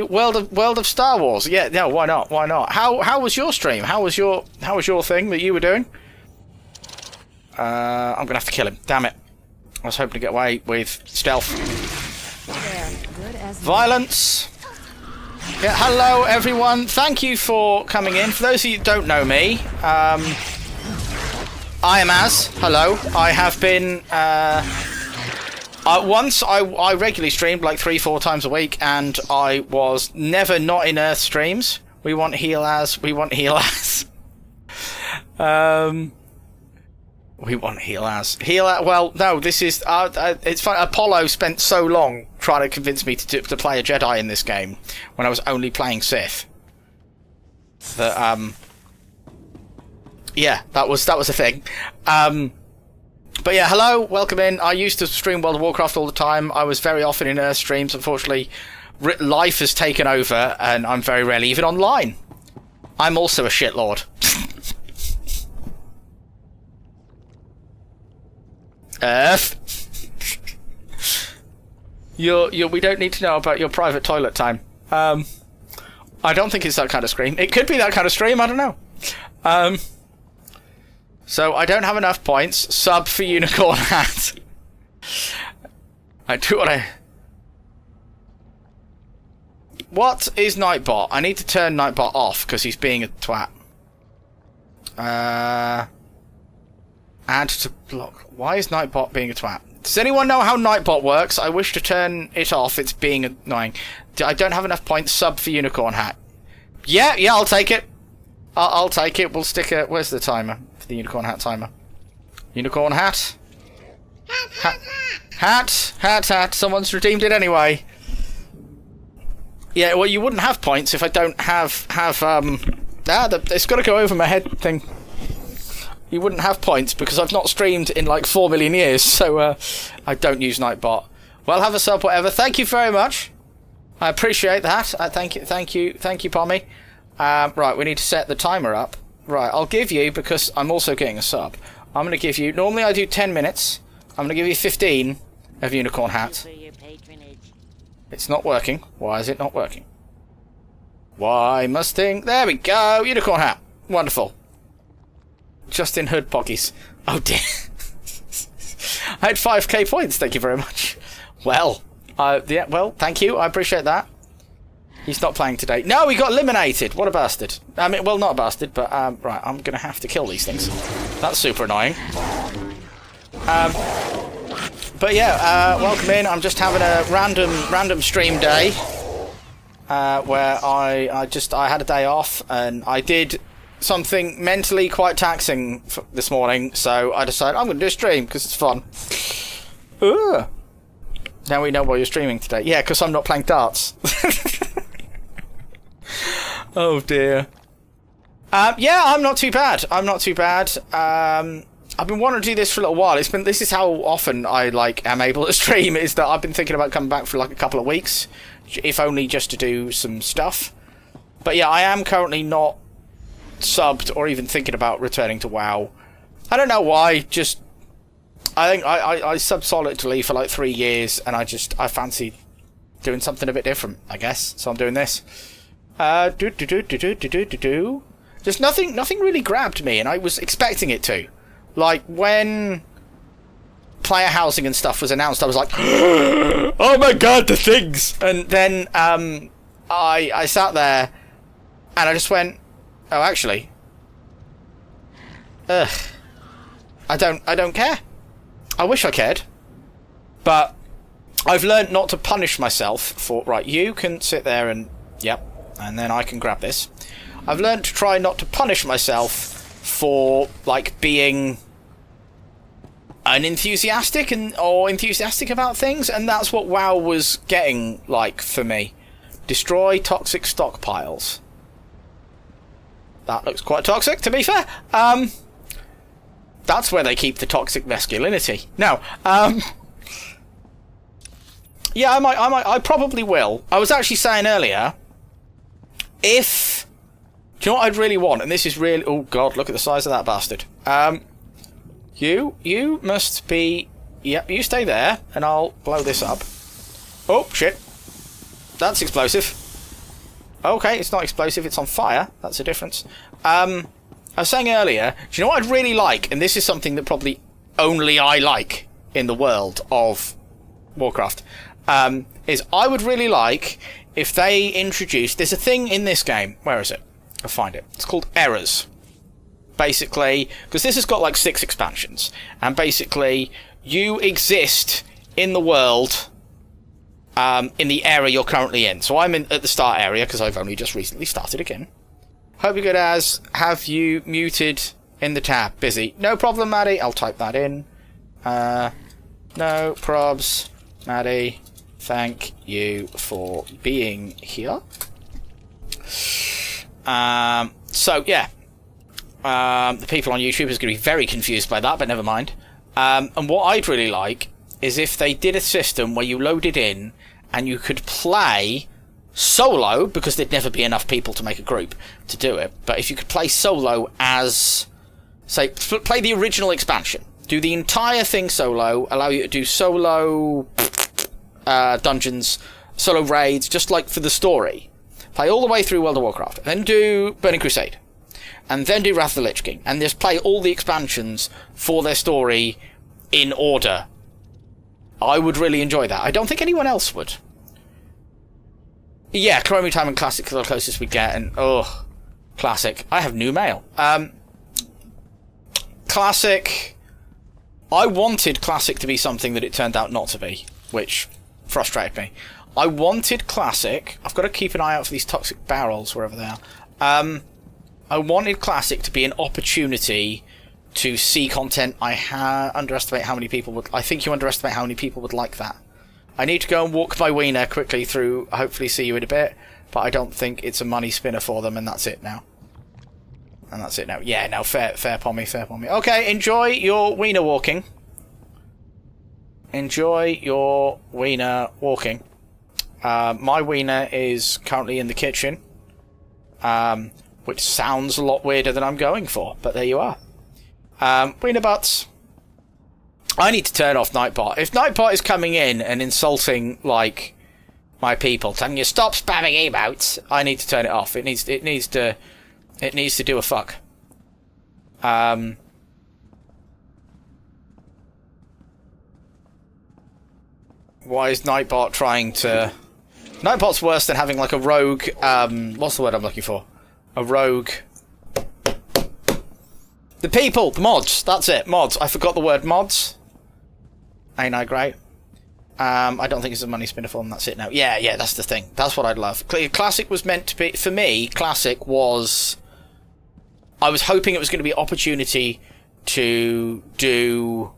World of Star Wars. Yeah, no, why not? How was your stream? How was your thing that you were doing? I'm gonna have to kill him, damn it. I was hoping to get away with stealth. Violence. Yeah, hello everyone. Thank you for coming in. For those of you who don't know me, I am Az. Hello. I have been... once, I regularly streamed like 3-4 times a week, and I was never not in Earth streams. We want heal Az. We want heal as. Well, no, this is... it's fine. Apollo spent so long trying to convince me to play a Jedi in this game when I was only playing Sith. That, yeah, that was a thing. But yeah, hello, welcome in. I used to stream World of Warcraft all the time. I was very often in Earth streams. Unfortunately, life has taken over, and I'm very rarely even online. I'm also a shitlord. Earth. We don't need to know about your private toilet time. I don't think it's that kind of stream. It could be that kind of stream, I don't know. So I don't have enough points. Sub for Unicorn Hat. I do what I... What is Nightbot? I need to turn Nightbot off because he's being a twat. Add to block. Why is Nightbot being a twat? Does anyone know how Nightbot works? I wish to turn it off. It's being annoying. I don't have enough points. Sub for Unicorn Hat. Yeah, I'll take it. I'll take it. We'll stick a... Where's the timer? For the Unicorn Hat timer. Unicorn Hat. Hat. Someone's redeemed it anyway. Yeah, well, you wouldn't have points if I don't have it's got to go over my head thing. You wouldn't have points because I've not streamed in like 4 million years, so I don't use Nightbot. Well, have a sub, whatever. Thank you very much. I appreciate that. Thank you, Pommy. Right, we need to set the timer up. Right, I'll give you, because I'm also getting a sub, I'm going to give you, normally I do 10 minutes, I'm going to give you 15 of Unicorn Hat. It's not working. Why is it not working? Why Mustang? There we go, Unicorn Hat. Wonderful. Justin Hood Poggies. Oh dear. I had 5k points, thank you very much. Well, yeah, well, thank you, I appreciate that. He's not playing today. No, he got eliminated. What a bastard. I mean, well, not a bastard, but, right, I'm going to have to kill these things. That's super annoying. But yeah, welcome in. I'm just having a random stream day. Where I had a day off, and I did something mentally quite taxing this morning, so I decided I'm going to do a stream, because it's fun. Ugh. Now we know why you're streaming today. Yeah, because I'm not playing darts. Oh dear. Yeah, I'm not too bad. I've been wanting to do this for a little while. This is how often I am able to stream, is that I've been thinking about coming back for like a couple of weeks, if only just to do some stuff. But yeah, I am currently not subbed or even thinking about returning to WoW. I don't know why, just I think I subbed solidly for like 3 years, and I fancy doing something a bit different, I guess. So I'm doing this. Just nothing really grabbed me, and I was expecting it to. Like when player housing and stuff was announced, I was like, oh my god, the things! And then I sat there and I just went, oh, actually, I don't care. I wish I cared, but I've learned not to punish myself for... Right, you can sit there and... Yep, and then I can grab this. I've learned to try not to punish myself for, like, being unenthusiastic or enthusiastic about things, and that's what WoW was getting like for me. Destroy toxic stockpiles. That looks quite toxic, to be fair. That's where they keep the toxic masculinity. No, yeah, I probably will. I was actually saying earlier, if... Do you know what I'd really want? And this is really... Oh, God, look at the size of that bastard. You must be... Yep, you stay there, and I'll blow this up. Oh, shit. That's explosive. Okay, it's not explosive, it's on fire. That's a difference. I was saying earlier, do you know what I'd really like? And this is something that probably only I like in the world of Warcraft. Is I would really like if they introduced... There's a thing in this game. Where is it? I'll find it. It's called errors. Basically, because this has got like 6 expansions, and basically you exist in the world in the area you're currently in. So I'm at the start area because I've only just recently started again. Hope you're good, as have you muted In the tab. Busy. No problem, Maddie. I'll type that in. No probs, Maddie. Thank you for being here. So, yeah. The people on YouTube is going to be very confused by that, but never mind. And what I'd really like is if they did a system where you loaded in and you could play solo, because there'd never be enough people to make a group to do it, but if you could play solo as, say, play the original expansion, do the entire thing solo, allow you to do solo dungeons, solo raids, just like for the story. Play all the way through World of Warcraft, then do Burning Crusade, and then do Wrath of the Lich King, and just play all the expansions for their story in order. I would really enjoy that. I don't think anyone else would. Yeah, Chromie Time and Classic are the closest we get, and Classic. I have new mail. Classic. I wanted Classic to be something that it turned out not to be, which frustrated me. I wanted Classic. I've got to keep an eye out for these toxic barrels wherever they are. I wanted Classic to be an opportunity to see content. I underestimate how many people would... I think you underestimate how many people would like that. I need to go and walk my wiener quickly through, hopefully see you in a bit, but I don't think it's a money spinner for them, and that's it now. And that's it now. Yeah, no, fair pommy, fair pommy. Okay, enjoy your wiener walking. Enjoy your wiener walking. My wiener is currently in the kitchen, which sounds a lot weirder than I'm going for, but there you are. Wiener butts. I need to turn off Nightbot. If Nightbot is coming in and insulting, like, my people, telling you stop spamming emotes, I need to turn it off. It needs to do a fuck. Why is Nightbot trying to... Nightbot's worse than having, like, a rogue, what's the word I'm looking for? A rogue... The people! The mods! That's it, mods. I forgot the word mods. Ain't I great? I don't think it's a money spinner for them, that's it now. Yeah, that's the thing. That's what I'd love. Classic was meant to be... For me, Classic was... I was hoping it was going to be an opportunity to do...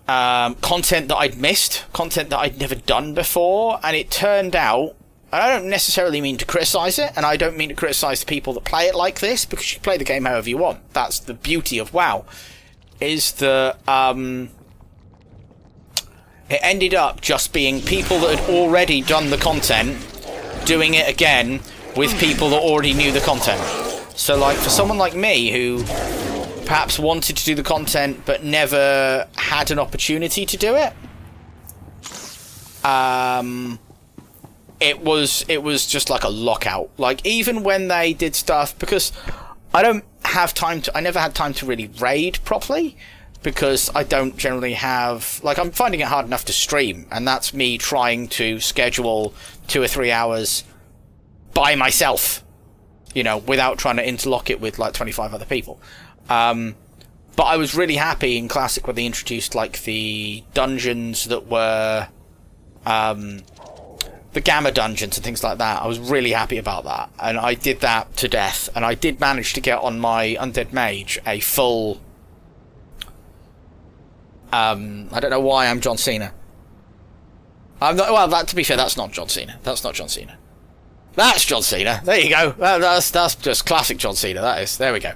content that I'd missed. Content that I'd never done before. And it turned out... I don't necessarily mean to criticise it, and I don't mean to criticise the people that play it like this, because you play the game however you want. That's the beauty of WoW, is that it ended up just being people that had already done the content, doing it again with people that already knew the content. So, like, for someone like me, who perhaps wanted to do the content, but never had an opportunity to do it, it was just like a lockout. Like, even when they did stuff, because I never had time to really raid properly, because I don't generally have, like, I'm finding it hard enough to stream, and that's me trying to schedule 2 or 3 hours by myself, you know, without trying to interlock it with like 25 other people. But I was really happy in Classic when they introduced, like, the dungeons that were the Gamma dungeons and things like that. I was really happy about that, and I did that to death, and I did manage to get on my Undead Mage a full... I don't know why I'm John Cena. I'm not, well, to be fair, that's not John Cena. That's not John Cena. That's John Cena. There you go. That's just classic John Cena, that is. There we go.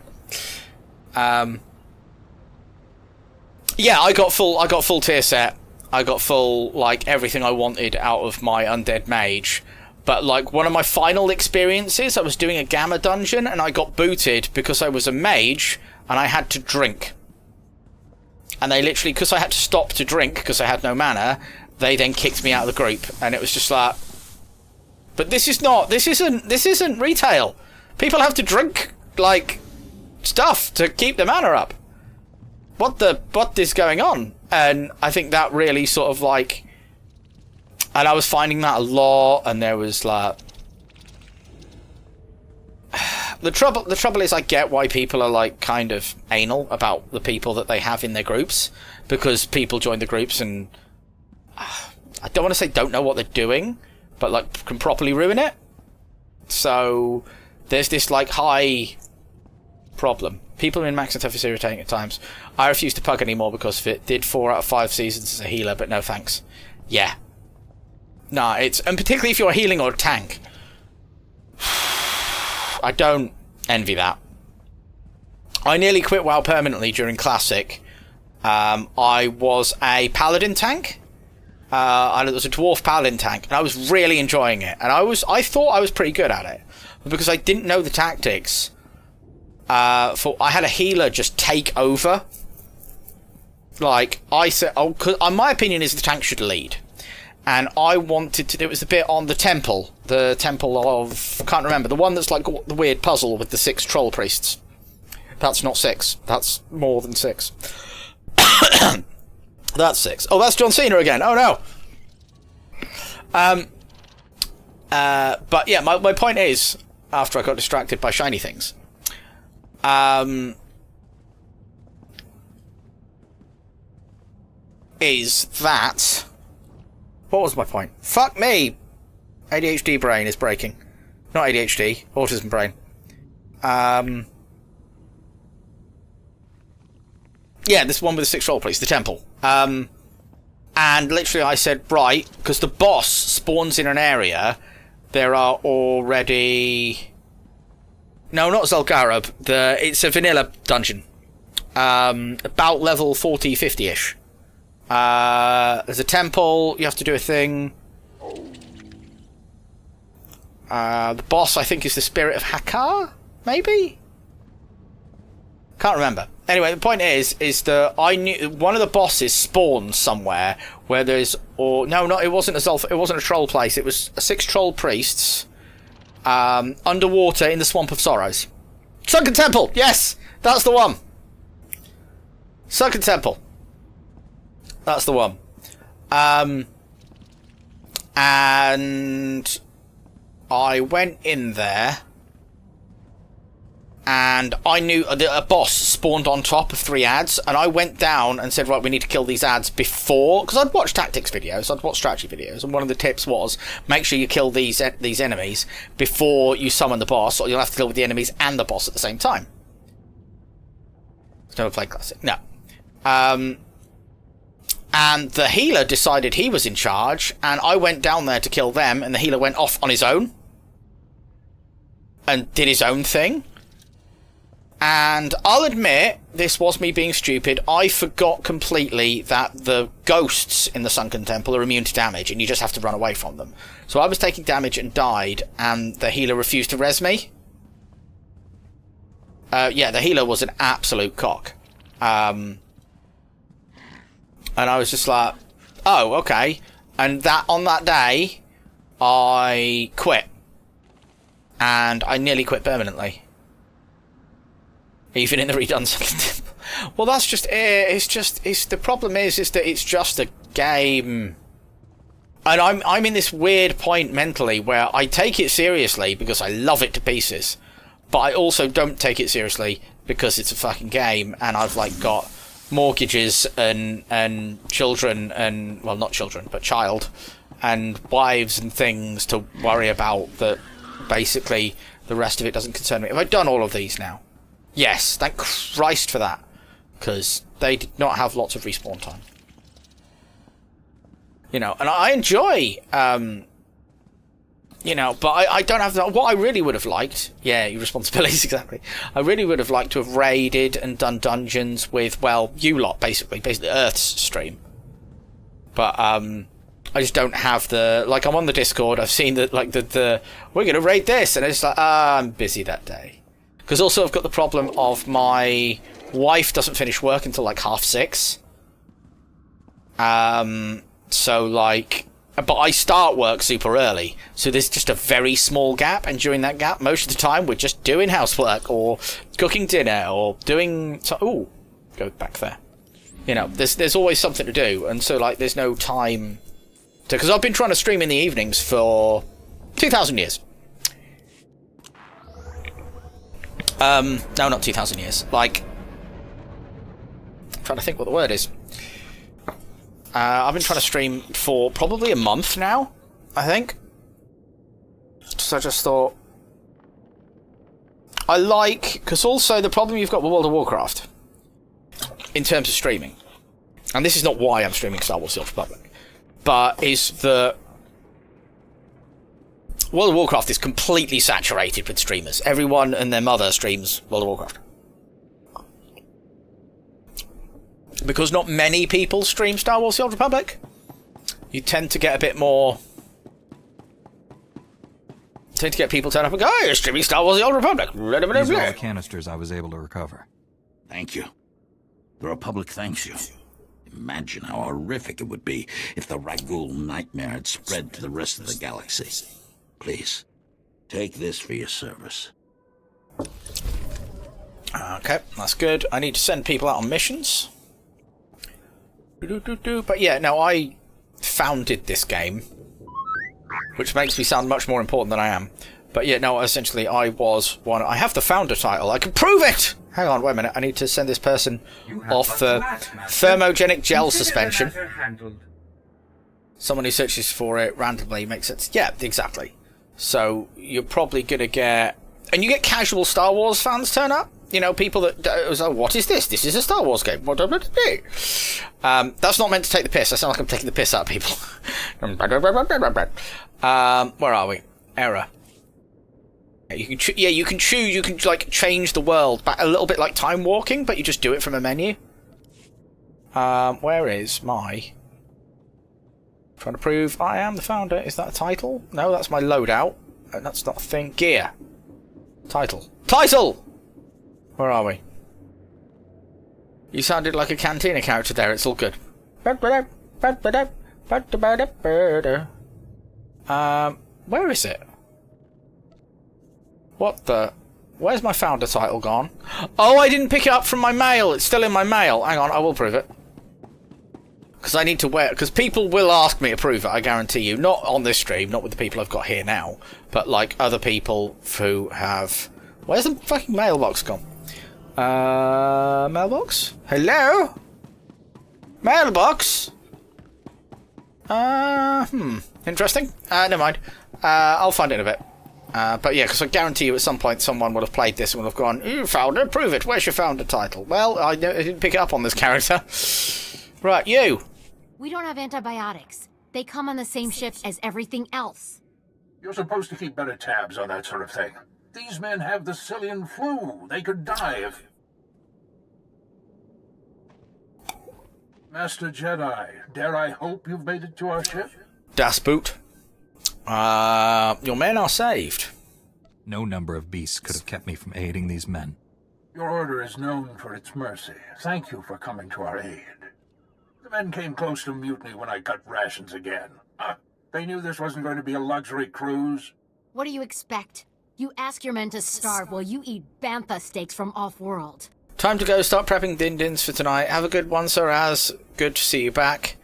Yeah, I got full tier set. I got full, like, everything I wanted out of my Undead Mage. But, like, one of my final experiences, I was doing a Gamma dungeon, and I got booted because I was a mage, and I had to drink. And they literally, because I had to stop to drink because I had no mana, they then kicked me out of the group. And it was just like... But this isn't retail. People have to drink, like, stuff to keep their mana up. What is going on? And I think that really sort of, like... And I was finding that a lot, and there was, like... The trouble is I get why people are, like, kind of anal about the people that they have in their groups, because people join the groups and... I don't want to say don't know what they're doing, but, like, can properly ruin it. So there's this, like, high problem. People in Max and Tough is irritating at times. I refuse to pug anymore because of it. Did 4 out of 5 seasons as a healer, but no thanks. Yeah. Nah, it's... And particularly if you're a healing or a tank. I don't envy that. I nearly quit WoW permanently during Classic. I was a Paladin tank. And it was a Dwarf Paladin tank. And I was really enjoying it. And I thought I was pretty good at it. But because I didn't know the tactics... I had a healer just take over. Like, I said, my opinion is the tank should lead. And I wanted to, it was the bit on the temple of, I can't remember, the one that's like the weird puzzle with the 6 troll priests. That's not 6, that's more than 6. That's 6. Oh, that's John Cena again, oh no! But yeah, my point is, after I got distracted by shiny things, is that... What was my point? Fuck me! ADHD brain is breaking. Not ADHD, autism brain. Yeah, this one with the 6 troll priests, the temple. And literally I said, right, because the boss spawns in an area, there are already... No, not Zul'Garub. It's a vanilla dungeon. About level 40, 50-ish. There's a temple, you have to do a thing. The boss, I think, is the spirit of Hakar? Maybe? Can't remember. Anyway, the point is that I knew one of the bosses spawned somewhere where there's... it wasn't a troll place, it was 6 troll priests... underwater in the Swamp of Sorrows. Sunken Temple! Yes! That's the one! Sunken Temple. That's the one. And I went in there and I knew a boss spawned on top of 3 ads, and I went down and said, right, we need to kill these ads before, because I'd watched tactics videos, I'd watched strategy videos, and one of the tips was, make sure you kill these enemies before you summon the boss, or you'll have to deal with the enemies and the boss at the same time. Never played Classic. No. And the healer decided he was in charge, and I went down there to kill them, and the healer went off on his own and did his own thing. And I'll admit, this was me being stupid. I forgot completely that the ghosts in the Sunken Temple are immune to damage, and you just have to run away from them. So I was taking damage and died, and the healer refused to res me. Yeah, the healer was an absolute cock. And I was just like, oh, okay. And on that day, I quit. And I nearly quit permanently. Even in the redone Sunken Temple. Well, that's just it. The problem is that it's just a game. And I'm in this weird point mentally where I take it seriously because I love it to pieces. But I also don't take it seriously because it's a fucking game, and I've like got mortgages and children and, well, not children, but child and wives and things to worry about, that basically the rest of it doesn't concern me. Have I done all of these now? Yes, thank Christ for that, because they did not have lots of respawn time. You know, and I enjoy, you know, but I don't have that. What I really would have liked, yeah, your responsibilities, exactly. I really would have liked to have raided and done dungeons with, well, you lot, basically Earth's stream. But, I just don't have the, like, I'm on the Discord, I've seen that, like, the we're going to raid this, and it's like, I'm busy that day. Because also I've got the problem of my wife doesn't finish work until like 6:30. So like, but I start work super early. So there's just a very small gap. And during that gap, most of the time we're just doing housework or cooking dinner or doing... Ooh, go back there. You know, there's always something to do. And so like, there's no time to... Because I've been trying to stream in the evenings for 2,000 years. No, not 2,000 years. Like, I'm trying to think what the word is. I've been trying to stream for probably a month now, I think. So I just thought, I like, because also the problem you've got with World of Warcraft, in terms of streaming, and this is not why I'm streaming Star Wars: The Old Republic, but is that World of Warcraft is completely saturated with streamers. Everyone and their mother streams World of Warcraft. Because not many people stream Star Wars: The Old Republic, you tend to get a bit more... tend to get people turn up and go, "Oh, you're streaming Star Wars: The Old Republic." These are all the canisters I was able to recover. Thank you. The Republic thanks you. Imagine how horrific it would be if the Ragul nightmare had spread to the rest of the galaxy. Please, take this for your service. Okay, that's good. I need to send people out on missions. But yeah, no, I founded this game, which makes me sound much more important than I am. But yeah, no, essentially I was one... I have the founder title. I can prove it! Hang on, wait a minute. I need to send this person off for thermogenic gel suspension. Someone who searches for it randomly makes sense. Yeah, exactly. So you're probably going to get... And you get casual Star Wars fans turn up. You know, people that... oh, what is this? This is a Star Wars game. What do I do? That's not meant to take the piss. I sound like I'm taking the piss out of people. Where are we? Error. You can you can choose. You can like change the world back a little bit like time walking, but you just do it from a menu. Where is my... Trying to prove I am the founder. Is that a title? No, that's my loadout. That's not a thing. Gear. Title. Title! Where are we? You sounded like a Cantina character there. It's all good. Where is it? What the... Where's my founder title gone? Oh, I didn't pick it up from my mail. It's still in my mail. Hang on, I will prove it. Because I need to wear... Because people will ask me to prove it, I guarantee you. Not on this stream, not with the people I've got here now. But, like, other people who have... Where's the fucking mailbox gone? Mailbox? Hello? Mailbox? Interesting. Never mind. I'll find it in a bit. But yeah, because I guarantee you at some point someone would have played this and would have gone, "You founder, prove it. Where's your founder title?" Well, I didn't pick it up on this character. Right, you. We don't have antibiotics. They come on the same ship as everything else. You're supposed to keep better tabs on that sort of thing. These men have the Cillian flu. They could die if... Master Jedi, dare I hope you've made it to our ship? Das Boot. Your men are saved. No number of beasts could have kept me from aiding these men. Your order is known for its mercy. Thank you for coming to our aid. The men came close to mutiny when I cut rations again. They knew this wasn't going to be a luxury cruise. What do you expect? You ask your men to starve while you eat bantha steaks from off-world. Time to go start prepping din-dins for tonight. Have a good one, Sir Az. Good to see you back.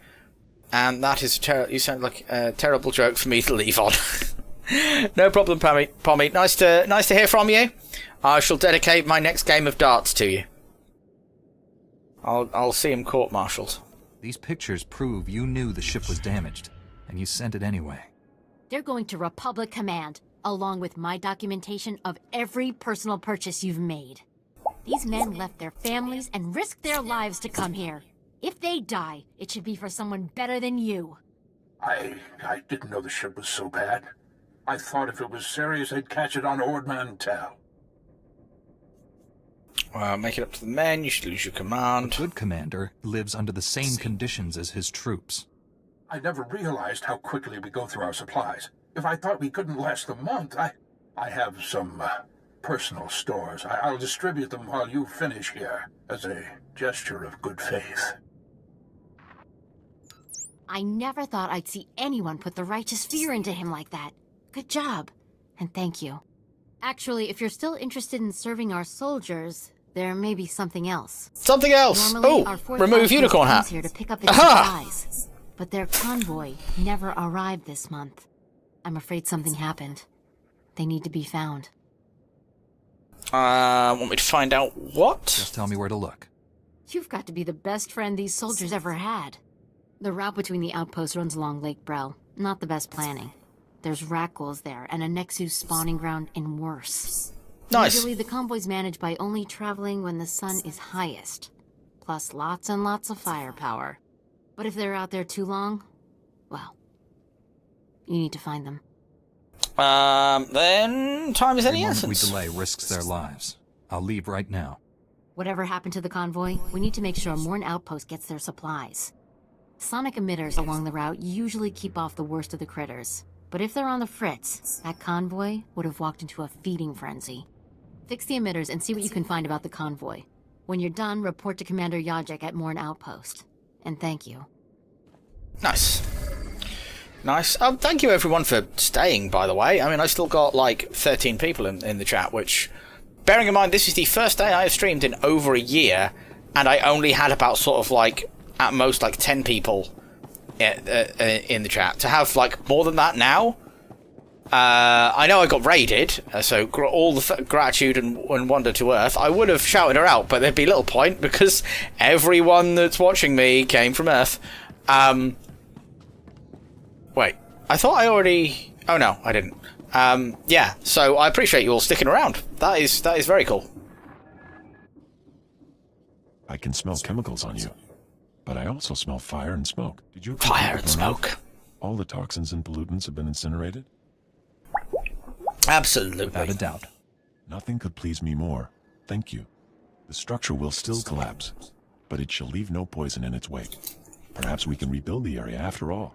And that is you sound like a terrible joke for me to leave on. No problem, Pommy. Nice to hear from you. I shall dedicate my next game of darts to you. I'll see him court-martialed. These pictures prove you knew the ship was damaged, and you sent it anyway. They're going to Republic Command, along with my documentation of every personal purchase you've made. These men left their families and risked their lives to come here. If they die, it should be for someone better than you. I didn't know the ship was so bad. I thought if it was serious, I'd catch it on Ord Mantell. Make it up to the men. You should lose your command. A good commander lives under the same conditions as his troops. I never realized how quickly we go through our supplies. If I thought we couldn't last the month, I have some personal stores. I'll distribute them while you finish here, as a gesture of good faith. I never thought I'd see anyone put the righteous fear into him like that. Good job, and thank you. Actually, if you're still interested in serving our soldiers, there may be something else. Something else! Normally, remove unicorn hat. Here to pick up the supplies, but their convoy never arrived this month. I'm afraid something happened. They need to be found. Want me to find out what? Just tell me where to look. You've got to be the best friend these soldiers ever had. The route between the outposts runs along Lake Brel. Not the best planning. There's Rakghouls there, and a Nexus spawning ground, and worse. Nice. Usually the convoy's managed by only traveling when the sun is highest, plus lots and lots of firepower. But if they're out there too long, well, you need to find them. Then time is any Every moment we essence. delay risks their lives. I'll leave right now. Whatever happened to the convoy, we need to make sure Morn Outpost gets their supplies. Sonic emitters along the route usually keep off the worst of the critters. But if they're on the fritz, that convoy would have walked into a feeding frenzy. Fix the emitters and see what you can find about the convoy. When you're done, report to Commander Yajek at Morn Outpost. And thank you. Nice. Nice. Thank you everyone for staying, by the way. I mean, I still got like 13 people in the chat, which, bearing in mind, this is the first day I have streamed in over a year, and I only had about sort of like, at most like 10 people in the chat. To have like more than that now, I know I got raided, so all the gratitude and wonder to Earth. I would have shouted her out, but there'd be little point because everyone that's watching me came from Earth. Wait, I thought I already... Oh no, I didn't. Yeah, so I appreciate you all sticking around. That is very cool. I can smell chemicals on you, but I also smell fire and smoke. Did you fire and smoke? All the toxins and pollutants have been incinerated? Absolutely. Without a doubt. Nothing could please me more. Thank you. The structure will still collapse, but it shall leave no poison in its wake. Perhaps we can rebuild the area after all.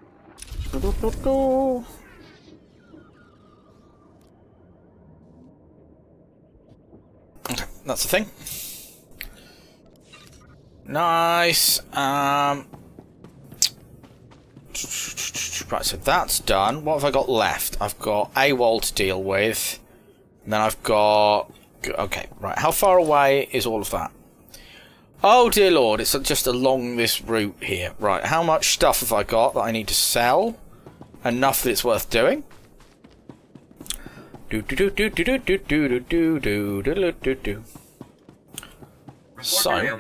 Okay, that's the thing. Nice. Right, so that's done. What have I got left? I've got AWOL to deal with. And then I've got... Okay, right. How far away is all of that? Oh, dear Lord. It's just along this route here. Right, how much stuff have I got that I need to sell? Enough that it's worth doing? So,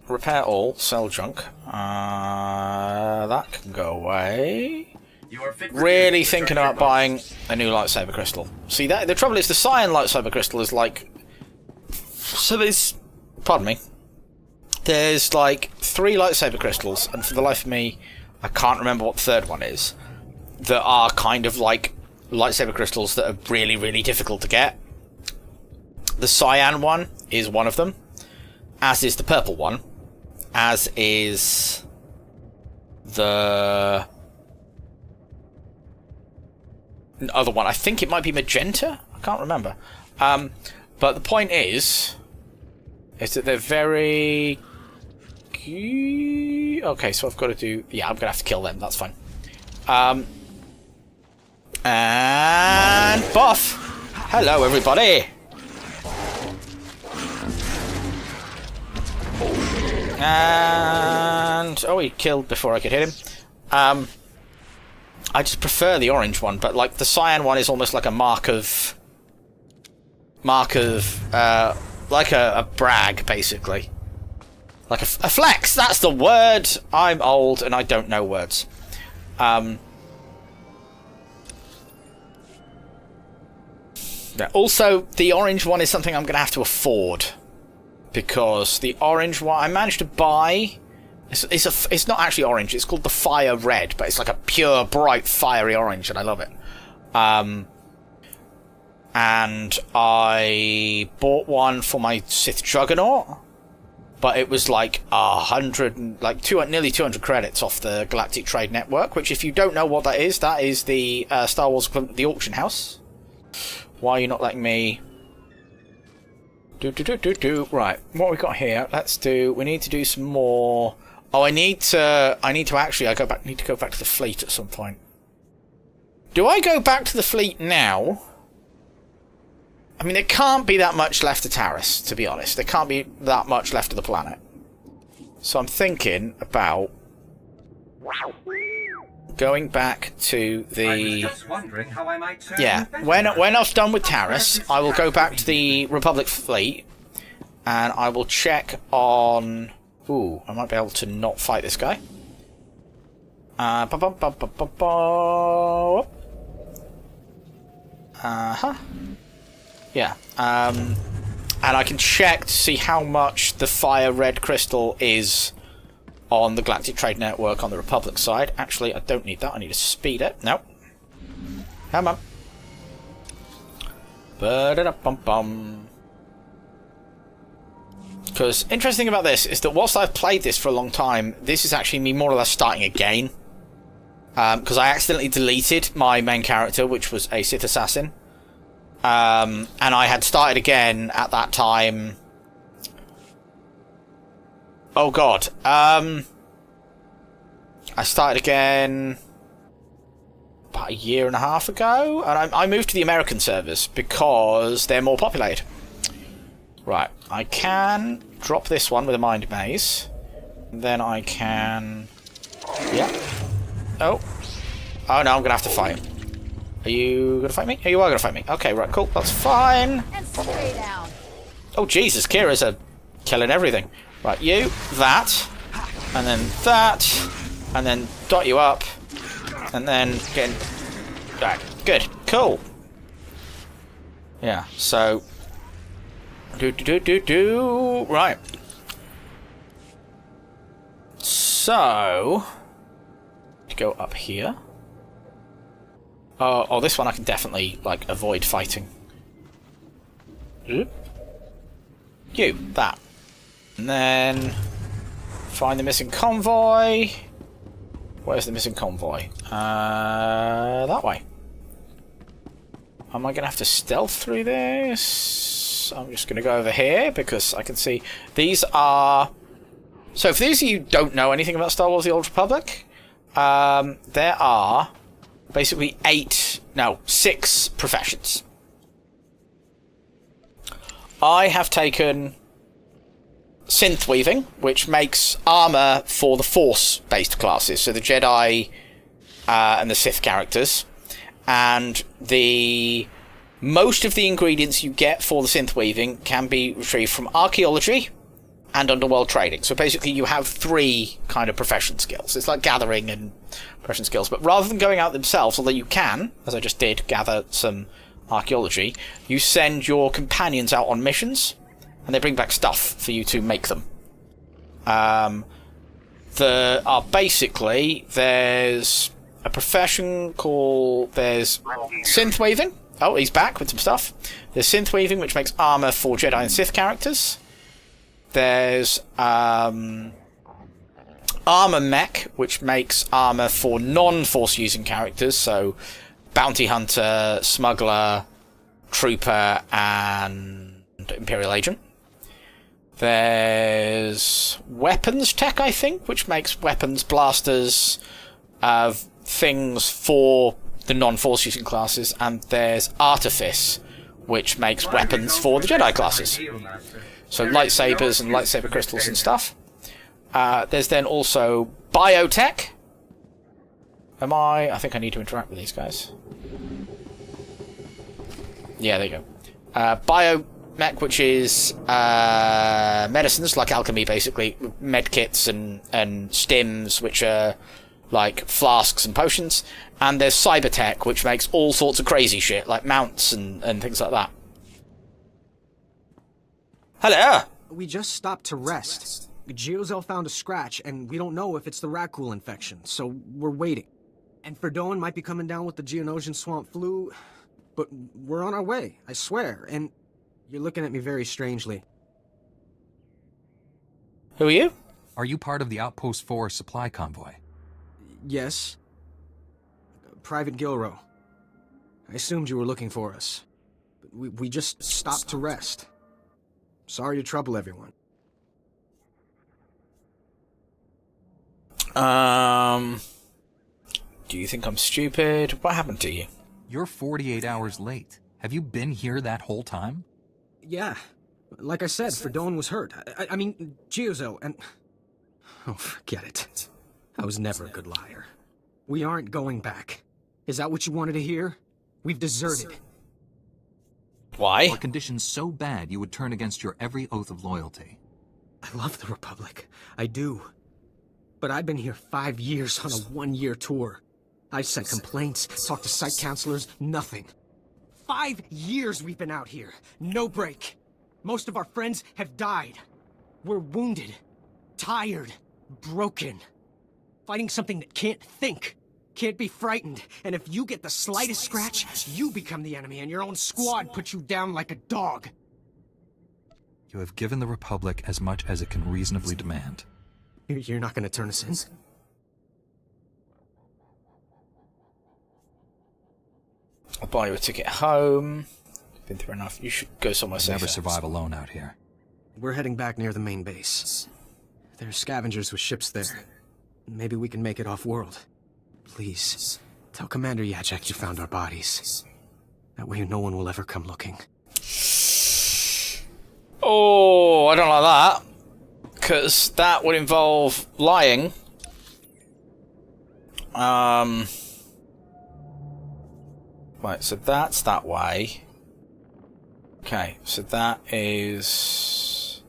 repair all, sell junk. That can go away. Really thinking about buying a new lightsaber crystal. See, that the trouble is the cyan lightsaber crystal is like... So there's... Pardon me. There's like 3 lightsaber crystals, and for the life of me, I can't remember what the third one is, that are kind of like lightsaber crystals that are really, really difficult to get. The cyan one is one of them, as is the purple one, as is the other one. I think it might be magenta? I can't remember. But the point is that they're very... Okay, so I've got to do... Yeah, I'm going to have to kill them, that's fine. And... Buff! Hello, everybody! And... Oh, he killed before I could hit him. I just prefer the orange one, but like the cyan one is almost like a mark of... like a brag, basically. Like a flex, that's the word! I'm old and I don't know words. Also, the orange one is something I'm going to have to afford. Because the orange one, I managed to buy... It's not actually orange, it's called the Fire Red, but it's like a pure, bright, fiery orange, and I love it. And I bought one for my Sith Juggernaut, but it was like 100, like nearly 200 credits off the Galactic Trade Network, which, if you don't know what that is the Star Wars equivalent of the auction house. Why are you not letting me... Right, what we got here? Let's do... We need to do some more... Oh, I need to actually... need to go back to the fleet at some point. Do I go back to the fleet now? I mean, there can't be that much left of Taris, to be honest. There can't be that much left of the planet. So I'm thinking about going back to the... I was just wondering how I might serve Yeah, you when better. I've done with Taris, I will go back to the Republic fleet, and I will check on... Ooh, I might be able to not fight this guy. Yeah. And I can check to see how much the fire red crystal is on the Galactic Trade Network on the Republic side. Actually, I don't need that. I need to speed it. Nope. Come on. Ba-da-da-bum-bum. Because interesting about this is that whilst I've played this for a long time, this is actually me more or less starting again. Because I accidentally deleted my main character, which was a Sith assassin. And I had started again at that time. Oh god. I started again about a year and a half ago, and I moved to the American servers because they're more populated. Right, I can drop this one with a mind maze. Then I can... Yeah. Oh. Oh no, I'm gonna have to fight him. Are you gonna fight me? Oh, you are gonna fight me. Okay, right, cool. That's fine. And stay down. Oh, Jesus, Kira's killing everything. Right, you, that, and then dot you up, and then getting... Right, good, cool. Yeah, so... Right. So... To go up here. Oh, this one I can definitely, like, avoid fighting. You, that. And then... Find the missing convoy. Where's the missing convoy? That way. Am I going to have to stealth through this? I'm just going to go over here because I can see... These are... So for those of you who don't know anything about Star Wars The Old Republic, there are basically 6 professions. I have taken synth weaving, which makes armor for the Force-based classes, so the Jedi and the Sith characters. And most of the ingredients you get for the synth weaving can be retrieved from archaeology and underworld trading. So basically you have 3 kind of profession skills. It's like gathering and profession skills. But rather than going out themselves, although you can, as I just did, gather some archaeology, you send your companions out on missions, and they bring back stuff for you to make them. There's a profession called... There's synth weaving. Oh, he's back with some stuff. There's synth weaving, which makes armor for Jedi and Sith characters. There's armor mech, which makes armor for non-force using characters, so bounty hunter, smuggler, trooper, and Imperial agent. There's weapons tech, I think, which makes weapons, blasters, things for the non-force using classes, and there's artifice, which makes weapons for the Jedi classes. So lightsabers and lightsaber crystals and stuff. There's then also biotech. I think I need to interact with these guys. Yeah, there you go. Biomech, which is medicines, like alchemy, basically. Medkits and stims, which are like flasks and potions. And there's cybertech, which makes all sorts of crazy shit, like mounts and things like that. Hello! We just stopped to rest. Geozel found a scratch, and we don't know if it's the Rakghoul infection, so we're waiting. And Verdone might be coming down with the Geonosian swamp flu, but we're on our way, I swear, and you're looking at me very strangely. Who are you? Are you part of the Outpost 4 supply convoy? Yes. Private Gilro. I assumed you were looking for us. We just stopped to rest. Sorry to trouble everyone. Do you think I'm stupid? What happened to you? You're 48 hours late. Have you been here that whole time? Yeah. Like I said, Verdone was hurt. I mean, Geozel, and... Oh, forget it. I was never a good liar. We aren't going back. Is that what you wanted to hear? We've deserted. Why? Are conditions so bad you would turn against your every oath of loyalty? I love the Republic. I do. But I've been here 5 years on a 1-year tour. I've sent complaints, talked to site counselors, nothing. 5 years we've been out here. No break. Most of our friends have died. We're wounded, tired, broken. Fighting something that can't think, can't be frightened. And if you get the slightest scratch, you become the enemy and your own squad puts you down like a dog. You have given the Republic as much as it can reasonably demand. You're not gonna turn us in? I'll buy you a ticket home. Been through enough. You should go somewhere safe. Never survive alone out here. We're heading back near the main base. There's scavengers with ships there. Maybe we can make it off-world. Please, tell Commander Yachek you found our bodies. That way no one will ever come looking. Oh, I don't like that. Because that would involve lying. Right, so that's that way. Okay, so that is...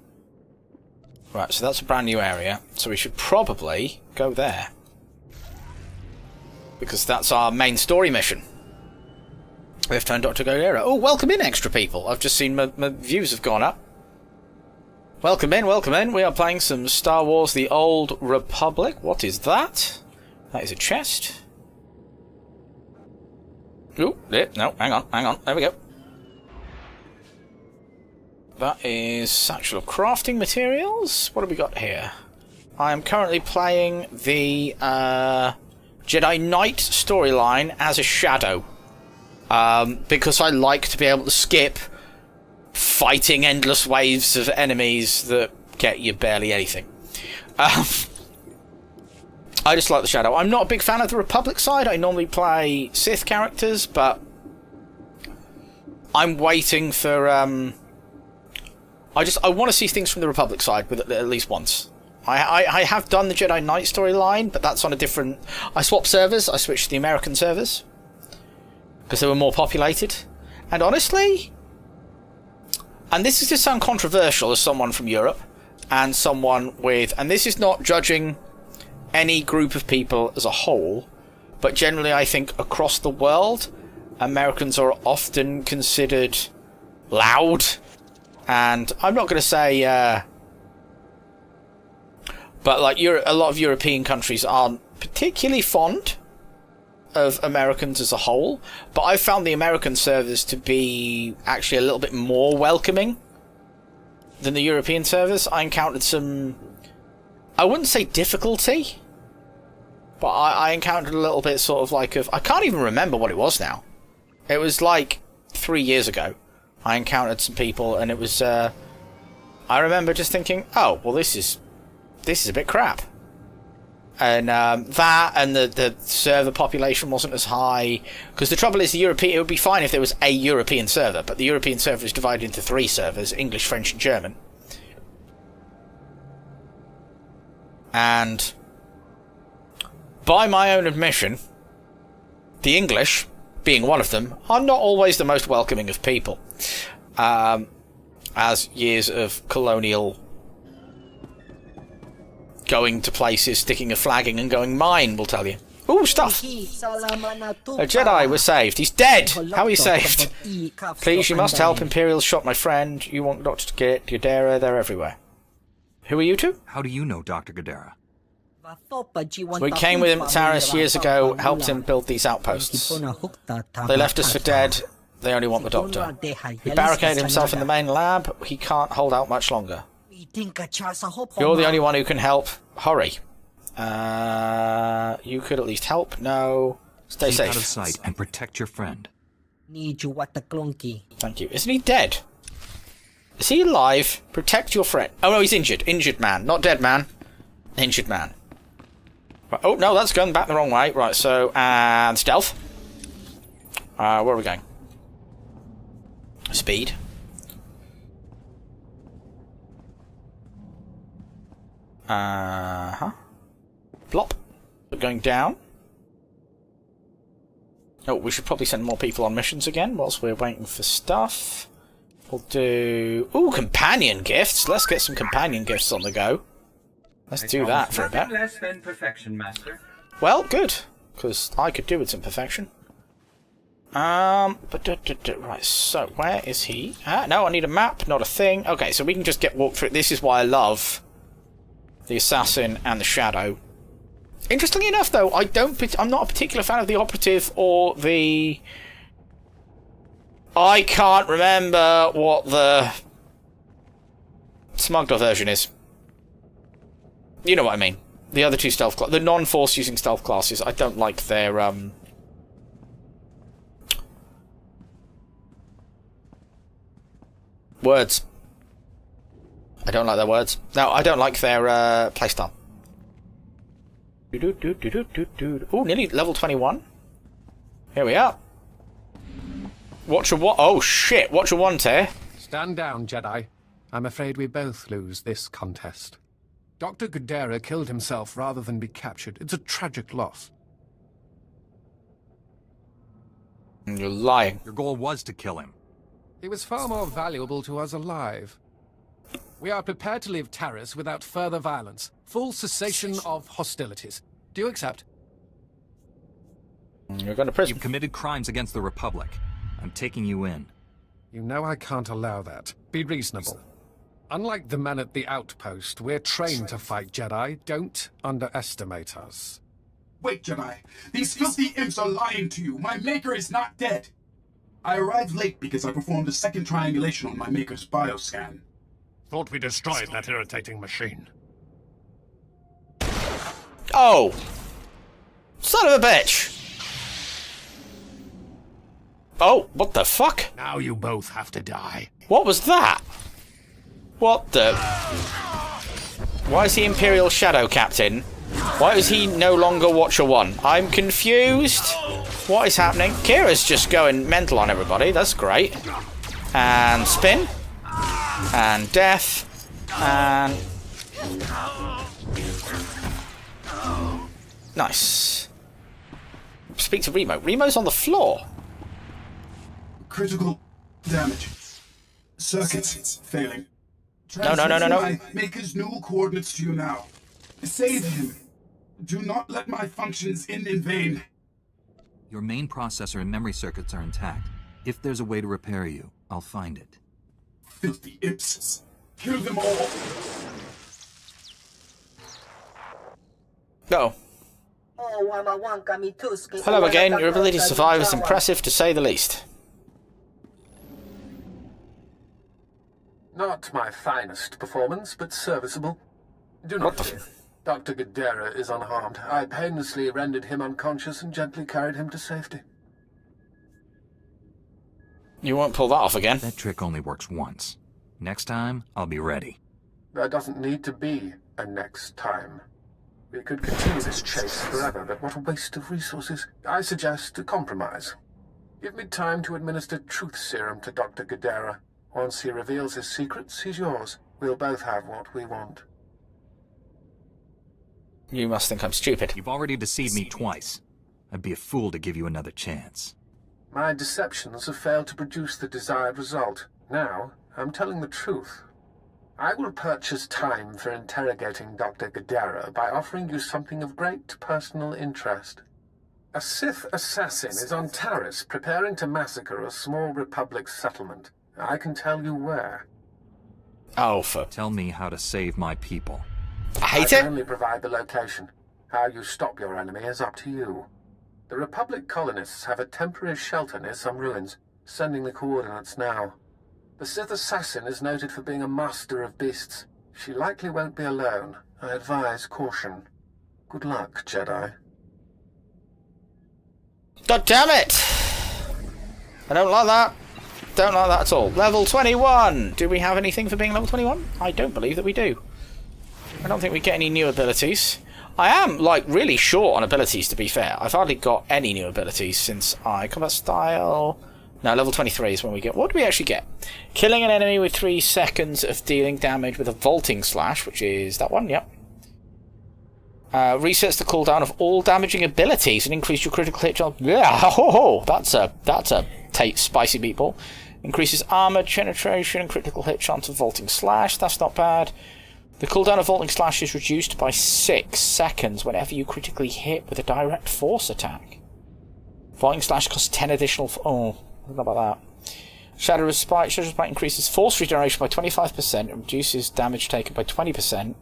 Right, so that's a brand new area. So we should probably go there. Because that's our main story mission. We have to find Dr. Godera. Oh, welcome in, extra people. I've just seen my views have gone up. Welcome in, welcome in. We are playing some Star Wars The Old Republic. What is that? That is a chest. Ooh, no, hang on. There we go. That is satchel of crafting materials. What have we got here? I am currently playing the Jedi Knight storyline as a shadow. Because I like to be able to skip fighting endless waves of enemies that get you barely anything. I just like the shadow. I'm not a big fan of the Republic side. I normally play Sith characters, but I'm waiting for... I want to see things from the Republic side with at least once. I have done the Jedi Knight storyline, but that's on a different... I swapped servers. I switched to the American servers because they were more populated. And honestly, and this is to sound controversial as someone from Europe and someone with... And this is not judging any group of people as a whole, but generally I think across the world, Americans are often considered loud. And I'm not going to say... but like a lot of European countries aren't particularly fond of Americans as a whole, but I've found the American servers to be actually a little bit more welcoming than the European servers. I encountered some, I wouldn't say difficulty, but I encountered a little bit sort of like I can't even remember what it was now. It was like 3 years ago. I encountered some people and it was, I remember just thinking, oh, well this is a bit crap. And that and the server population wasn't as high, because the trouble is it would be fine if there was a European server, but the European server is divided into 3 servers: English, French and German. And by my own admission, the English, being one of them, are not always the most welcoming of people, as years of colonial going to places, sticking a flag in and going mine will tell you. Ooh, stuff! A Jedi was saved. He's dead! How are you saved? Please, you must help. Imperials shot my friend. You want Dr. Godera? They're everywhere. Who are you two? How do you know Dr. Godera? We came with him to Taris years ago, helped him build these outposts. They left us for dead. They only want the Doctor. He barricaded himself in the main lab. He can't hold out much longer. You're the only one who can help. Hurry. You could at least help. No. Stay safe. Keep out of sight and protect your friend. Thank you. Isn't he dead? Is he alive? Protect your friend. Oh no, he's injured. Injured man. Not dead man. Injured man. Right. Oh no, that's going back the wrong way. Right, so, and stealth. Where are we going? Speed. Plop. We're going down. Oh, we should probably send more people on missions again whilst we're waiting for stuff. We'll do... Ooh, companion gifts. Let's get some companion gifts on the go. Let's do that for a bit. Less than perfection, Master. Well, good. Because I could do with some perfection. Right, so where is he? No, I need a map, not a thing. Okay, so we can just get walked through. This is why I love the assassin and the shadow. Interestingly enough, though, I'm not a particular fan of the operative or the... I can't remember what the smuggler version is. You know what I mean. The other two stealth the non-force using stealth classes. I don't like their words. I don't like their words. No, I don't like their playstyle. Oh, nearly level 21. Here we are. Watch your what? Oh shit! Watch your one tear. Stand down, Jedi. I'm afraid we both lose this contest. Dr. Gudera killed himself rather than be captured. It's a tragic loss. You're lying. Your goal was to kill him. He was far more valuable to us alive. We are prepared to leave Taris without further violence. Full cessation of hostilities. Do you accept? You're going to prison. You've committed crimes against the Republic. I'm taking you in. You know I can't allow that. Be reasonable. Unlike the men at the outpost, we're trained to fight, Jedi. Don't underestimate us. Wait, Jedi. These filthy imps are lying to you. My Maker is not dead. I arrived late because I performed a second triangulation on my Maker's bioscan. Thought we destroyed that irritating machine. Oh! Son of a bitch! Oh, what the fuck? Now you both have to die. What was that? What the... Why is he Imperial Shadow Captain? Why is he no longer Watcher 1? I'm confused. What is happening? Kira's just going mental on everybody. That's great. And spin. And death. And... Nice. Speak to Remo. Remo's on the floor. Critical damage. Circuits failing. No. My Maker's new coordinates to you now. Save him. Do not let my functions end in vain. Your main processor and memory circuits are intact. If there's a way to repair you, I'll find it. Filthy imps. Kill them all. No. Hello again. Your ability to survive is impressive, to say the least. Not my finest performance, but serviceable. Do not fear. Dr. Gudera is unharmed. I painlessly rendered him unconscious and gently carried him to safety. You won't pull that off again. That trick only works once. Next time, I'll be ready. There doesn't need to be a next time. We could continue this chase forever, but what a waste of resources. I suggest a compromise. Give me time to administer truth serum to Dr. Gudera. Once he reveals his secrets, he's yours. We'll both have what we want. You must think I'm stupid. You've already deceived me twice. I'd be a fool to give you another chance. My deceptions have failed to produce the desired result. Now, I'm telling the truth. I will purchase time for interrogating Dr. Gudera by offering you something of great personal interest. A Sith assassin is on Taris preparing to massacre a small Republic settlement. I can tell you where. Oh, Tell me how to save my people. I can only provide the location. How you stop your enemy is up to you. The Republic colonists have a temporary shelter near some ruins. Sending the coordinates now. The Sith assassin is noted for being a master of beasts. She likely won't be alone. I advise caution. Good luck, Jedi. God damn it! I don't like that. Don't like that at all. Level 21! Do we have anything for being level 21? I don't believe that we do. I don't think we get any new abilities. I am, like, really short on abilities, to be fair. I've hardly got any new abilities since I... Combat style... No, level 23 is when we get... What do we actually get? Killing an enemy with 3 seconds of dealing damage with a vaulting slash, which is that one, yep. Resets the cooldown of all damaging abilities and increase your critical hit chance. Yeah, that's a spicy meatball. Increases armor, penetration, and critical hit chance of vaulting slash. That's not bad. The cooldown of vaulting slash is reduced by 6 seconds whenever you critically hit with a direct force attack. Fighting slash costs 10 additional... Oh, I don't know about that. Shadow Respite. Shadow Respite increases force regeneration by 25% and reduces damage taken by 20%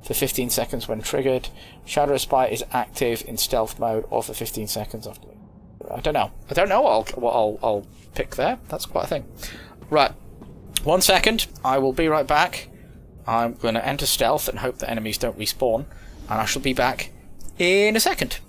for 15 seconds when triggered. Shadow Respite is active in stealth mode or for 15 seconds after... I don't know. I don't know what I'll pick there. That's quite a thing. Right. 1 second. I will be right back. I'm going to enter stealth and hope that enemies don't respawn. And I shall be back in a second.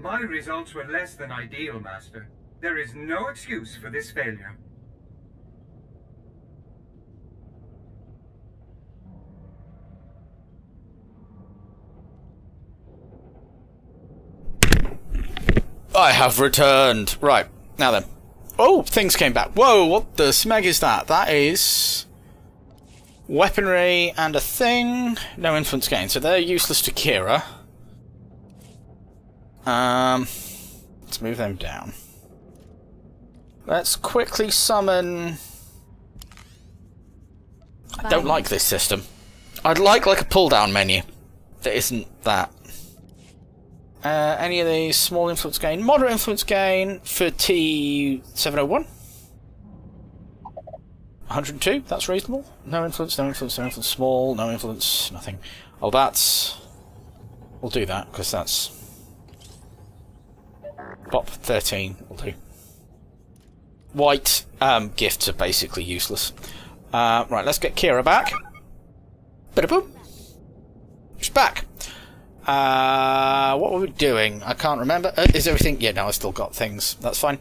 My results were less than ideal, Master. There is no excuse for this failure. I have returned. Right, now then. Oh, things came back. Whoa, what the smeg is that? That is... weaponry and a thing. No influence gain, so they're useless to Kira. Let's move them down. Let's quickly summon... I don't like this system. I'd like a pull-down menu that isn't that. Any of these small influence gain, moderate influence gain for T701. 102, that's reasonable. No influence, no influence, no influence, small, no influence, nothing. Oh, that's... we'll do that, because that's... Pop 13 will do. White gifts are basically useless. Right, let's get Kira back. Ba-da-boom. She's back. What were we doing? I can't remember. Is everything... yeah, no, I still got things. That's fine.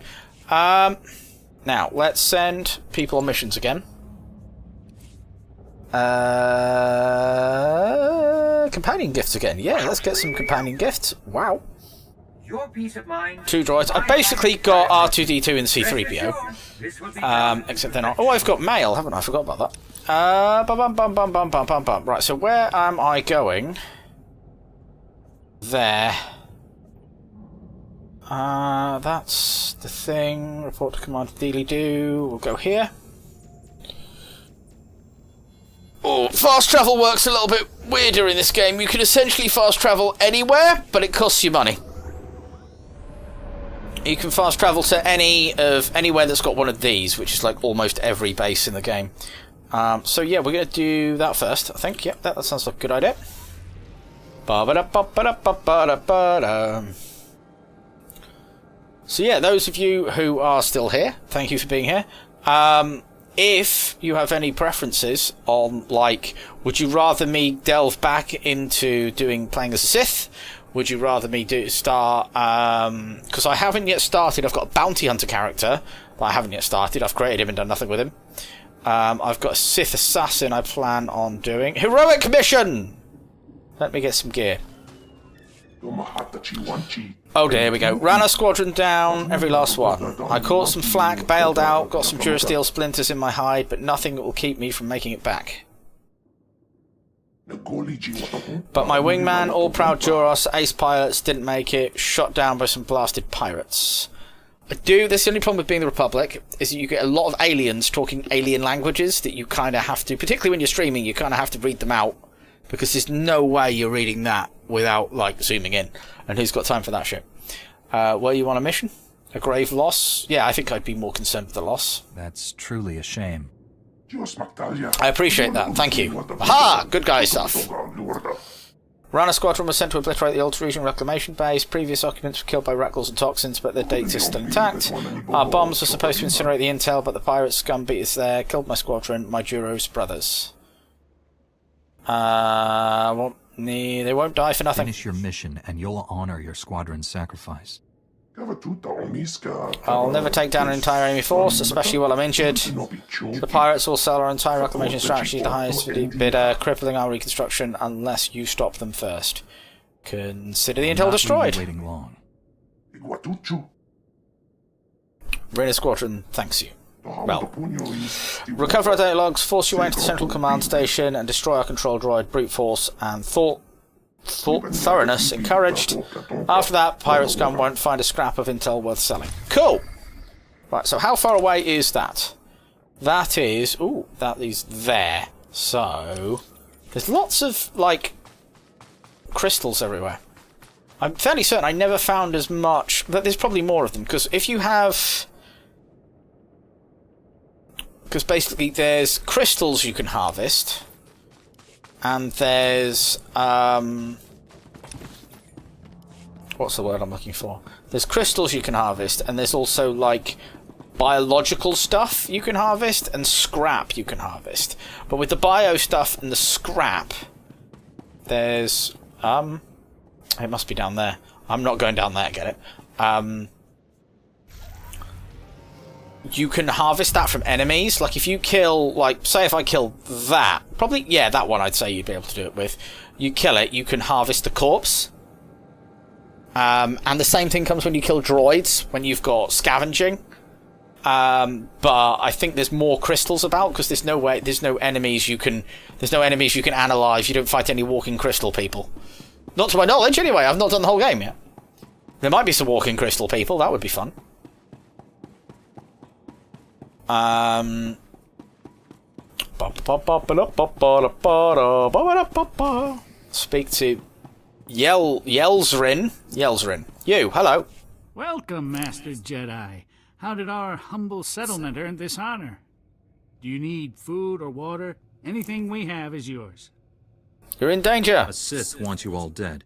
Now, let's send people on missions again. Companion gifts again. Yeah, let's get some companion gifts. Wow. Your peace of mind. 2 droids. I've basically got R2-D2 and C-3PO. Except they're not... oh, I've got mail, haven't I? I forgot about that. Right, so where am I going? There. That's the thing. Report to Commander Dealy-Doo. We'll go here. Oh, fast travel works a little bit weirder in this game. You can essentially fast travel anywhere, but it costs you money. You can fast travel to anywhere that's got one of these, which is like almost every base in the game. So yeah, we're going to do that first, I think. Yep, that sounds like a good idea. So yeah, those of you who are still here, thank you for being here. If you have any preferences on, like, would you rather me delve back into playing as a Sith? Would you rather me start... because I haven't yet started. I've got a bounty hunter character that I haven't yet started. I've created him and done nothing with him. I've got a Sith assassin I plan on doing. Heroic mission! Let me get some gear. Oh, there we go. Ran a squadron down, every last one. I caught some flak, bailed out, got some durasteel splinters in my hide, but nothing that will keep me from making it back. But my wingman, all proud Joros, ace pilots, didn't make it, shot down by some blasted pirates. That's the only problem with being the Republic, is that you get a lot of aliens talking alien languages that you kind of have to, particularly when you're streaming, you kind of have to read them out, because there's no way you're reading that without, like, zooming in. And who's got time for that shit? Were you on a mission? A grave loss? Yeah, I think I'd be more concerned with the loss. That's truly a shame. I appreciate that, thank you. Aha! Good guy stuff. Rana Squadron was sent to obliterate the old Teresian reclamation base. Previous occupants were killed by rat ghouls and toxins, but their data is still intact. Our bombs were supposed to incinerate the intel, but the pirate scum beat us there. Killed my squadron, my Duros brothers. They won't die for nothing. Finish your mission, and you'll honor your squadron's sacrifice. I'll never take down an entire enemy force, especially while I'm injured. The pirates will sell our entire reclamation strategy to the highest bidder, crippling our reconstruction unless you stop them first. Consider the intel destroyed. Waiting long. Rainer Squadron thanks you. Well, recover our data logs, force your way into the central command station, and destroy our control droid, brute force, and thoroughness encouraged. After that, pirate scum won't find a scrap of intel worth selling. Cool! Right, so how far away is that? That is... Ooh, that is there. So... There's lots of, like, crystals everywhere. I'm fairly certain I never found as much... But there's probably more of them, because if you have... Because basically there's crystals you can harvest... And there's, what's the word I'm looking for? There's crystals you can harvest, and there's also, like, biological stuff you can harvest, and scrap you can harvest. But with the bio stuff and the scrap, there's, it must be down there. I'm not going down there, get it? You can harvest that from enemies. Like, if you kill, like, say if I kill that, probably, yeah, that one I'd say you'd be able to do it with. You kill it, you can harvest the corpse. And the same thing comes when you kill droids, when you've got scavenging. But I think there's more crystals about, because there's no enemies you can analyze. You don't fight any walking crystal people. Not to my knowledge, anyway. I've not done the whole game yet. There might be some walking crystal people, that would be fun. Speak to Yelzrin. You, hello. Welcome, Master Jedi. How did our humble settlement earn this honor? Do you need food or water? Anything we have is yours. You're in danger. A Sith wants you all dead.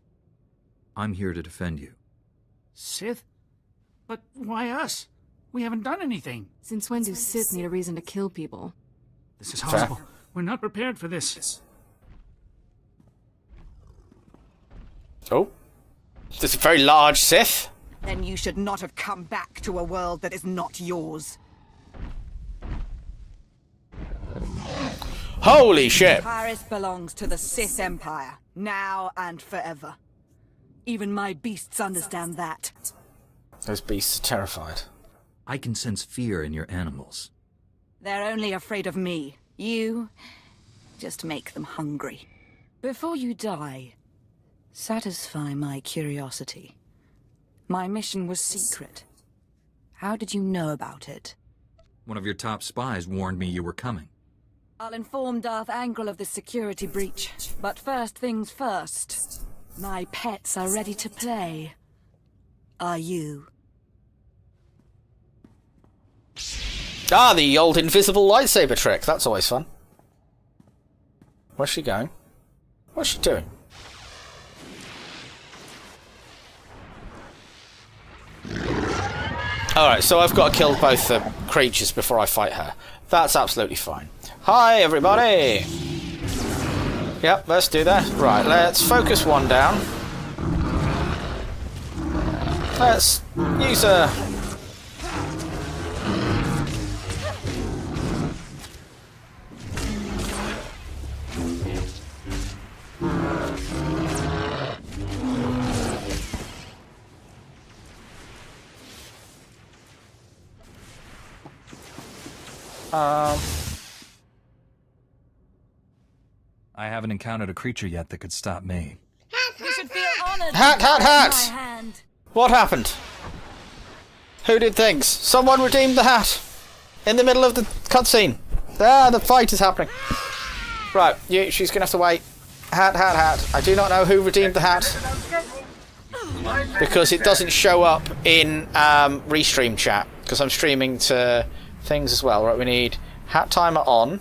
I'm here to defend you. Sith? But why us? We haven't done anything. Since when do Sith need a reason to kill people? This is horrible. We're not prepared for this. Oh. This is a very large Sith. Then you should not have come back to a world that is not yours. Holy shit. Paris belongs to the Sith Empire, now and forever. Even my beasts understand that. Those beasts are terrified. I can sense fear in your animals. They're only afraid of me. You just make them hungry. Before you die, satisfy my curiosity. My mission was secret. How did you know about it? One of your top spies warned me you were coming. I'll inform Darth Angral of the security breach. But first things first. My pets are ready to play. Are you? Ah, the old invisible lightsaber trick. That's always fun. Where's she going? What's she doing? Alright, so I've got to kill both the creatures before I fight her. That's absolutely fine. Hi, everybody! Yep, let's do that. Right, let's focus one down. Let's use a... I haven't encountered a creature yet that could stop me. You should feel honored. Hat! What happened? Who did things? Someone redeemed the hat. In the middle of the cutscene. Ah, the fight is happening. Right, she's gonna have to wait. Hat. I do not know who redeemed the hat. because it doesn't show up in restream chat, because I'm streaming to things as well. Right, we need hat timer on.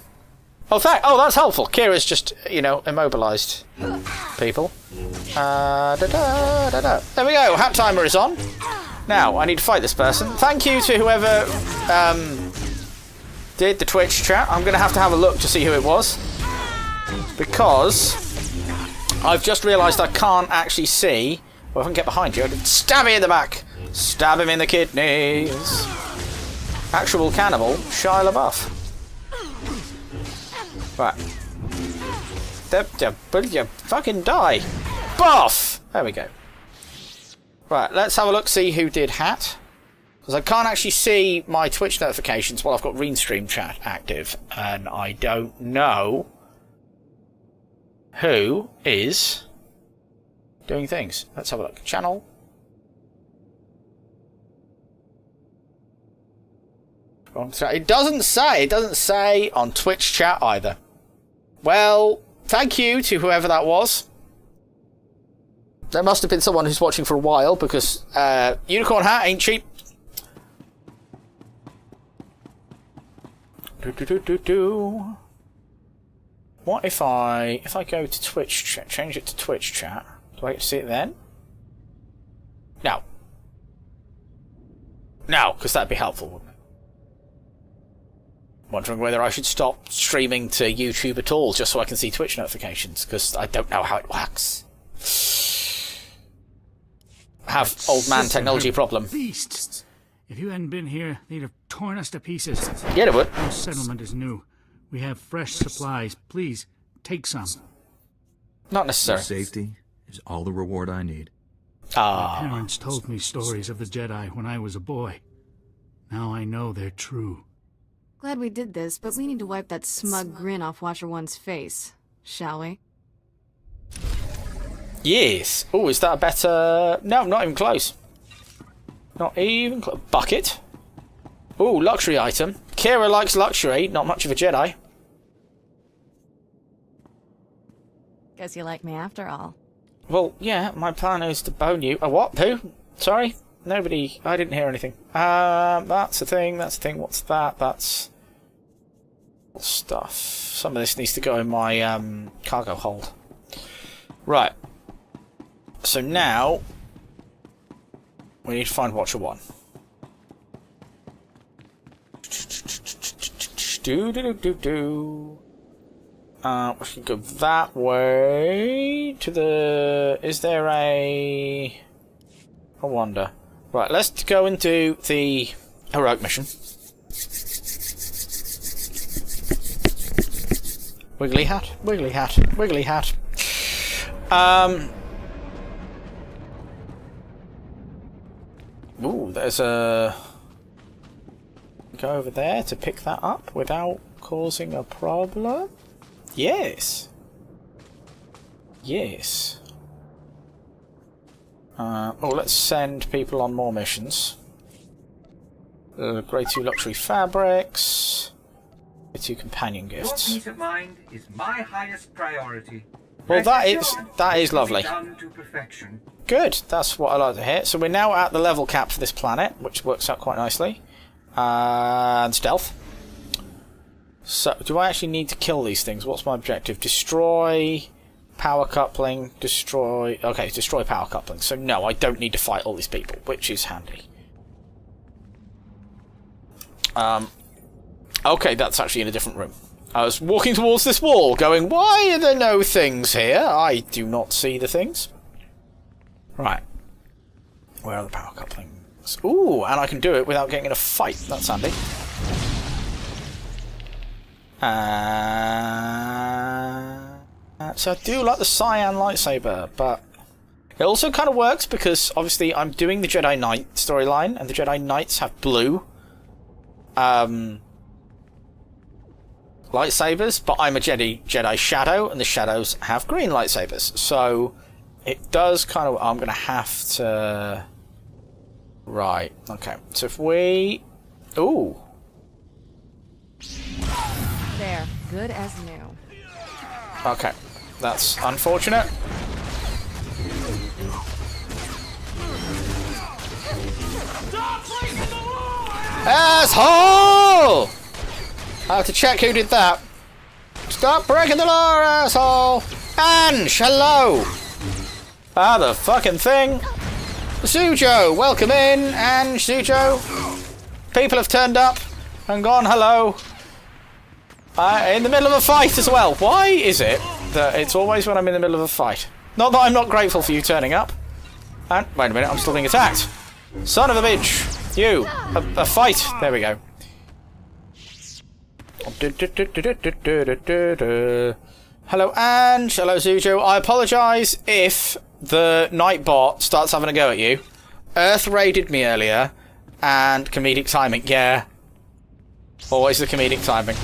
Oh, that's helpful. Kira's just, immobilized people. There we go. Hat timer is on. Now, I need to fight this person. Thank you to whoever did the Twitch chat. I'm going to have a look to see who it was, because I've just realised I can't actually see. Well, if I can get behind you, stab me in the back. Stab him in the kidneys. Actual cannibal, Shia LaBeouf. Right. Will you fucking die? Boff! There we go. Right, let's have a look, see who did hat. Because I can't actually see my Twitch notifications while I've got Restream chat active. And I don't know who is doing things. Let's have a look. Channel. It doesn't say on Twitch chat either. Well, thank you to whoever that was. There must have been someone who's watching for a while, because unicorn hat ain't cheap. What if I go to Twitch chat, change it to Twitch chat? Do I get to see it then? No. No, because that'd be helpful, wouldn't it? Wondering whether I should stop streaming to YouTube at all, just so I can see Twitch notifications, because I don't know how it works. Have old man technology problem. Beasts. If you hadn't been here, they'd have torn us to pieces. Yeah, they would. Our settlement is new. We have fresh supplies. Please, take some. Not necessary. Safety is all the reward I need. My parents told me stories of the Jedi when I was a boy. Now I know they're true. Glad we did this, but we need to wipe that smug grin off Watcher One's face, shall we? Yes. Oh, is that a better... No, not even close. Not even close. Bucket. Oh, luxury item. Kira likes luxury. Not much of a Jedi. Guess you like me after all. Well, yeah, my plan is to bone you. A what? Who? Sorry? Nobody... I didn't hear anything. That's a thing. That's a thing. What's that? That's... stuff. Some of this needs to go in my cargo hold. Right. So now we need to find Watcher 1. We should go that way to the... Is there I wonder. Right, let's go and do the heroic mission. Wiggly hat, wiggly hat, wiggly hat. Ooh, there's a... Go over there to pick that up without causing a problem? Yes. Yes. Oh, let's send people on more missions. Grade 2 luxury fabrics. Grade 2 companion gifts. Your peace of mind is my highest priority. Well, that is lovely. Done to perfection. Good, that's what I like to hear. So we're now at the level cap for this planet, which works out quite nicely. And stealth. So, do I actually need to kill these things? What's my objective? Destroy power coupling, destroy... Okay, destroy power coupling. So no, I don't need to fight all these people, which is handy. Okay, that's actually in a different room. I was walking towards this wall, going, why are there no things here? I do not see the things. Right. Where are the power couplings? Ooh, and I can do it without getting in a fight. That's handy. So I do like the cyan lightsaber, but it also kind of works because obviously I'm doing the Jedi Knight storyline, and the Jedi Knights have blue lightsabers, but I'm a Jedi Shadow, and the Shadows have green lightsabers. So it does kind of... I'm going to have to... Right, okay. So if we... Ooh. There, good as new. Okay, that's unfortunate. Asshole! I have to check who did that. Stop breaking the law, asshole! Ange, hello! Ah, the fucking thing. Sujo, welcome in, Ange, Sujo. People have turned up and gone hello. In the middle of a fight as well. Why is it that it's always when I'm in the middle of a fight? Not that I'm not grateful for you turning up. And, wait a minute, I'm still being attacked. Son of a bitch. You. A fight. There we go. Hello, Ange. Hello, Zujo. I apologise if the Nightbot starts having a go at you. Earth raided me earlier, and comedic timing. Yeah. Always the comedic timing.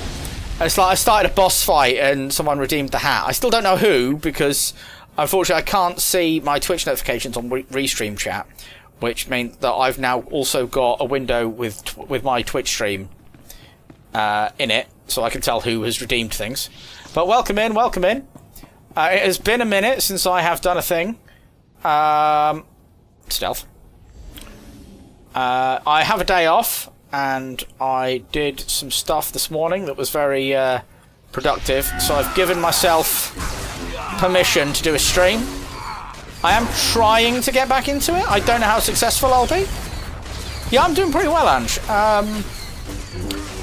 It's like I started a boss fight and someone redeemed the hat. I still don't know who, because unfortunately I can't see my Twitch notifications on Restream chat, which means that I've now also got a window with my Twitch stream in it, so I can tell who has redeemed things. But welcome in, welcome in. It has been a minute since I have done a thing. Stealth. I have a day off, and I did some stuff this morning that was very productive, so I've given myself permission to do a stream. I am trying to get back into it. I don't know how successful I'll be. Yeah, I'm doing pretty well, Ange.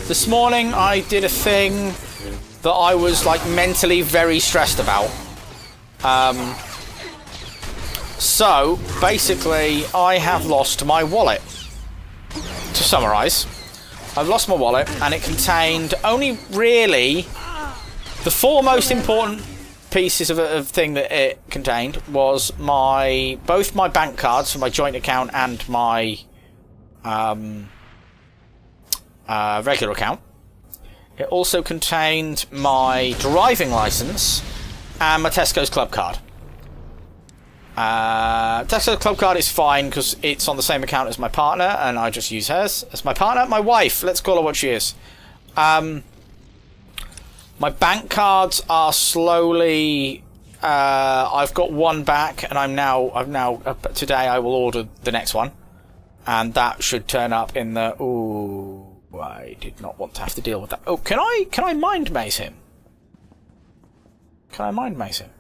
This morning I did a thing that I was like mentally very stressed about. So basically I have lost my wallet. To summarise, I've lost my wallet, and it contained only really the four most important pieces of thing that it contained was both my bank cards for my joint account and my regular account. It also contained my driving licence and my Tesco's club card. Tesco's club card is fine because it's on the same account as my partner, and I just use hers as my partner. My wife, let's call her what she is. My bank cards are slowly. I've got one back, and I've now today I will order the next one, and that should turn up in the. Ooh. I did not want to have to deal with that. Oh, can I mind maze him? Can I mind maze him?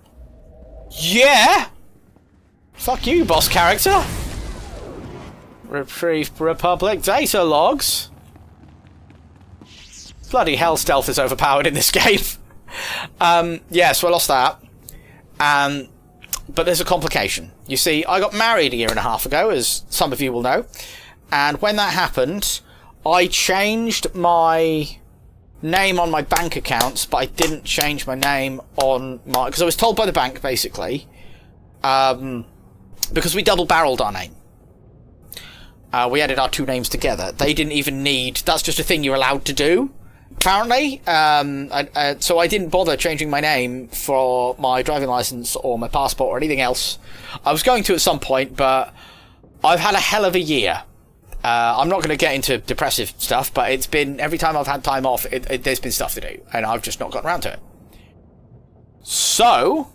Yeah! Fuck you, boss character! Retrieve Republic data logs. Bloody hell, stealth is overpowered in this game. Yeah, so I lost that. But there's a complication. You see, I got married a year and a half ago, as some of you will know. And when that happened, I changed my name on my bank accounts, but I didn't change my name on my... Because I was told by the bank, basically, because we double-barreled our name. We added our two names together. They didn't even need... That's just a thing you're allowed to do, apparently. So I didn't bother changing my name for my driving licence or my passport or anything else. I was going to at some point, but I've had a hell of a year. I'm not going to get into depressive stuff, but it's been... Every time I've had time off, there's been stuff to do, and I've just not gotten around to it. So...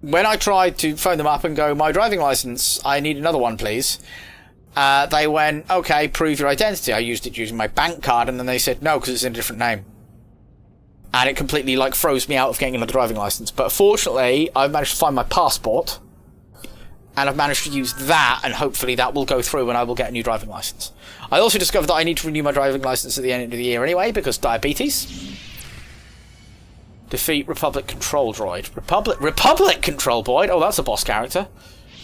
when I tried to phone them up and go, my driving licence, I need another one, please. They went, okay, prove your identity. I used it using my bank card, and then they said, no, because it's in a different name. And it completely, like, froze me out of getting another driving licence. But fortunately, I've managed to find my passport, and I've managed to use that, and hopefully that will go through and I will get a new driving licence. I also discovered that I need to renew my driving licence at the end of the year anyway, because diabetes. Defeat Republic Control Droid. Republic Control Droid? Oh, that's a boss character.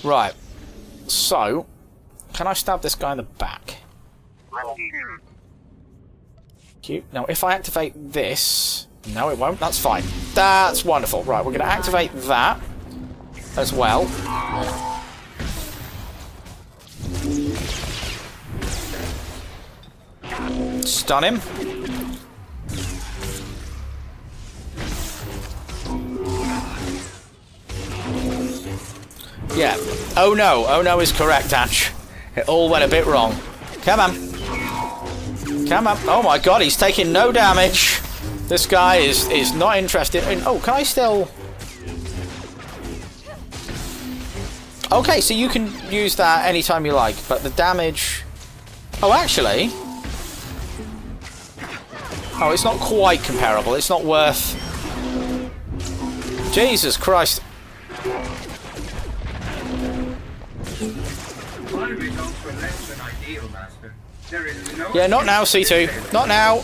Right. So, can I stab this guy in the back? Cute. Now, if I activate this... No, it won't. That's fine. That's wonderful. Right, we're going to activate that as well. Stun him. Yeah. Oh no. Oh no is correct, Ash. It all went a bit wrong. Come on. Come on. Oh my god, he's taking no damage. This guy is not interested in... Oh, can I still... Okay, so you can use that anytime you like, but the damage... Oh, actually... Oh, it's not quite comparable. It's not worth... Jesus Christ. My results were less than ideal, Master. There is no... Yeah, not now, C2. Not now.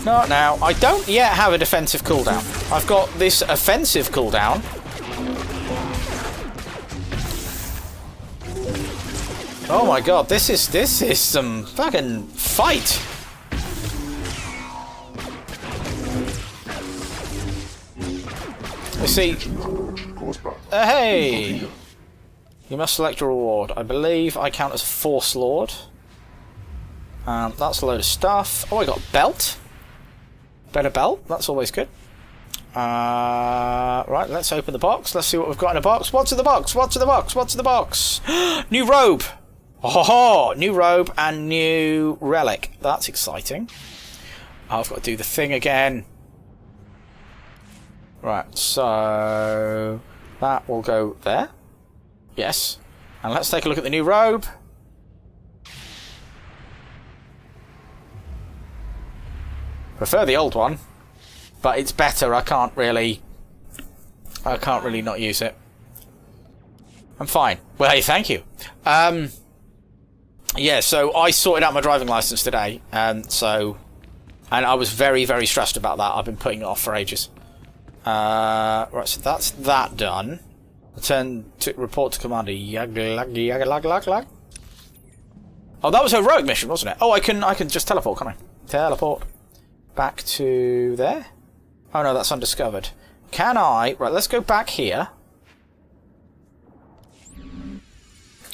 Not now. I don't yet have a defensive cooldown. I've got this offensive cooldown. Oh my god, this is some fucking fight. You see, hey, you must select a reward. I believe I count as Force Lord. That's a load of stuff. Oh, I got a belt. Better belt. That's always good. Right, let's open the box. Let's see what we've got in the box. What's in the box? What's in the box? What's in the box? New robe. Oh, new robe and new relic. That's exciting. I've got to do the thing again. Right, so that will go there. Yes. And let's take a look at the new robe. Prefer the old one, but it's better. I can't really not use it. I'm fine. Well, hey, thank you. Yeah, so I sorted out my driving license today, and I was very, very stressed about that. I've been putting it off for ages. Right, so that's that done. Return to report to Commander Yag. Oh, that was a heroic mission, wasn't it? Oh, I can just teleport, can I? Teleport back to there. Oh no, that's undiscovered. Can I? Right, let's go back here.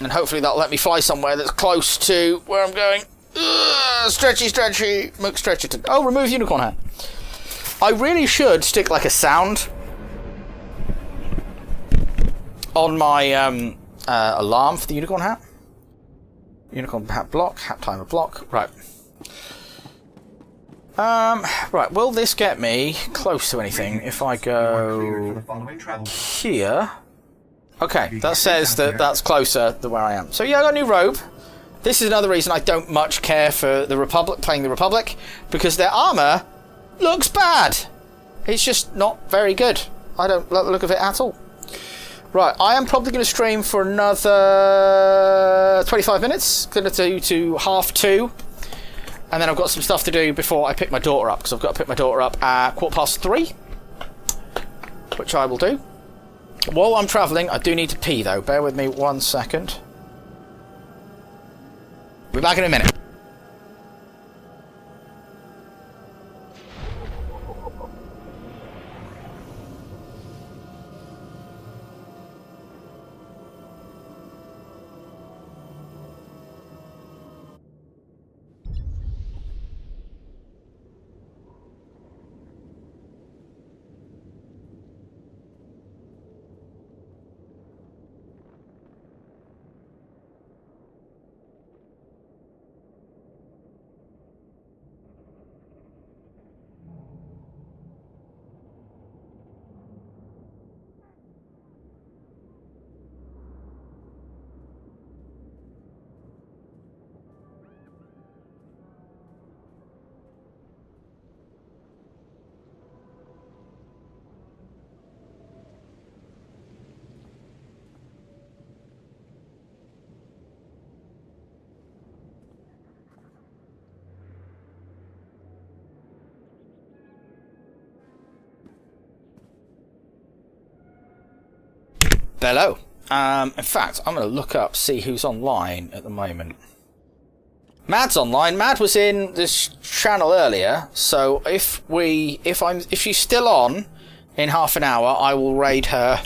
And hopefully that'll let me fly somewhere that's close to where I'm going. Stretchy. McStretcherton. Oh, remove unicorn hat. I really should stick like a sound on my alarm for the unicorn hat. Unicorn hat block, hat timer block. Right. Right, will this get me close to anything if I go here? Okay, that says that that's closer than where I am. So yeah, I got a new robe. This is another reason I don't much care for the Republic, playing the Republic, because their armor looks bad. It's just not very good. I don't like the look of it at all. Right, I am probably going to stream for another 25 minutes. Going to do to 2:30. And then I've got some stuff to do before I pick my daughter up, because I've got to pick my daughter up at 3:15. Which I will do. While I'm travelling, I do need to pee though. Bear with me 1 second. Be back in a minute. Hello. In fact, I'm going to look up, see who's online at the moment. Mad's online. Mad was in this channel earlier, so if she's still on in half an hour, I will raid her.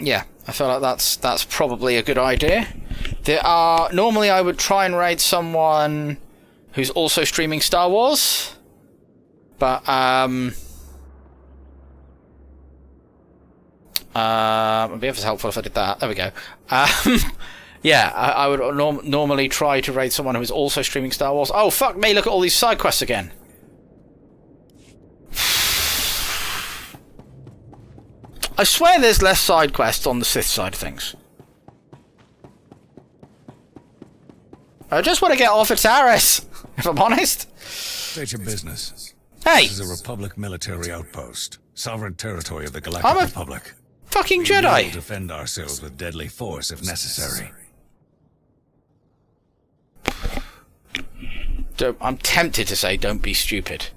Yeah, I feel like that's probably a good idea. Normally I would try and raid someone who's also streaming Star Wars. But, it'd be helpful if I did that. There we go. Yeah, I would normally try to raid someone who is also streaming Star Wars. Oh, fuck me, look at all these side quests again. I swear there's less side quests on the Sith side of things. I just want to get off of Taris, if I'm honest. State your business. Hey! This is a Republic military outpost. Sovereign territory of the Galactic I'm a Republic. fucking We Jedi. will defend ourselves with deadly force if necessary. I'm tempted to say, don't be stupid.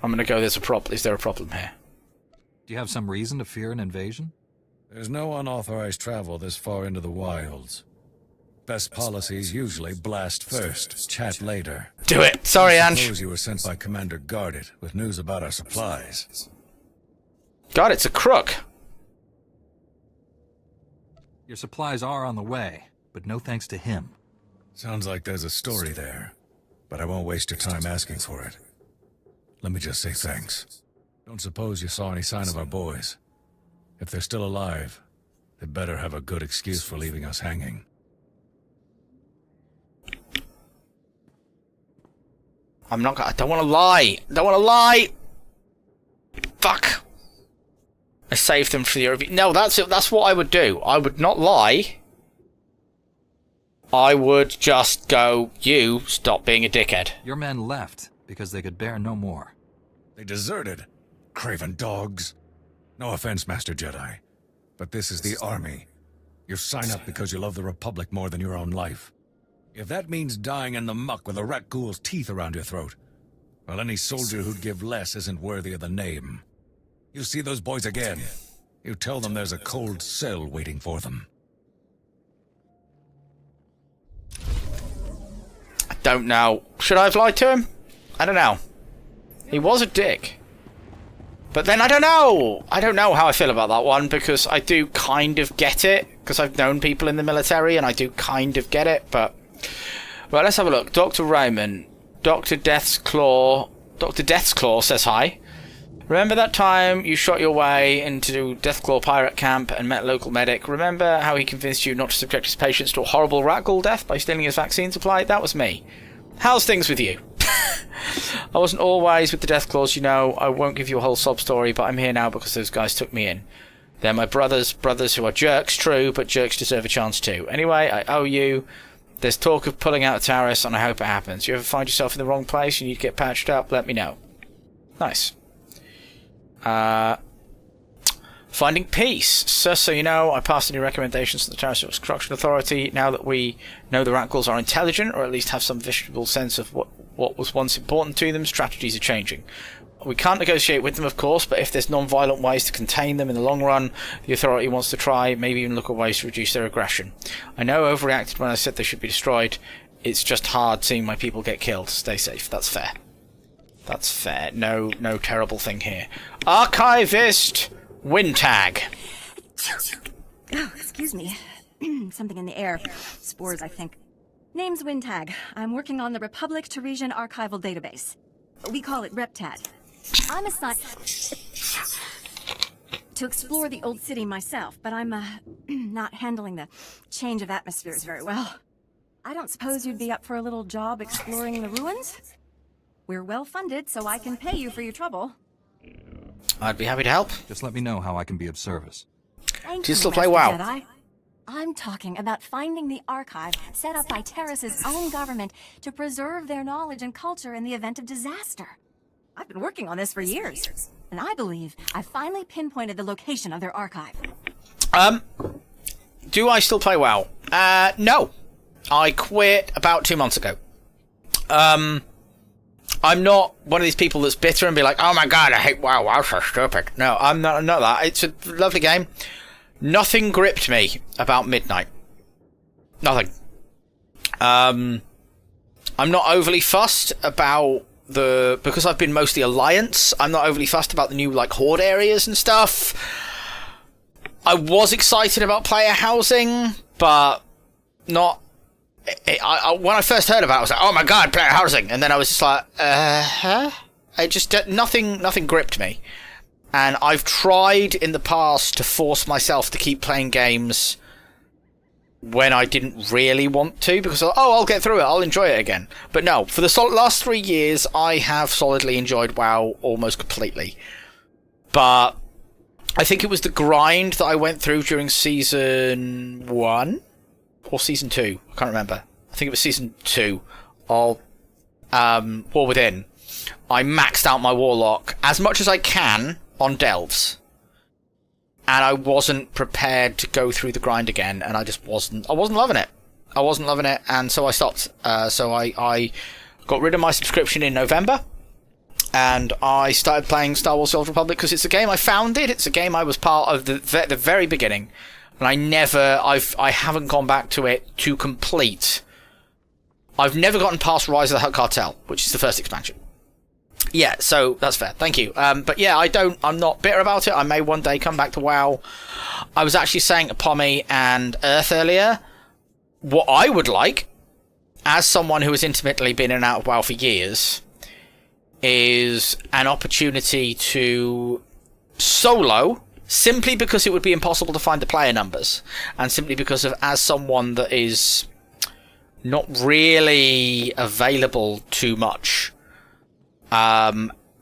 I'm going to go, is there a problem here? Do you have some reason to fear an invasion? There's no unauthorized travel this far into the wilds. Best policies usually blast first, chat later. Do it. Sorry, I Ange. suppose you were sent by Commander Guarded with news about our supplies. God, it's a crook. Your supplies are on the way, but no thanks to him. Sounds like there's a story there, but I won't waste your time asking for it. Let me just say thanks. Don't suppose you saw any sign of our boys. If they're still alive, they better have a good excuse for leaving us hanging. I don't want to lie. I don't want to lie. Fuck. I saved them for the review. No, that's it. That's what I would do. I would not lie. I would just go, you stop being a dickhead. Your men left because they could bear no more. They deserted. Craven dogs. No offense, Master Jedi, but this is the Army. You sign up because you love the Republic more than your own life. If that means dying in the muck with a rat ghoul's teeth around your throat, well, any soldier who'd give less isn't worthy of the name. You see those boys again, you tell them there's a cold cell waiting for them. I don't know. Should I have lied to him? I don't know. He was a dick. But then I don't know. I don't know how I feel about that one, because I do kind of get it, because I've known people in the military and I do kind of get it, but... Well, let's have a look. Dr. Raymond. Dr. Death's Claw says hi. Remember that time you shot your way into Deathclaw pirate camp and met a local medic? Remember how he convinced you not to subject his patients to a horrible rat ghoul death by stealing his vaccine supply? That was me. How's things with you? I wasn't always with the Deathclaws, you know. I won't give you a whole sob story, but I'm here now because those guys took me in. They're my brothers who are jerks, true, but jerks deserve a chance too. Anyway, I owe you. There's talk of pulling out of Taris, and I hope it happens. You ever find yourself in the wrong place and you need to get patched up, let me know. Nice. Finding peace. So you know, I passed any recommendations to the Taris Construction Authority. Now that we know the rat ghouls are intelligent, or at least have some visible sense of what was once important to them, strategies are changing. We can't negotiate with them, of course, but if there's non-violent ways to contain them in the long run, the Authority wants to try, maybe even look at ways to reduce their aggression. I know I overreacted when I said they should be destroyed. It's just hard seeing my people get killed. Stay safe. That's fair. That's fair. No terrible thing here. Archivist Wintag. Oh, excuse me. Something in the air. Spores, I think. Name's Wintag. I'm working on the Republic Teresian Archival Database. We call it RepTad. I'm assigned to explore the old city myself, but I'm not handling the change of atmospheres very well. I don't suppose you'd be up for a little job exploring the ruins? We're well funded, so I can pay you for your trouble. I'd be happy to help. Just let me know how I can be of service. Thank Do you you, still play Master WoW? Jedi. I'm talking about finding the archive set up by Terrace's own government to preserve their knowledge and culture in the event of disaster. I've been working on this for years, and I believe I finally pinpointed the location of their archive. Do I still play WoW? No. I quit about 2 months ago. I'm not one of these people that's bitter and be like, oh my god, I hate WoW, WoW's so stupid. No, I'm not that. It's a lovely game. Nothing gripped me about Midnight. Nothing. I'm not overly fussed about because I've been mostly Alliance, I'm not overly fussed about the new, like, Horde areas and stuff. I was excited about player housing, but not... when I first heard about it, I was like, oh my god, player housing! And then I was just like, It just... Nothing gripped me. And I've tried in the past to force myself to keep playing games when I didn't really want to, because I'll get through it, I'll enjoy it again. But no, for the last 3 years, I have solidly enjoyed WoW almost completely. But I think it was the grind that I went through during season 1 or season 2. I can't remember. I think it was season 2 of War Within. I maxed out my Warlock as much as I can on Delves. And I wasn't prepared to go through the grind again, and I wasn't loving it. I wasn't loving it, and so I stopped. So I got rid of my subscription in November, and I started playing Star Wars: The Old Republic because it's a game I founded. It's a game I was part of the very beginning, and I haven't gone back to it to complete. I've never gotten past Rise of the Hutt Cartel, which is the first expansion. Yeah, so that's fair. Thank you. But yeah, I'm not bitter about it. I may one day come back to WoW. I was actually saying to Pommy and Earth earlier, what I would like, as someone who has intimately been in and out of WoW for years, is an opportunity to solo, simply because it would be impossible to find the player numbers, and simply because of, as someone that is not really available too much.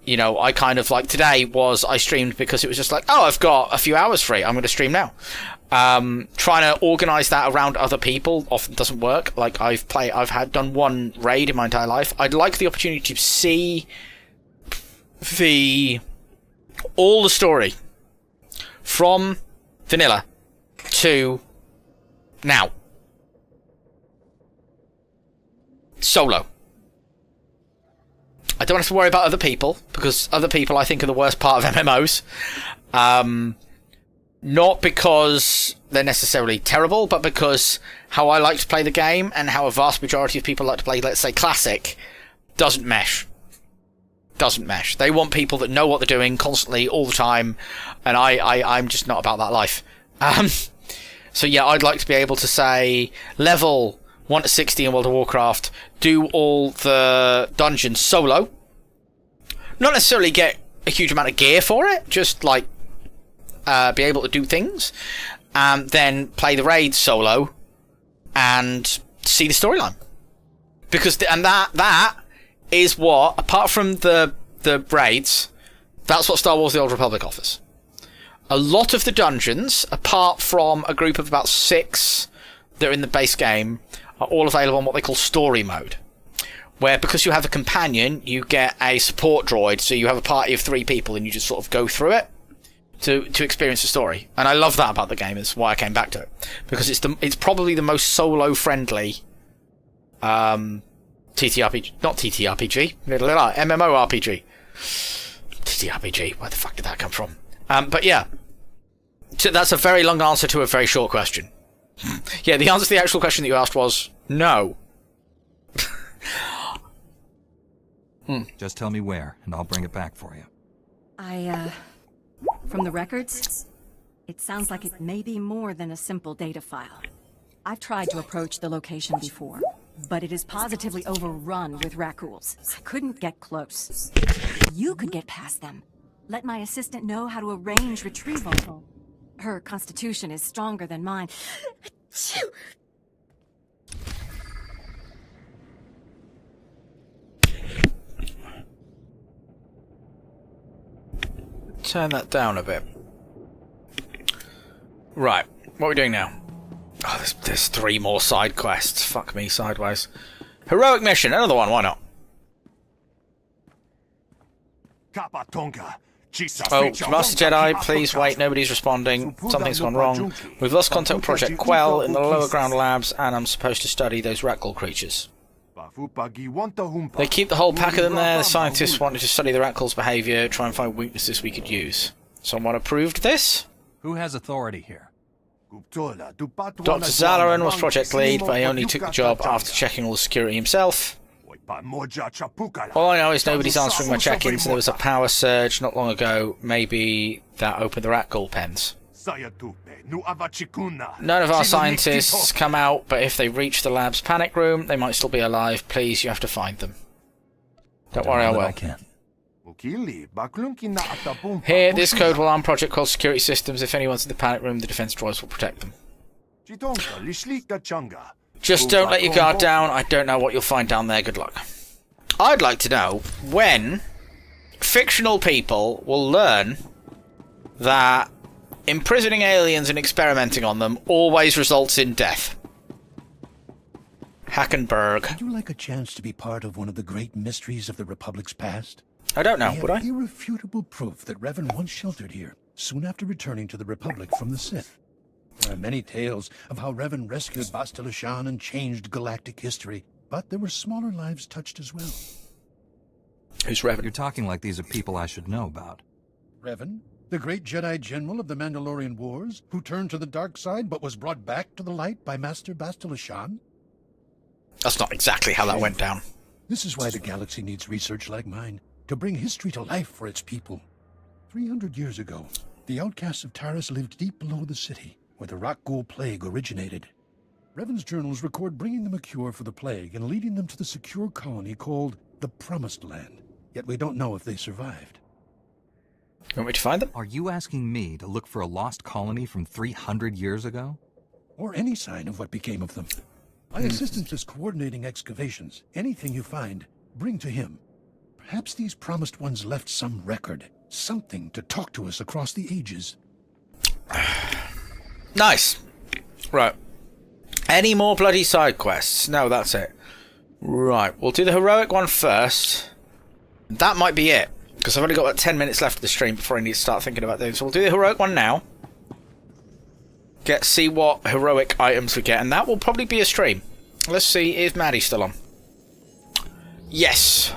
You know, I kind of like today I streamed because it was just like, oh, I've got a few hours free, I'm going to stream now. Trying to organise that around other people often doesn't work. Like I've done one raid in my entire life. I'd like the opportunity to see all the story from vanilla to now. Solo. I don't have to worry about other people, because other people I think are the worst part of MMOs. Not because they're necessarily terrible, but because how I like to play the game and how a vast majority of people like to play, let's say, Classic, doesn't mesh. Doesn't mesh. They want people that know what they're doing constantly, all the time, and I'm just not about that life. So yeah, I'd like to be able to say, level 1 to 60 in World of Warcraft, do all the dungeons solo. Not necessarily get a huge amount of gear for it, just like be able to do things, and then play the raids solo and see the storyline. Because that is what, apart from the raids, that's what Star Wars: The Old Republic offers. A lot of the dungeons, apart from a group of about 6 that are in the base game, are all available on what they call story mode, where because you have a companion, you get a support droid, so you have a party of 3 people and you just sort of go through it to experience the story. And I love that about the game. That's why I came back to it, because it's probably the most solo friendly TTRPG, not TTRPG, MMORPG. TTRPG, where the fuck did that come from? But yeah, so that's a very long answer to a very short question. Yeah, the answer to the actual question that you asked was no. Just tell me where, and I'll bring it back for you. From the records, it sounds like it may be more than a simple data file. I've tried to approach the location before, but it is positively overrun with raccoons. I couldn't get close. You could get past them. Let my assistant know how to arrange retrieval. Her constitution is stronger than mine. Turn that down a bit. Right, what are we doing now? Oh, there's 3 more side quests. Fuck me sideways. Heroic mission, another one, why not? Oh, Master Jedi, please wait, nobody's responding. Something's gone wrong. We've lost contact with Project Quell in the lower ground labs, and I'm supposed to study those Rakghoul creatures. They keep the whole pack of them there. The scientists wanted to study the Rakghouls' behaviour, try and find weaknesses we could use. Someone approved this? Who has authority here? Dr. Zalaran was project lead, but he only took the job after checking all the security himself. All I know is nobody's answering my check-ins, and there was a power surge not long ago. Maybe that opened the Rakghoul pens. None of our scientists come out, but if they reach the lab's panic room, they might still be alive. Please, you have to find them. Don't worry, I will. Here, this code will arm Project Quell security systems. If anyone's in the panic room, the defense droids will protect them. Just don't let your guard down. I don't know what you'll find down there. Good luck. I'd like to know when fictional people will learn that imprisoning aliens and experimenting on them always results in death. Hackenberg. Would you like a chance to be part of one of the great mysteries of the Republic's past? I don't know, would I? We have irrefutable proof that Revan once sheltered here, soon after returning to the Republic from the Sith. There are many tales of how Revan rescued Bastila Shan and changed galactic history, but there were smaller lives touched as well. Who's Revan? You're talking like these are people I should know about. Revan, the great Jedi General of the Mandalorian Wars, who turned to the dark side but was brought back to the light by Master Bastila Shan? That's not exactly how that went down. This is why the galaxy needs research like mine, to bring history to life for its people. 300 years ago, the outcasts of Taris lived deep below the city, where the rock ghoul plague originated. Revan's journals record bringing them a cure for the plague and leading them to the secure colony called the Promised Land. Yet we don't know if they survived. You want me to find them? Are you asking me to look for a lost colony from 300 years ago? Or any sign of what became of them. My assistant is coordinating excavations. Anything you find, bring to him. Perhaps these promised ones left some record, something to talk to us across the ages. Nice. Right. Any more bloody side quests? No, that's it. Right, we'll do the heroic one first. That might be it, because I've only got about 10 minutes left of the stream before I need to start thinking about things. So we'll do the heroic one now. See what heroic items we get, and that will probably be a stream. Let's see, is Maddie still on? Yes.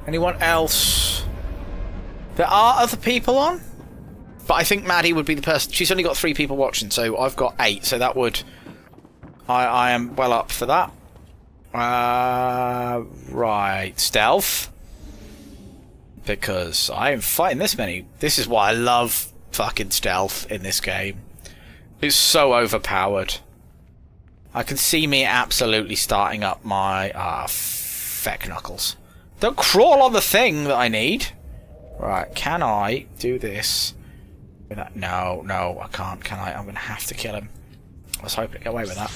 Anyone else? There are other people on, but I think Maddie would be the person. She's only got 3 people watching, so I've got 8, so that would... I am well up for that. Right, stealth. Because I am fighting this many. This is why I love fucking stealth in this game. It's so overpowered. I can see me absolutely starting up my... feck knuckles. Don't crawl on the thing that I need. Right, can I do this? No, I can't, can I? I'm going to have to kill him. I was hoping to get away with that.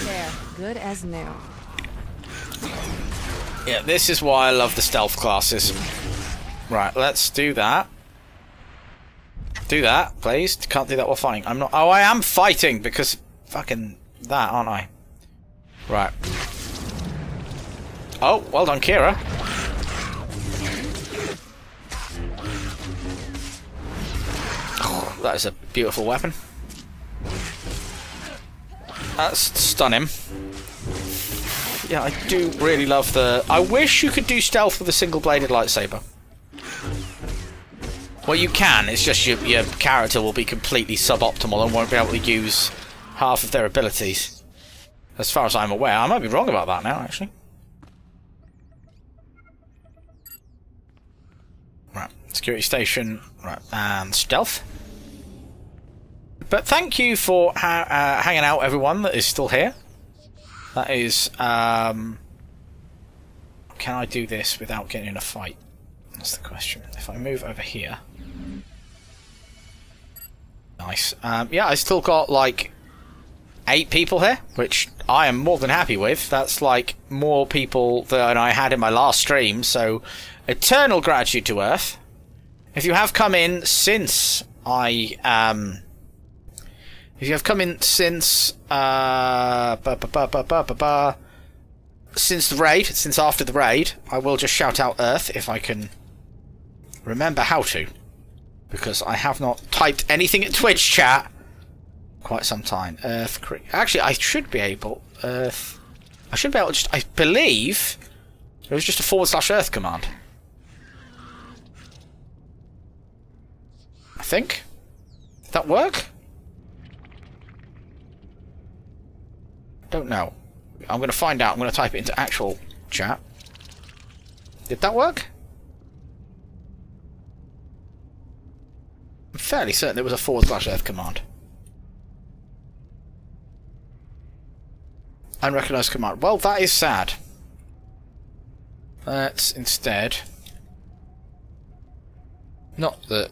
There, good as new. Yeah, this is why I love the stealth classes. Right, let's do that. Do that, please. Can't do that while fighting. I'm not... Oh, I am fighting because fucking that, aren't I? Right. Oh, well done, Kira. Oh, that is a beautiful weapon. Let's stun him. Yeah, I do really love the... I wish you could do stealth with a single-bladed lightsaber. Well, you can. It's just your character will be completely suboptimal and won't be able to use half of their abilities. As far as I'm aware. I might be wrong about that now, actually. Right. Security station. Right. And stealth. But thank you for hanging out, everyone that is still here. That is... Can I do this without getting in a fight? That's the question. If I move over here... Nice. Yeah, I still got, like, 8 people here, which I am more than happy with. That's, like, more people than I had in my last stream, so eternal gratitude to Earth. If you have come in since I, If you have come in since, since the raid, since after the raid, I will just shout out Earth if I can remember how to. Because I have not typed anything in Twitch chat quite some time. Earth Creek. Actually, I should be able... Earth... I should be able to just... I believe there was just a /Earth command. I think. Did that work? Don't know. I'm going to find out. I'm going to type it into actual chat. Did that work? I'm fairly certain there was a /Earth command. Unrecognized command. Well, that is sad. Let's instead... Not that...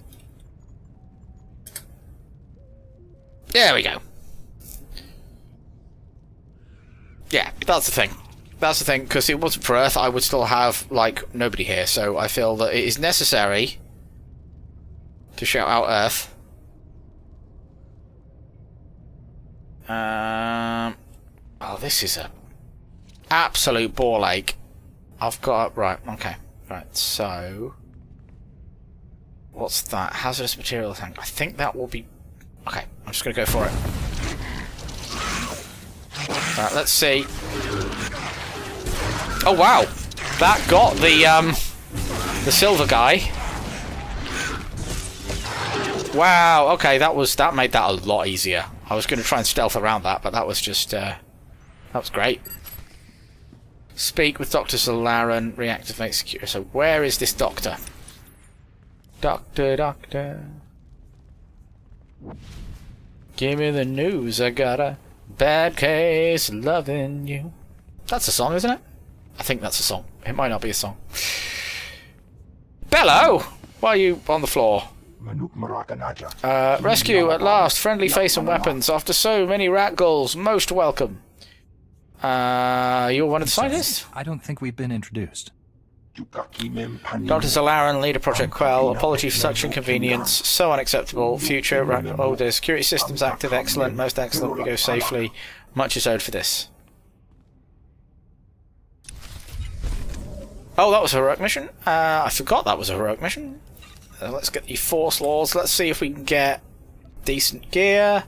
There we go. Yeah, that's the thing. That's the thing, because it wasn't for Earth, I would still have, like, nobody here, so I feel that it is necessary to shout out Earth. Oh, this is a absolute ball ache. I've got... Right, okay. Right, so... What's that? Hazardous material tank. I think that will be... Okay, I'm just going to go for it. Right, let's see. Oh, wow. That got the silver guy. Wow, okay, that made that a lot easier. I was going to try and stealth around that, but that was just... that was great. Speak with Dr. Zalaran, reactivate security. So where is this doctor? Doctor. Give me the news, I got a bad case loving you. That's a song, isn't it? I think that's a song. It might not be a song. Bello! Why are you on the floor? Rescue at last. Friendly face and weapons. After so many rat goals, most welcome. You're one of the scientists? I don't think we've been introduced. Dr. Zalaran, leader Project Quell. Apology for such inconvenience. So unacceptable. Future, their security systems active. Excellent. Most excellent. We go safely. Much is owed for this. Oh, that was a heroic mission. I forgot that was a heroic mission. Let's get the Force Laws. Let's see if we can get decent gear.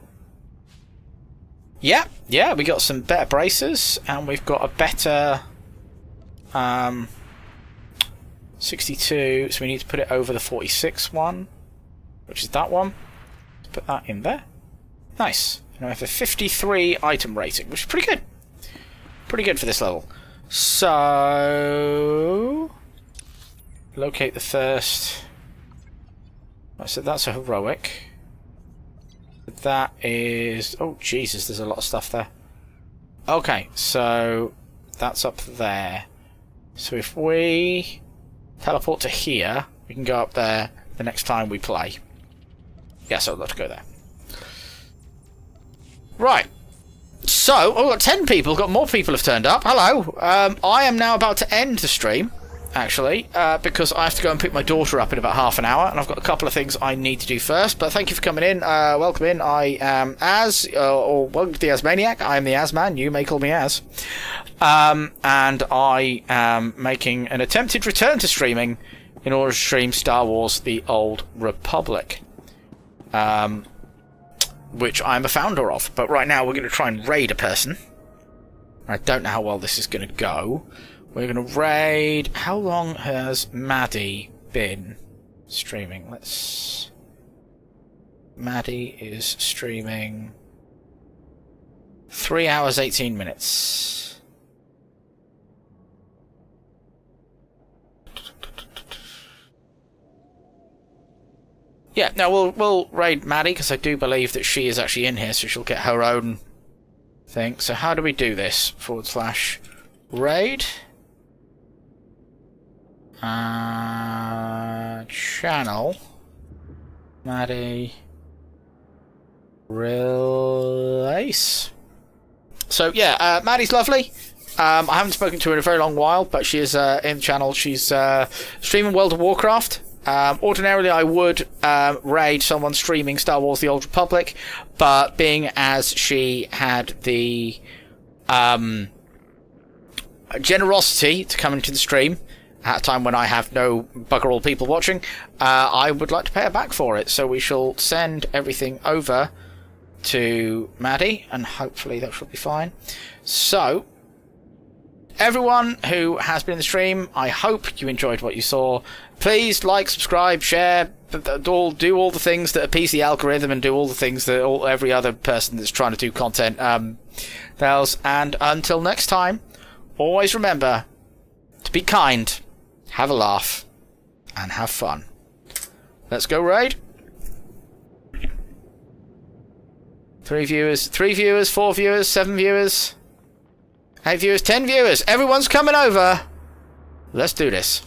Yeah, we got some better bracers, and we've got a better 62, so we need to put it over the 46 one, which is that one. Let's put that in there. Nice. And we have a 53 item rating, which is pretty good. Pretty good for this level. So... locate the first... So that's a heroic. That is... oh, Jesus, there's a lot of stuff there. Okay, so that's up there. So if we teleport to here, we can go up there the next time we play. Yes, I'd love to go there. Right. So, oh, we've got 10 people. Got more people have turned up. Hello. I am now about to end the stream, actually, because I have to go and pick my daughter up in about half an hour, and I've got a couple of things I need to do first. But thank you for coming in. Welcome in. I am Az, or welcome to the Asmaniac. I am the Asman. You may call me Az. And I am making an attempted return to streaming in order to stream Star Wars: The Old Republic. Which I'm a founder of. But right now we're going to try and raid a person. I don't know how well this is going to go. We're going to raid... How long has Maddie been streaming? Let's... Maddie is streaming... 3 hours, 18 minutes. Yeah, no, we'll raid Maddie, because I do believe that she is actually in here, so she'll get her own thing. So how do we do this? /raid. Channel. Maddie. Release. So, yeah, Maddie's lovely. I haven't spoken to her in a very long while, but she is in the channel. She's streaming World of Warcraft. Ordinarily, I would raid someone streaming Star Wars: The Old Republic, but being as she had the generosity to come into the stream at a time when I have no bugger all people watching, I would like to pay her back for it. So we shall send everything over to Maddie, and hopefully that should be fine. So, everyone who has been in the stream, I hope you enjoyed what you saw. Please like, subscribe, share, do all the things that appease the algorithm, and do all the things that every other person that's trying to do content does. And until next time, always remember to be kind, have a laugh, and have fun. Let's go raid. 3 viewers, 4 viewers, 7 viewers, 8 viewers, 10 viewers. Everyone's coming over. Let's do this.